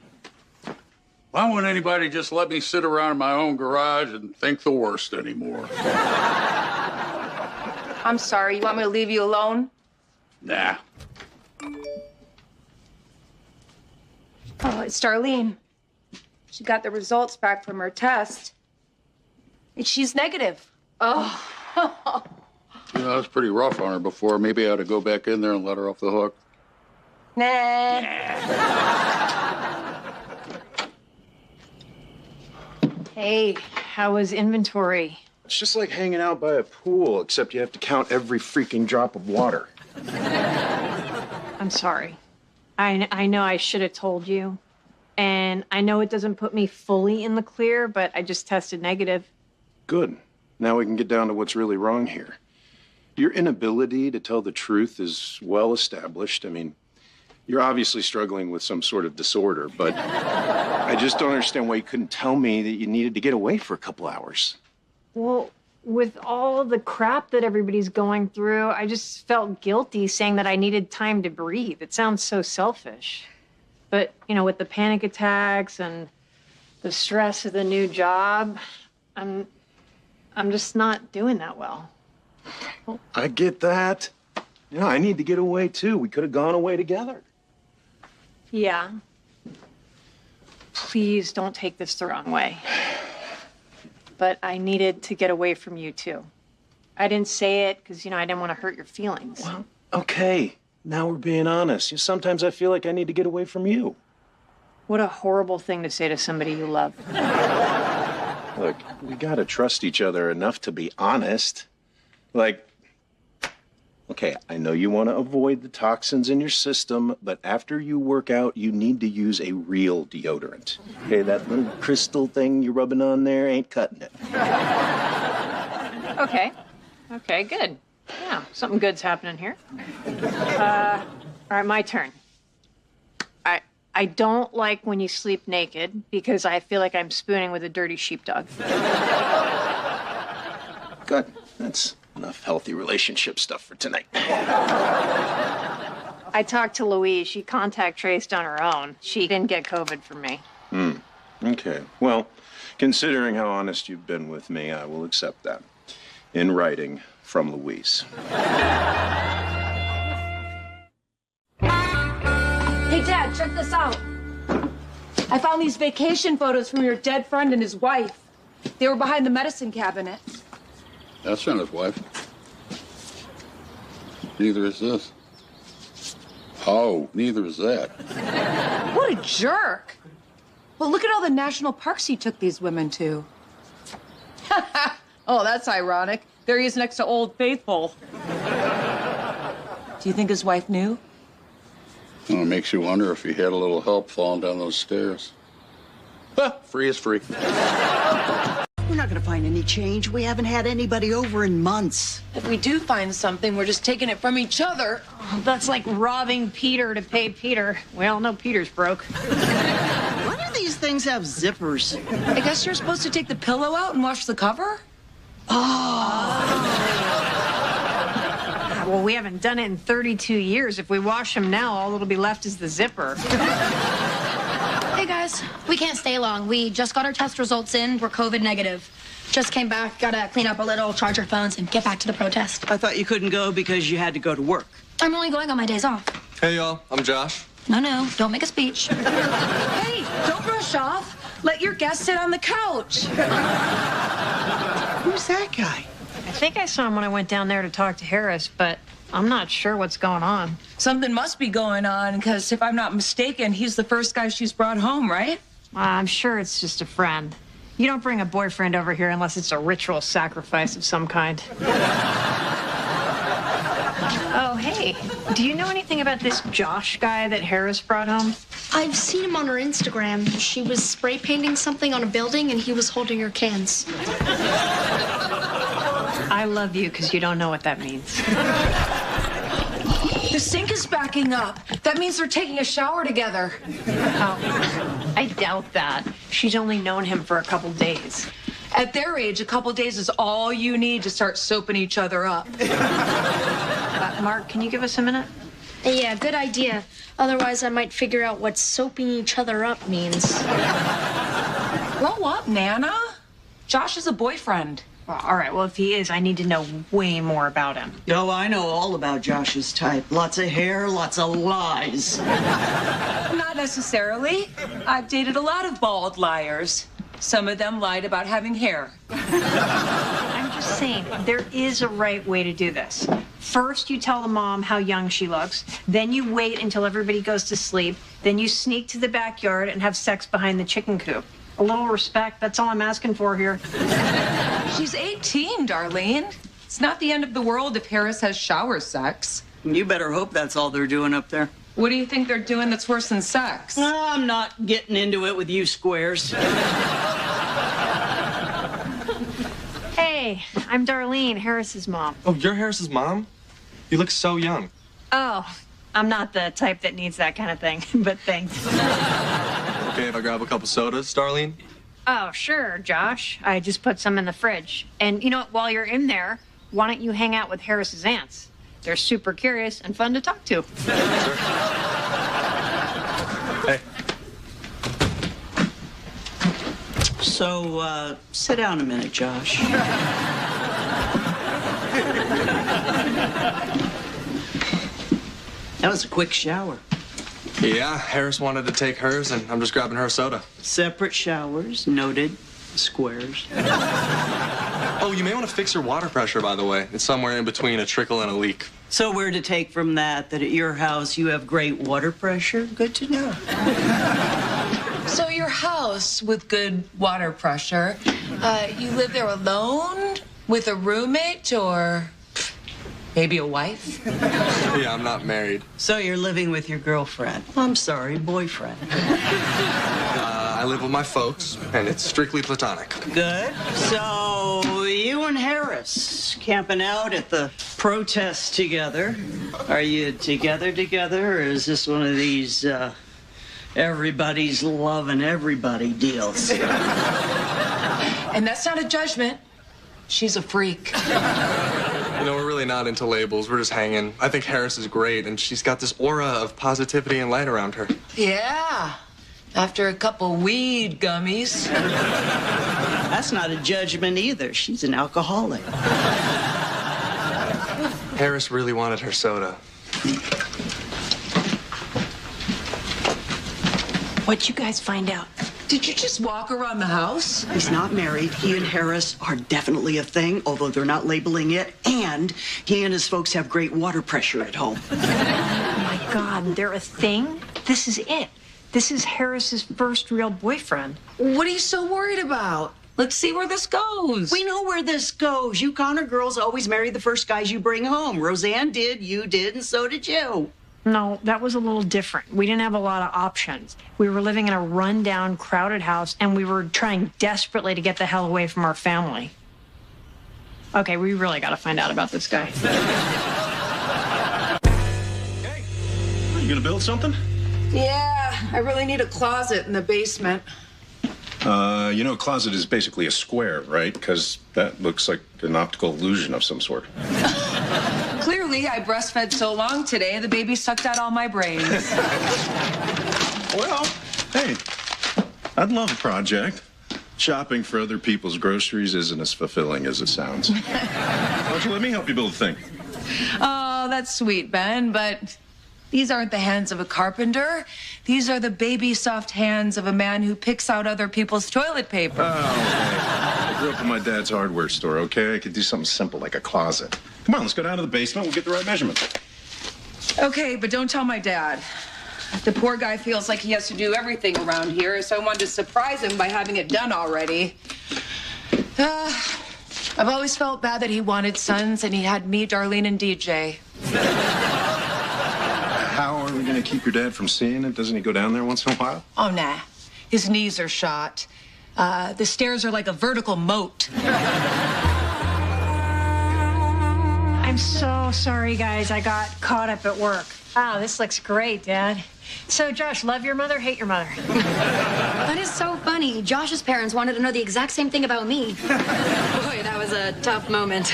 [SPEAKER 8] why won't anybody just let me sit around in my own garage and think the worst anymore?
[SPEAKER 23] I'm sorry, you want me to leave you alone?
[SPEAKER 8] Nah.
[SPEAKER 23] Oh, it's Darlene. She got the results back from her test. She's negative. Oh.
[SPEAKER 8] You know, it was pretty rough on her before. Maybe I ought to go back in there and let her off the hook.
[SPEAKER 23] Nah.
[SPEAKER 5] Hey, how was inventory?
[SPEAKER 11] It's just like hanging out by a pool, except you have to count every freaking drop of water.
[SPEAKER 5] I'm sorry. I know I should have told you. And I know it doesn't put me fully in the clear, but I just tested negative.
[SPEAKER 11] Good. Now we can get down to what's really wrong here. Your inability to tell the truth is well established. I mean, you're obviously struggling with some sort of disorder, but I just don't understand why you couldn't tell me that you needed to get away for a couple hours.
[SPEAKER 5] Well, with all the crap that everybody's going through, I just felt guilty saying that I needed time to breathe. It sounds so selfish. But, you know, with the panic attacks and the stress of the new job, I'm just not doing that well.
[SPEAKER 11] I get that. You know, I need to get away too. We could have gone away together.
[SPEAKER 5] Yeah. Please don't take this the wrong way. But I needed to get away from you too. I didn't say it because, you know, I didn't want to hurt your feelings.
[SPEAKER 11] Well, okay. Now we're being honest. You know, sometimes I feel like I need to get away from you.
[SPEAKER 5] What a horrible thing to say to somebody you love.
[SPEAKER 11] Look, we gotta trust each other enough to be honest. Like, okay, I know you want to avoid the toxins in your system, but after you work out, you need to use a real deodorant. Okay, that little crystal thing you're rubbing on there ain't cutting it.
[SPEAKER 5] Okay. Okay, good. Yeah, something good's happening here. All right, my turn. I don't like when you sleep naked because I feel like I'm spooning with a dirty sheepdog.
[SPEAKER 11] Good. That's enough healthy relationship stuff for tonight.
[SPEAKER 5] I talked to Louise. She contact traced on her own. She didn't get COVID from me.
[SPEAKER 11] Okay. Well, considering how honest you've been with me, I will accept that. In writing from Louise.
[SPEAKER 23] Hey, Dad, check this out. I found these vacation photos from your dead friend and his wife. They were behind the medicine cabinet.
[SPEAKER 8] That's not his wife. Neither is this. Oh, neither is that.
[SPEAKER 23] What a jerk. Well, look at all the national parks he took these women to. Oh, that's ironic. There he is next to Old Faithful. Do you think his wife knew?
[SPEAKER 8] Well, it makes you wonder if he had a little help falling down those stairs. Free is free.
[SPEAKER 6] We're not going to find any change. We haven't had anybody over in months.
[SPEAKER 23] If we do find something, we're just taking it from each other.
[SPEAKER 5] That's like robbing Peter to pay Peter. We all know Peter's broke.
[SPEAKER 6] Why do these things have zippers?
[SPEAKER 23] I guess you're supposed to take the pillow out and wash the cover?
[SPEAKER 5] Well, we haven't done it in 32 years. If we wash them now, all that'll be left is the zipper.
[SPEAKER 1] Hey, guys. We can't stay long. We just got our test results in. We're COVID negative. Just came back. Gotta clean up a little, charge our phones, and get back to the protest.
[SPEAKER 6] I thought you couldn't go because you had to go to work.
[SPEAKER 1] I'm only going on my days off.
[SPEAKER 10] Hey, y'all. I'm Josh.
[SPEAKER 1] No. Don't make a speech.
[SPEAKER 23] Hey, don't rush off. Let your guest sit on the couch.
[SPEAKER 6] Who's that guy?
[SPEAKER 5] I think I saw him when I went down there to talk to Harris, but I'm not sure what's going on.
[SPEAKER 23] Something must be going on, because if I'm not mistaken, he's the first guy she's brought home, right?
[SPEAKER 5] I'm sure it's just a friend. You don't bring a boyfriend over here unless it's a ritual sacrifice of some kind. Oh, hey. Do you know anything about this Josh guy that Harris brought home?
[SPEAKER 4] I've seen him on her Instagram. She was spray painting something on a building and he was holding her cans.
[SPEAKER 5] I love you because you don't know what that means.
[SPEAKER 23] The sink is backing up. That means they're taking a shower together.
[SPEAKER 5] Oh, I doubt that. She's only known him for a couple days.
[SPEAKER 23] At their age, a couple days is all you need to start soaping each other up.
[SPEAKER 5] Mark, can you give us a minute?
[SPEAKER 4] Yeah, good idea. Otherwise, I might figure out what soaping each other up means.
[SPEAKER 23] Grow up, Nana. Josh is a boyfriend.
[SPEAKER 5] Well, all right, well, if he is, I need to know way more about him.
[SPEAKER 6] Oh, I know all about Josh's type. Lots of hair, lots of lies.
[SPEAKER 23] Not necessarily. I've dated a lot of bald liars. Some of them lied about having hair.
[SPEAKER 5] I'm just saying, there is a right way to do this. First, you tell the mom how young she looks. Then you wait until everybody goes to sleep. Then you sneak to the backyard and have sex behind the chicken coop. A little respect, that's all I'm asking for here.
[SPEAKER 23] She's 18, Darlene. It's not the end of the world if Harris has shower sex.
[SPEAKER 6] You better hope that's all they're doing up there.
[SPEAKER 23] What do you think they're doing that's worse than sex?
[SPEAKER 6] I'm not getting into it with you squares.
[SPEAKER 5] Hey, I'm Darlene, Harris's mom.
[SPEAKER 10] Oh, you're Harris's mom? You look so young.
[SPEAKER 5] Oh, I'm not the type that needs that kind of thing, but thanks.
[SPEAKER 10] Okay, if I grab a couple sodas, Darlene?
[SPEAKER 5] Oh, sure, Josh. I just put some in the fridge. And you know what, while you're in there, why don't you hang out with Harris's aunts? They're super curious and fun to talk to.
[SPEAKER 10] Sure. Hey.
[SPEAKER 6] So, sit down a minute, Josh. That was a quick shower.
[SPEAKER 10] Yeah, Harris wanted to take hers, and I'm just grabbing her soda.
[SPEAKER 6] Separate showers, noted. Squares.
[SPEAKER 10] Oh, you may want to fix your water pressure, by the way. It's somewhere in between a trickle and a leak.
[SPEAKER 6] So we're to take from that at your house you have great water pressure? Good to know.
[SPEAKER 23] So you're
[SPEAKER 22] your house with good water pressure. You live there alone, with a roommate, or maybe a wife?
[SPEAKER 10] Yeah, I'm not married.
[SPEAKER 6] So you're living with your girlfriend. I'm sorry, boyfriend.
[SPEAKER 10] I live with my folks, and it's strictly platonic.
[SPEAKER 6] Good. So you and Harris camping out at the protest together. Are you together, or is this one of these everybody's loving everybody deals?
[SPEAKER 22] And that's not a judgment. She's a freak.
[SPEAKER 10] You know, we're really not into labels. We're just hanging. I think Harris is great, and she's got this aura of positivity and light around her.
[SPEAKER 22] Yeah. After a couple weed gummies.
[SPEAKER 6] That's not a judgment either. She's an alcoholic.
[SPEAKER 10] Harris really wanted her soda.
[SPEAKER 6] What'd you guys find out?
[SPEAKER 22] Did you just walk around the house?
[SPEAKER 6] He's not married. He and Harris are definitely a thing, although they're not labeling it. And he and his folks have great water pressure at home.
[SPEAKER 5] Oh my God, they're a thing? This is it. This is Harris's first real boyfriend.
[SPEAKER 22] What are you so worried about? Let's see where this goes.
[SPEAKER 6] We know where this goes. You Connor girls always marry the first guys you bring home. Roseanne did, you did, and so did you.
[SPEAKER 5] No, that was a little different. We didn't have a lot of options. We were living in a rundown, crowded house, and we were trying desperately to get the hell away from our family. Okay, we really got to find out about this guy.
[SPEAKER 3] You gonna build something?
[SPEAKER 22] Yeah, I really need a closet in the basement.
[SPEAKER 3] You know, a closet is basically a square, right? Because that looks like an optical illusion of some sort.
[SPEAKER 22] Clearly, I breastfed so long today, the baby sucked out all my brains.
[SPEAKER 3] Well, hey, I'd love a project. Shopping for other people's groceries isn't as fulfilling as it sounds. Why don't you let me help you build a thing?
[SPEAKER 22] Oh, that's sweet, Ben, but these aren't the hands of a carpenter. These are the baby soft hands of a man who picks out other people's toilet paper.
[SPEAKER 3] Oh, okay. I grew up in my dad's hardware store, okay? I could do something simple like a closet. Come on, let's go down to the basement. We'll get the right measurements.
[SPEAKER 22] Okay, but don't tell my dad. The poor guy feels like he has to do everything around here, so I wanted to surprise him by having it done already. I've always felt bad that he wanted sons and he had me, Darlene, and DJ.
[SPEAKER 3] How are we going to keep your dad from seeing it? Doesn't he go down there once in a while?
[SPEAKER 22] Oh, nah. His knees are shot. The stairs are like a vertical moat.
[SPEAKER 5] I'm so sorry, guys. I got caught up at work. Wow, this looks great, Dad. So, Josh, love your mother, hate your mother?
[SPEAKER 1] That is so funny. Josh's parents wanted to know the exact same thing about me. Boy, that was a tough moment.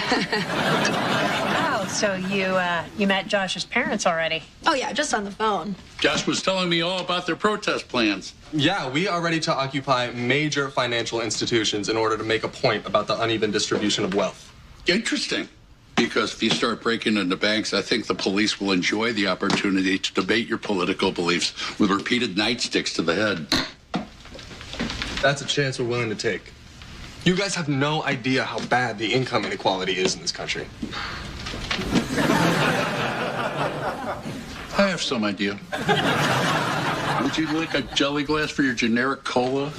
[SPEAKER 5] Oh, so you met Josh's parents already?
[SPEAKER 1] Oh, yeah, just on the phone.
[SPEAKER 8] Josh was telling me all about their protest plans.
[SPEAKER 10] Yeah, we are ready to occupy major financial institutions in order to make a point about the uneven distribution of wealth.
[SPEAKER 8] Interesting. Because if you start breaking into banks, I think the police will enjoy the opportunity to debate your political beliefs with repeated nightsticks to the head.
[SPEAKER 10] That's a chance we're willing to take. You guys have no idea how bad the income inequality is in this country.
[SPEAKER 8] I have some idea. Would you like a jelly glass for your generic cola?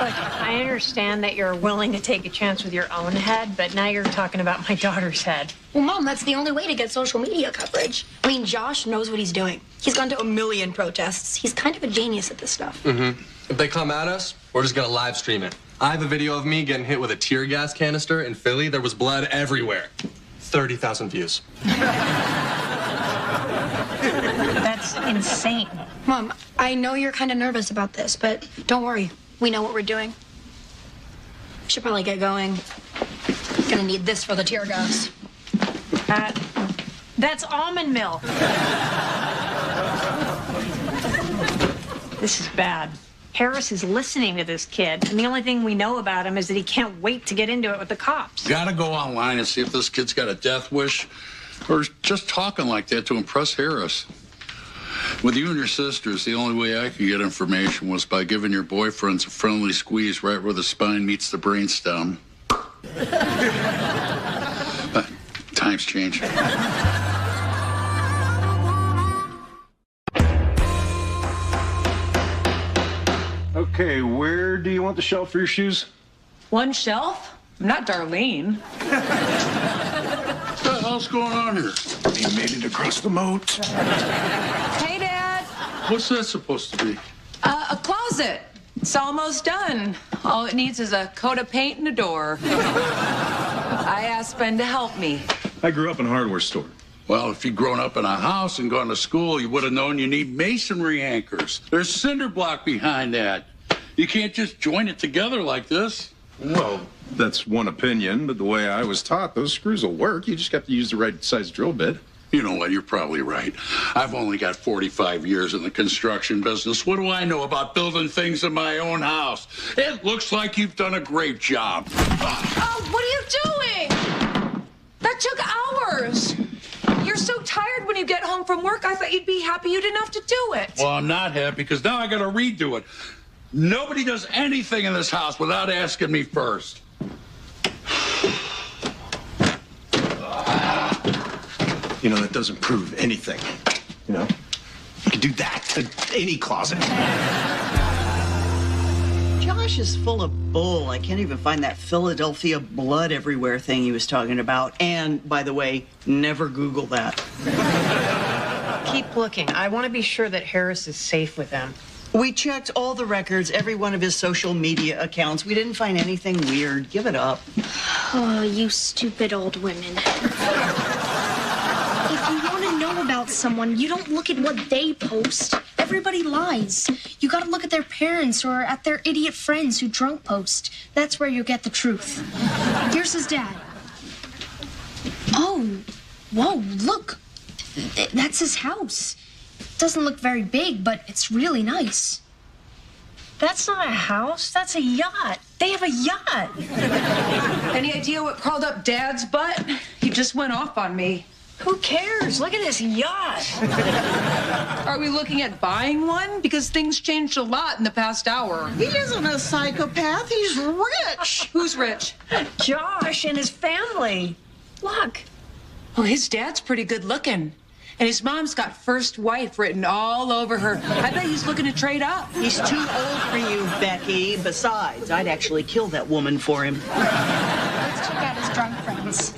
[SPEAKER 5] Look, I understand that you're willing to take a chance with your own head, but now you're talking about my daughter's head.
[SPEAKER 1] Well, Mom, that's the only way to get social media coverage. I mean, Josh knows what he's doing. He's gone to a million protests. He's kind of a genius at this stuff.
[SPEAKER 10] Mm-hmm. If they come at us, we're just gonna live stream it. I have a video of me getting hit with a tear gas canister in Philly. There was blood everywhere. 30,000 views.
[SPEAKER 5] That's insane.
[SPEAKER 1] Mom, I know you're kind of nervous about this, but don't worry. We know what we're doing. We should probably get going. Gonna need this for the tear gas.
[SPEAKER 5] That's almond milk. This is bad. Harris is listening to this kid, and the only thing we know about him is that he can't wait to get into it with the cops.
[SPEAKER 8] Gotta go online and see if this kid's got a death wish or is just talking like that to impress Harris. With you and your sisters, the only way I could get information was by giving your boyfriends a friendly squeeze right where the spine meets the brainstem. Times change.
[SPEAKER 11] Okay, where do you want the shelf for your shoes?
[SPEAKER 22] One shelf? I'm not Darlene.
[SPEAKER 8] What the hell's going on here?
[SPEAKER 11] You made it across the moat.
[SPEAKER 22] Hey, Dad.
[SPEAKER 8] What's that supposed to be?
[SPEAKER 22] A closet. It's almost done. All it needs is a coat of paint and a door. I asked Ben to help me.
[SPEAKER 11] I grew up in a hardware store.
[SPEAKER 8] Well, if you'd grown up in a house and gone to school, you would have known you need masonry anchors. There's cinder block behind that. You can't just join it together like this.
[SPEAKER 11] Well, that's one opinion, but the way I was taught, those screws will work. You just have to use the right size drill bit.
[SPEAKER 8] You know what? You're probably right. I've only got 45 years in the construction business. What do I know about building things in my own house? It looks like you've done a great job.
[SPEAKER 22] Oh, what are you doing? That took hours. You're so tired when you get home from work. I thought you'd be happy you didn't have to do it.
[SPEAKER 8] Well, I'm not happy because now I got to redo it. Nobody does anything in this house without asking me first.
[SPEAKER 11] You know, that doesn't prove anything. You know, you could do that to any closet.
[SPEAKER 6] Josh is full of bull. I can't even find that Philadelphia blood everywhere thing he was talking about. And, by the way, never Google that.
[SPEAKER 5] Keep looking. I want to be sure that Harris is safe with them.
[SPEAKER 6] We checked all the records, every one of his social media accounts. We didn't find anything weird. Give it up.
[SPEAKER 4] Oh, you stupid old women. If you want to know about someone, you don't look at what they post. Everybody lies. You gotta look at their parents or at their idiot friends who drunk post. That's where you get the truth. Here's his dad. Oh, whoa, look. That's his house. Doesn't look very big, but it's really nice.
[SPEAKER 5] That's not a house. That's a yacht. They have a yacht.
[SPEAKER 22] Any idea what crawled up Dad's butt? He just went off on me.
[SPEAKER 5] Who cares? Look at this yacht.
[SPEAKER 22] Are we looking at buying one? Because things changed a lot in the past hour.
[SPEAKER 6] He isn't a psychopath. He's rich.
[SPEAKER 22] Who's rich?
[SPEAKER 5] Josh and his family. Look.
[SPEAKER 22] Oh, his dad's pretty good looking. And his mom's got first wife written all over her. I bet he's looking to trade up.
[SPEAKER 6] He's too old for you, Becky. Besides, I'd actually kill that woman for him.
[SPEAKER 4] Let's check out his drunk friends.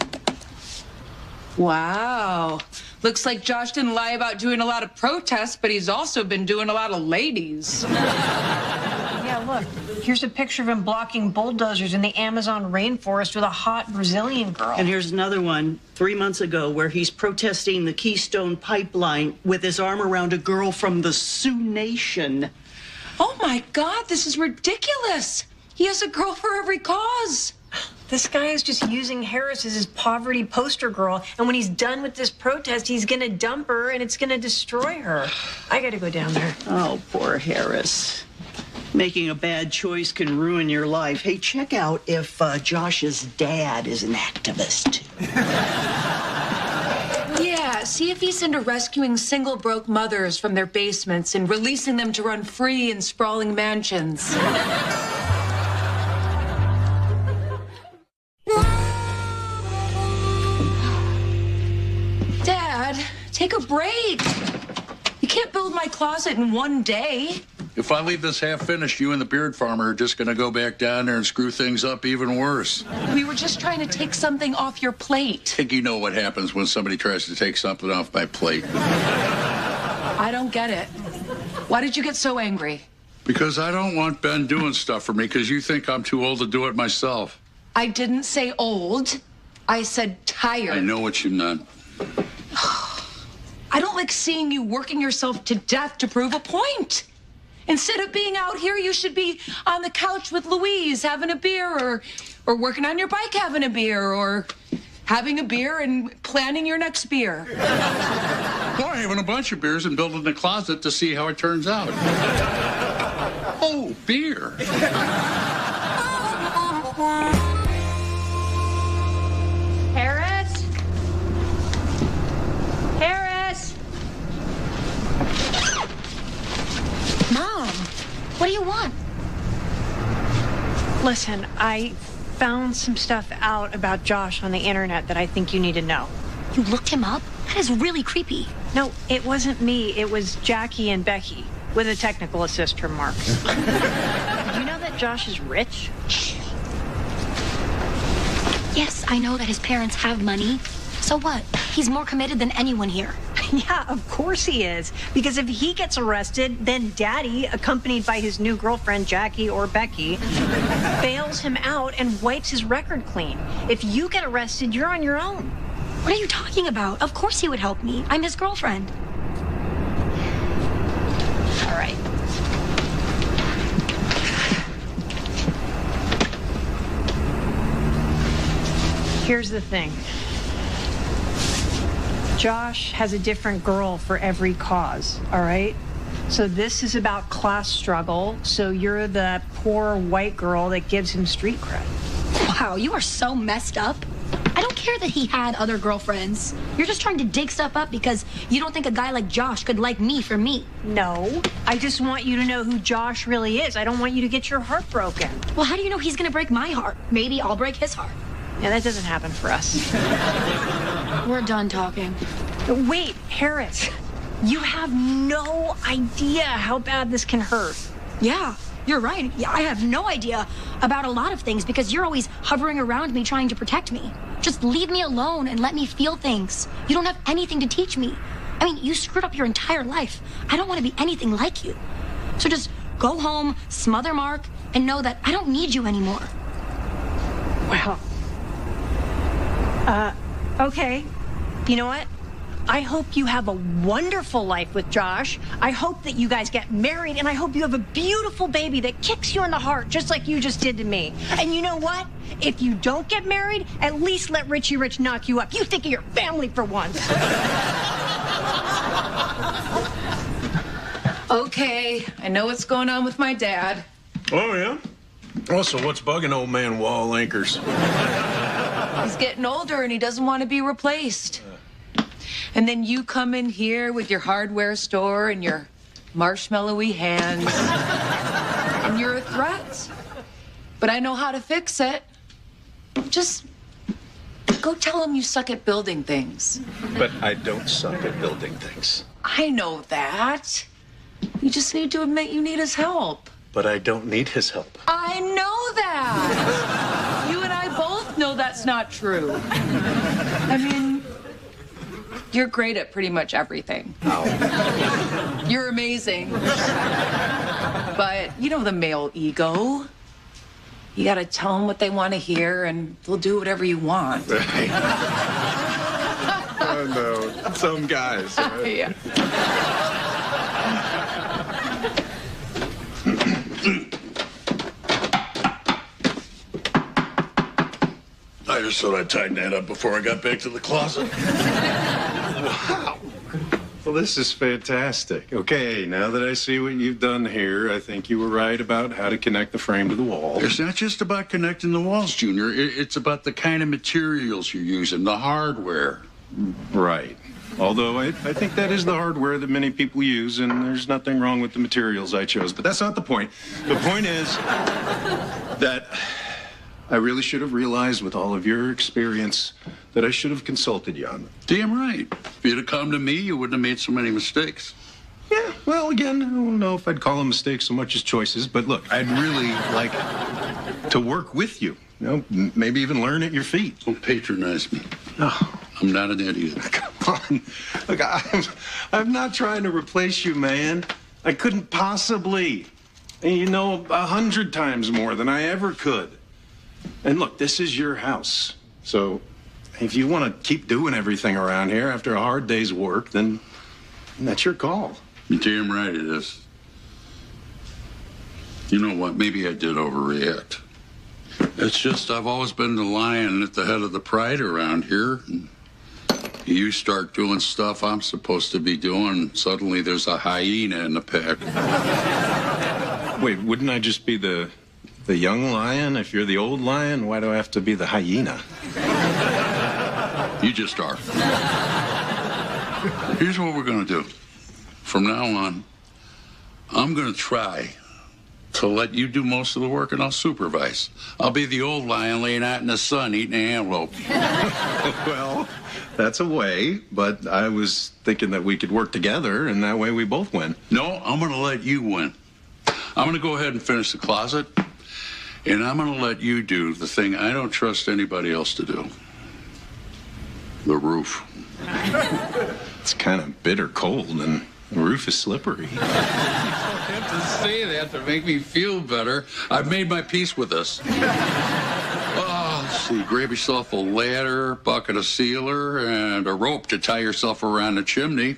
[SPEAKER 22] Wow. Looks like Josh didn't lie about doing a lot of protests, but he's also been doing a lot of ladies.
[SPEAKER 5] Yeah, look. Here's a picture of him blocking bulldozers in the Amazon rainforest with a hot Brazilian girl.
[SPEAKER 6] And here's another one 3 months ago where he's protesting the Keystone Pipeline with his arm around a girl from the Sioux Nation.
[SPEAKER 22] Oh my God, this is ridiculous. He has a girl for every cause.
[SPEAKER 5] This guy is just using Harris as his poverty poster girl, and when he's done with this protest, he's gonna dump her and it's gonna destroy her. I gotta go down there.
[SPEAKER 6] Oh, poor Harris. Making a bad choice can ruin your life. Hey, check out if Josh's dad is an activist, too.
[SPEAKER 22] Yeah, see if he's into rescuing single broke mothers from their basements and releasing them to run free in sprawling mansions. Dad, take a break. You can't build my closet in one day.
[SPEAKER 8] If I leave this half finished, you and the beard farmer are just going to go back down there and screw things up even worse.
[SPEAKER 22] We were just trying to take something off your plate.
[SPEAKER 8] I think you know what happens when somebody tries to take something off my plate.
[SPEAKER 22] I don't get it. Why did you get so angry?
[SPEAKER 8] Because I don't want Ben doing stuff for me because you think I'm too old to do it myself.
[SPEAKER 22] I didn't say old. I said tired.
[SPEAKER 8] I know what you meant.
[SPEAKER 22] I don't like seeing you working yourself to death to prove a point. Instead of being out here, you should be on the couch with Louise having a beer or working on your bike having a beer or having a beer and planning your next beer.
[SPEAKER 8] Or having a bunch of beers and building a closet to see how it turns out. Oh, beer.
[SPEAKER 5] Harris? Harris?
[SPEAKER 4] Mom, what do you want?
[SPEAKER 5] Listen, I found some stuff out about Josh on the internet that I think you need to know.
[SPEAKER 4] You looked him up? That is really creepy.
[SPEAKER 5] No, it wasn't me. It was Jackie and Becky. with a technical assist from Mark. Do you know that Josh is rich?
[SPEAKER 1] Yes, I know that his parents have money. So what? He's more committed than anyone here.
[SPEAKER 5] Yeah, of course he is. Because if he gets arrested, then Daddy, accompanied by his new girlfriend, Jackie or Becky, bails him out and wipes his record clean. If you get arrested, you're on your own.
[SPEAKER 1] What are you talking about? Of course he would help me. I'm his girlfriend.
[SPEAKER 5] All right. Here's the thing. Josh has a different girl for every cause, all right? So this is about class struggle, so you're the poor white girl that gives him street cred.
[SPEAKER 1] Wow, you are so messed up. I don't care that he had other girlfriends. You're just trying to dig stuff up because you don't think a guy like Josh could like me for me.
[SPEAKER 5] No, I just want you to know who Josh really is. I don't want you to get your heart broken.
[SPEAKER 1] Well, how do you know he's gonna break my heart? Maybe I'll break his heart.
[SPEAKER 5] Yeah, that doesn't happen for us.
[SPEAKER 1] We're done talking.
[SPEAKER 5] Wait, Harris, you have no idea how bad this can hurt.
[SPEAKER 1] Yeah, you're right. Yeah, I have no idea about a lot of things because you're always hovering around me trying to protect me. Just leave me alone and let me feel things. You don't have anything to teach me. I mean, you screwed up your entire life. I don't want to be anything like you. So just go home, smother Mark, and know that I don't need you anymore.
[SPEAKER 5] Well, okay. You know what? I hope you have a wonderful life with Josh. I hope that you guys get married, and I hope you have a beautiful baby that kicks you in the heart, just like you just did to me. And you know what? If you don't get married, at least let Richie Rich knock you up. You think of your family for once.
[SPEAKER 22] Okay, I know what's going on with my dad.
[SPEAKER 11] Oh, yeah? Also, what's bugging old man Wall Anchors?
[SPEAKER 22] He's getting older and he doesn't want to be replaced. And then you come in here with your hardware store and your marshmallowy hands. And you're a threat. But I know how to fix it. Just go tell him you suck at building things.
[SPEAKER 11] But I don't suck at building things.
[SPEAKER 22] I know that. You just need to admit you need his help.
[SPEAKER 11] But I don't need his help.
[SPEAKER 22] I know that. You and I both know that's not true. I mean, you're great at pretty much everything.
[SPEAKER 11] Oh.
[SPEAKER 22] You're amazing. But you know the male ego. You gotta tell them what they want to hear and they'll do whatever you want.
[SPEAKER 11] Right. Oh, no. Some guys. Right?
[SPEAKER 22] Yeah.
[SPEAKER 8] I just thought I'd tighten that up before I got back to the closet.
[SPEAKER 11] Wow. Well, this is fantastic. Okay, now that I see what you've done here, I think you were right about how to connect the frame to the wall.
[SPEAKER 8] It's not just about connecting the walls, Junior. It's about the kind of materials you're using, the hardware.
[SPEAKER 11] Right. Although I think that is the hardware that many people use, and there's nothing wrong with the materials I chose. But that's not the point. The point is that I really should have realized with all of your experience that I should have consulted you on them.
[SPEAKER 8] Damn right. If you'd have come to me, you wouldn't have made so many mistakes.
[SPEAKER 11] Yeah, well, again, I don't know if I'd call them mistakes so much as choices, but look, I'd really like to work with you. You know, maybe even learn at your feet.
[SPEAKER 8] Don't patronize me.
[SPEAKER 11] Oh.
[SPEAKER 8] I'm not an idiot.
[SPEAKER 11] Come on. Look, I'm not trying to replace you, man. I couldn't possibly. And you know 100 times more than I ever could. And look, this is your house. So if you want to keep doing everything around here after a hard day's work, then that's your call.
[SPEAKER 8] You're damn right it is. You know what? Maybe I did overreact. It's just I've always been the lion at the head of the pride around here. And you start doing stuff I'm supposed to be doing, suddenly there's a hyena in the pack.
[SPEAKER 11] Wait, wouldn't I just be the young lion? If you're the old lion, why do I have to be the hyena?
[SPEAKER 8] You just are. Here's what we're going to do. From now on, I'm going to try to let you do most of the work and I'll supervise. I'll be the old lion laying out in the sun eating an antelope.
[SPEAKER 11] Well, That's a way, but I was thinking that we could work together, and that way we both win.
[SPEAKER 8] No, I'm going to let you win. I'm going to go ahead and finish the closet, and I'm going to let you do the thing I don't trust anybody else to do. The roof.
[SPEAKER 11] It's kind of bitter cold, and the roof is slippery.
[SPEAKER 8] You don't have to say that to make me feel better. I've made my peace with this. Let's see, grab yourself a ladder, bucket of sealer, and a rope to tie yourself around the chimney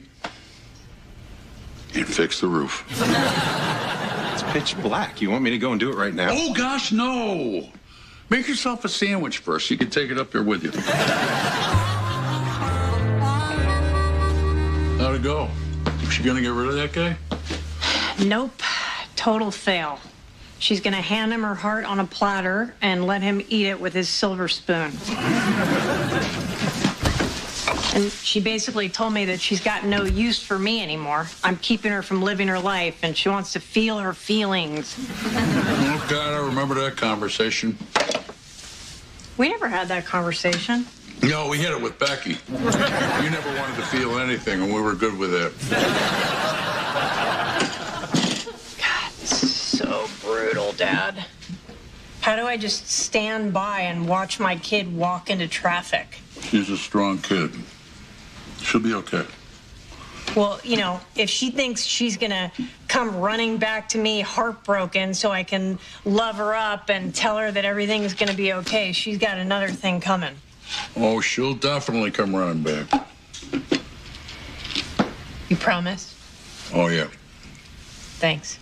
[SPEAKER 8] and fix the roof.
[SPEAKER 11] It's pitch black. You want me to go and do it right now?
[SPEAKER 8] Oh, gosh, no. Make yourself a sandwich first. You can take it up there with you. How'd it go? Is she gonna get rid of that guy?
[SPEAKER 5] Nope. Total fail. She's gonna hand him her heart on a platter and let him eat it with his silver spoon. And she basically told me that she's got no use for me anymore. I'm keeping her from living her life, and she wants to feel her feelings.
[SPEAKER 8] Oh, God, I remember that conversation.
[SPEAKER 5] We never had that conversation.
[SPEAKER 8] No, we had it with Becky. You never wanted to feel anything, and we were good with it.
[SPEAKER 5] God, this is so brutal, Dad. How do I just stand by and watch my kid walk into traffic?
[SPEAKER 8] She's a strong kid. She'll be okay.
[SPEAKER 5] Well, you know, if she thinks she's gonna come running back to me heartbroken so I can love her up and tell her that everything's gonna be okay, she's got another thing coming.
[SPEAKER 8] Oh, she'll definitely come running back.
[SPEAKER 5] You promise?
[SPEAKER 8] Oh, yeah.
[SPEAKER 5] Thanks.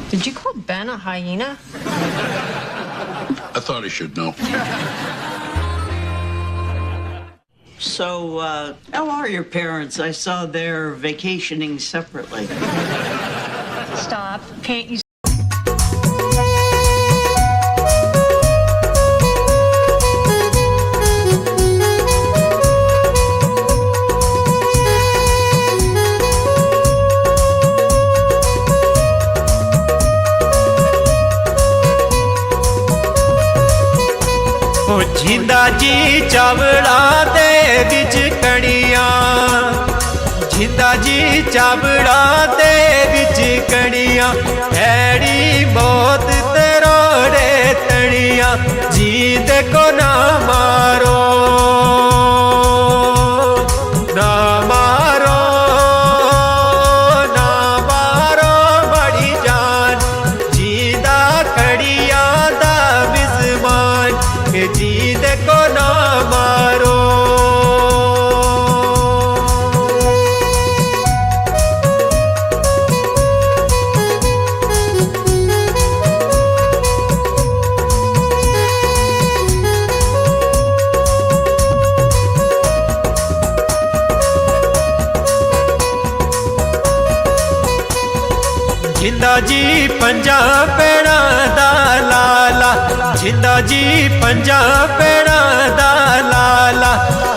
[SPEAKER 5] Did you call Ben a hyena?
[SPEAKER 8] I thought he should know.
[SPEAKER 6] So, how are your parents? I saw they're vacationing separately.
[SPEAKER 5] Stop. Can't you?
[SPEAKER 7] जिंदा जी चावड़ा दे विच कड़ियां जिंदा जी चावड़ा दे विच कड़ियां हैड़ी मौत तरोड़े तड़ियां जींद को ना मारो ना मारो ना मारो बड़ी जान जींदा कड़ियां दा बिजमान के जींद को ना मारो जिंदा जी पंजा पेड़ा दा लाला जिंदा जी पंजा पेड़ा दा लाला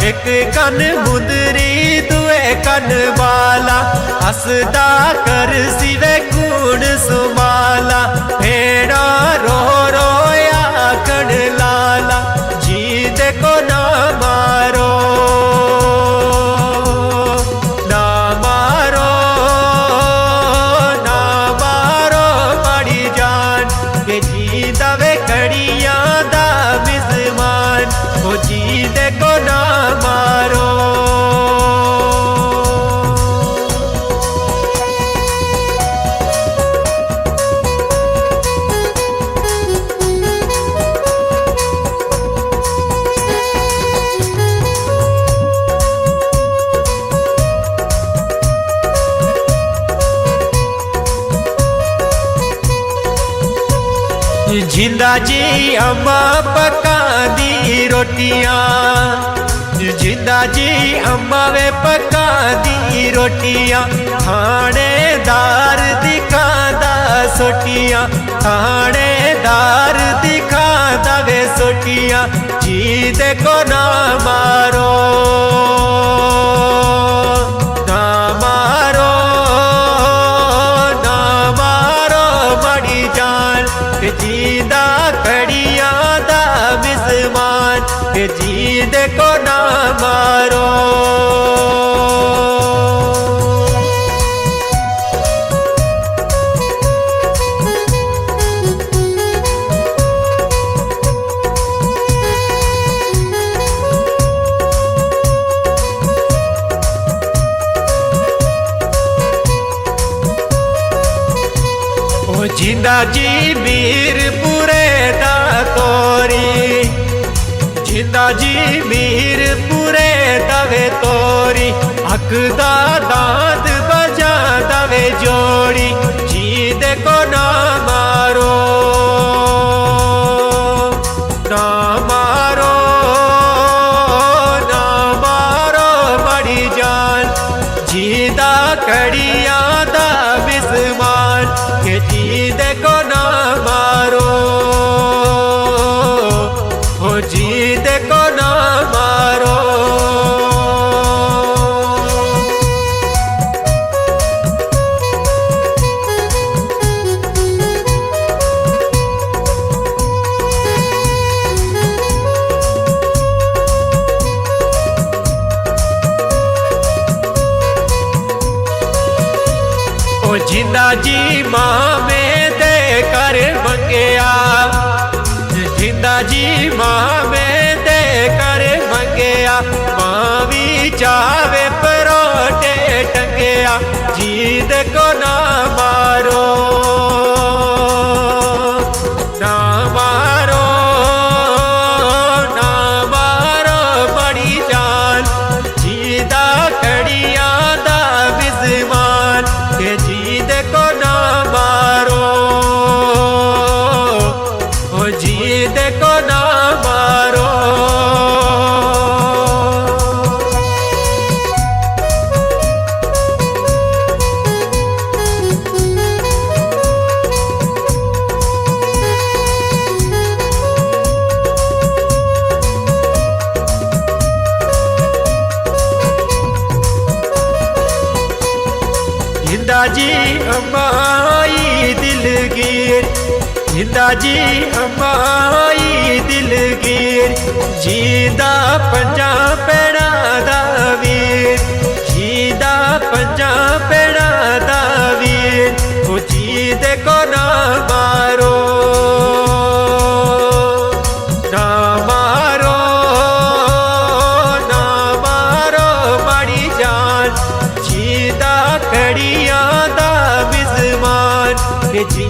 [SPEAKER 7] एक कन मुंदरी दुए कन वाला हसदा कर सिवे कूड़ सुमाला भेड़ा रो रोया कण लाला जींद को ना मारो ना मारो ना मारो बड़ी जान के जींदा वे कड़ियां दा मिजमान वो जींद को ना मारो जिंदा जी अम्मा पकांदी रोटियां जिंदा जी अम्मा वे पकांदी रोटियां थानेदार दिखांदा सोटियां थानेदार दिखांदा वे सोटियां जींद को ना मारो ना मारो ना मारो बड़ी जान के जींदा कड़ी के जीद को ना मारो जिंदा जी मीर पूरे दा तोरी जिंदा जी मीर पूरे दवे तोरी हक दा दांत बजा दवे जोड़ी जीद को ना मारो ना मारो ना मारो बड़ी जान जीदा कड़िया दा बिस्मान के जीद को ना मारो हो जीद को ना मारो ओ जिंदा जी माँ में दे कर मंगया जिंदा जी माँ में दे कर मंगया माँ भी चावे परोटे टंगया जीद को ना मारो ना मारो ना मारो बड़ी जान जीदा कड़िया दा बिजमान के जीद को ना मारो ओ जीद को ना मारो जिंदा जी अम्माई दिलगीर जिंदा जी अम्माई दिलगीर जीदा पंजा पेड़ा दा वीर जीदा पंजा पेड़ा दा वीर ओ जीद को ना मारो ना मारो ना मारो बड़ी जान जीदा कड़िया दा बिजमान के जी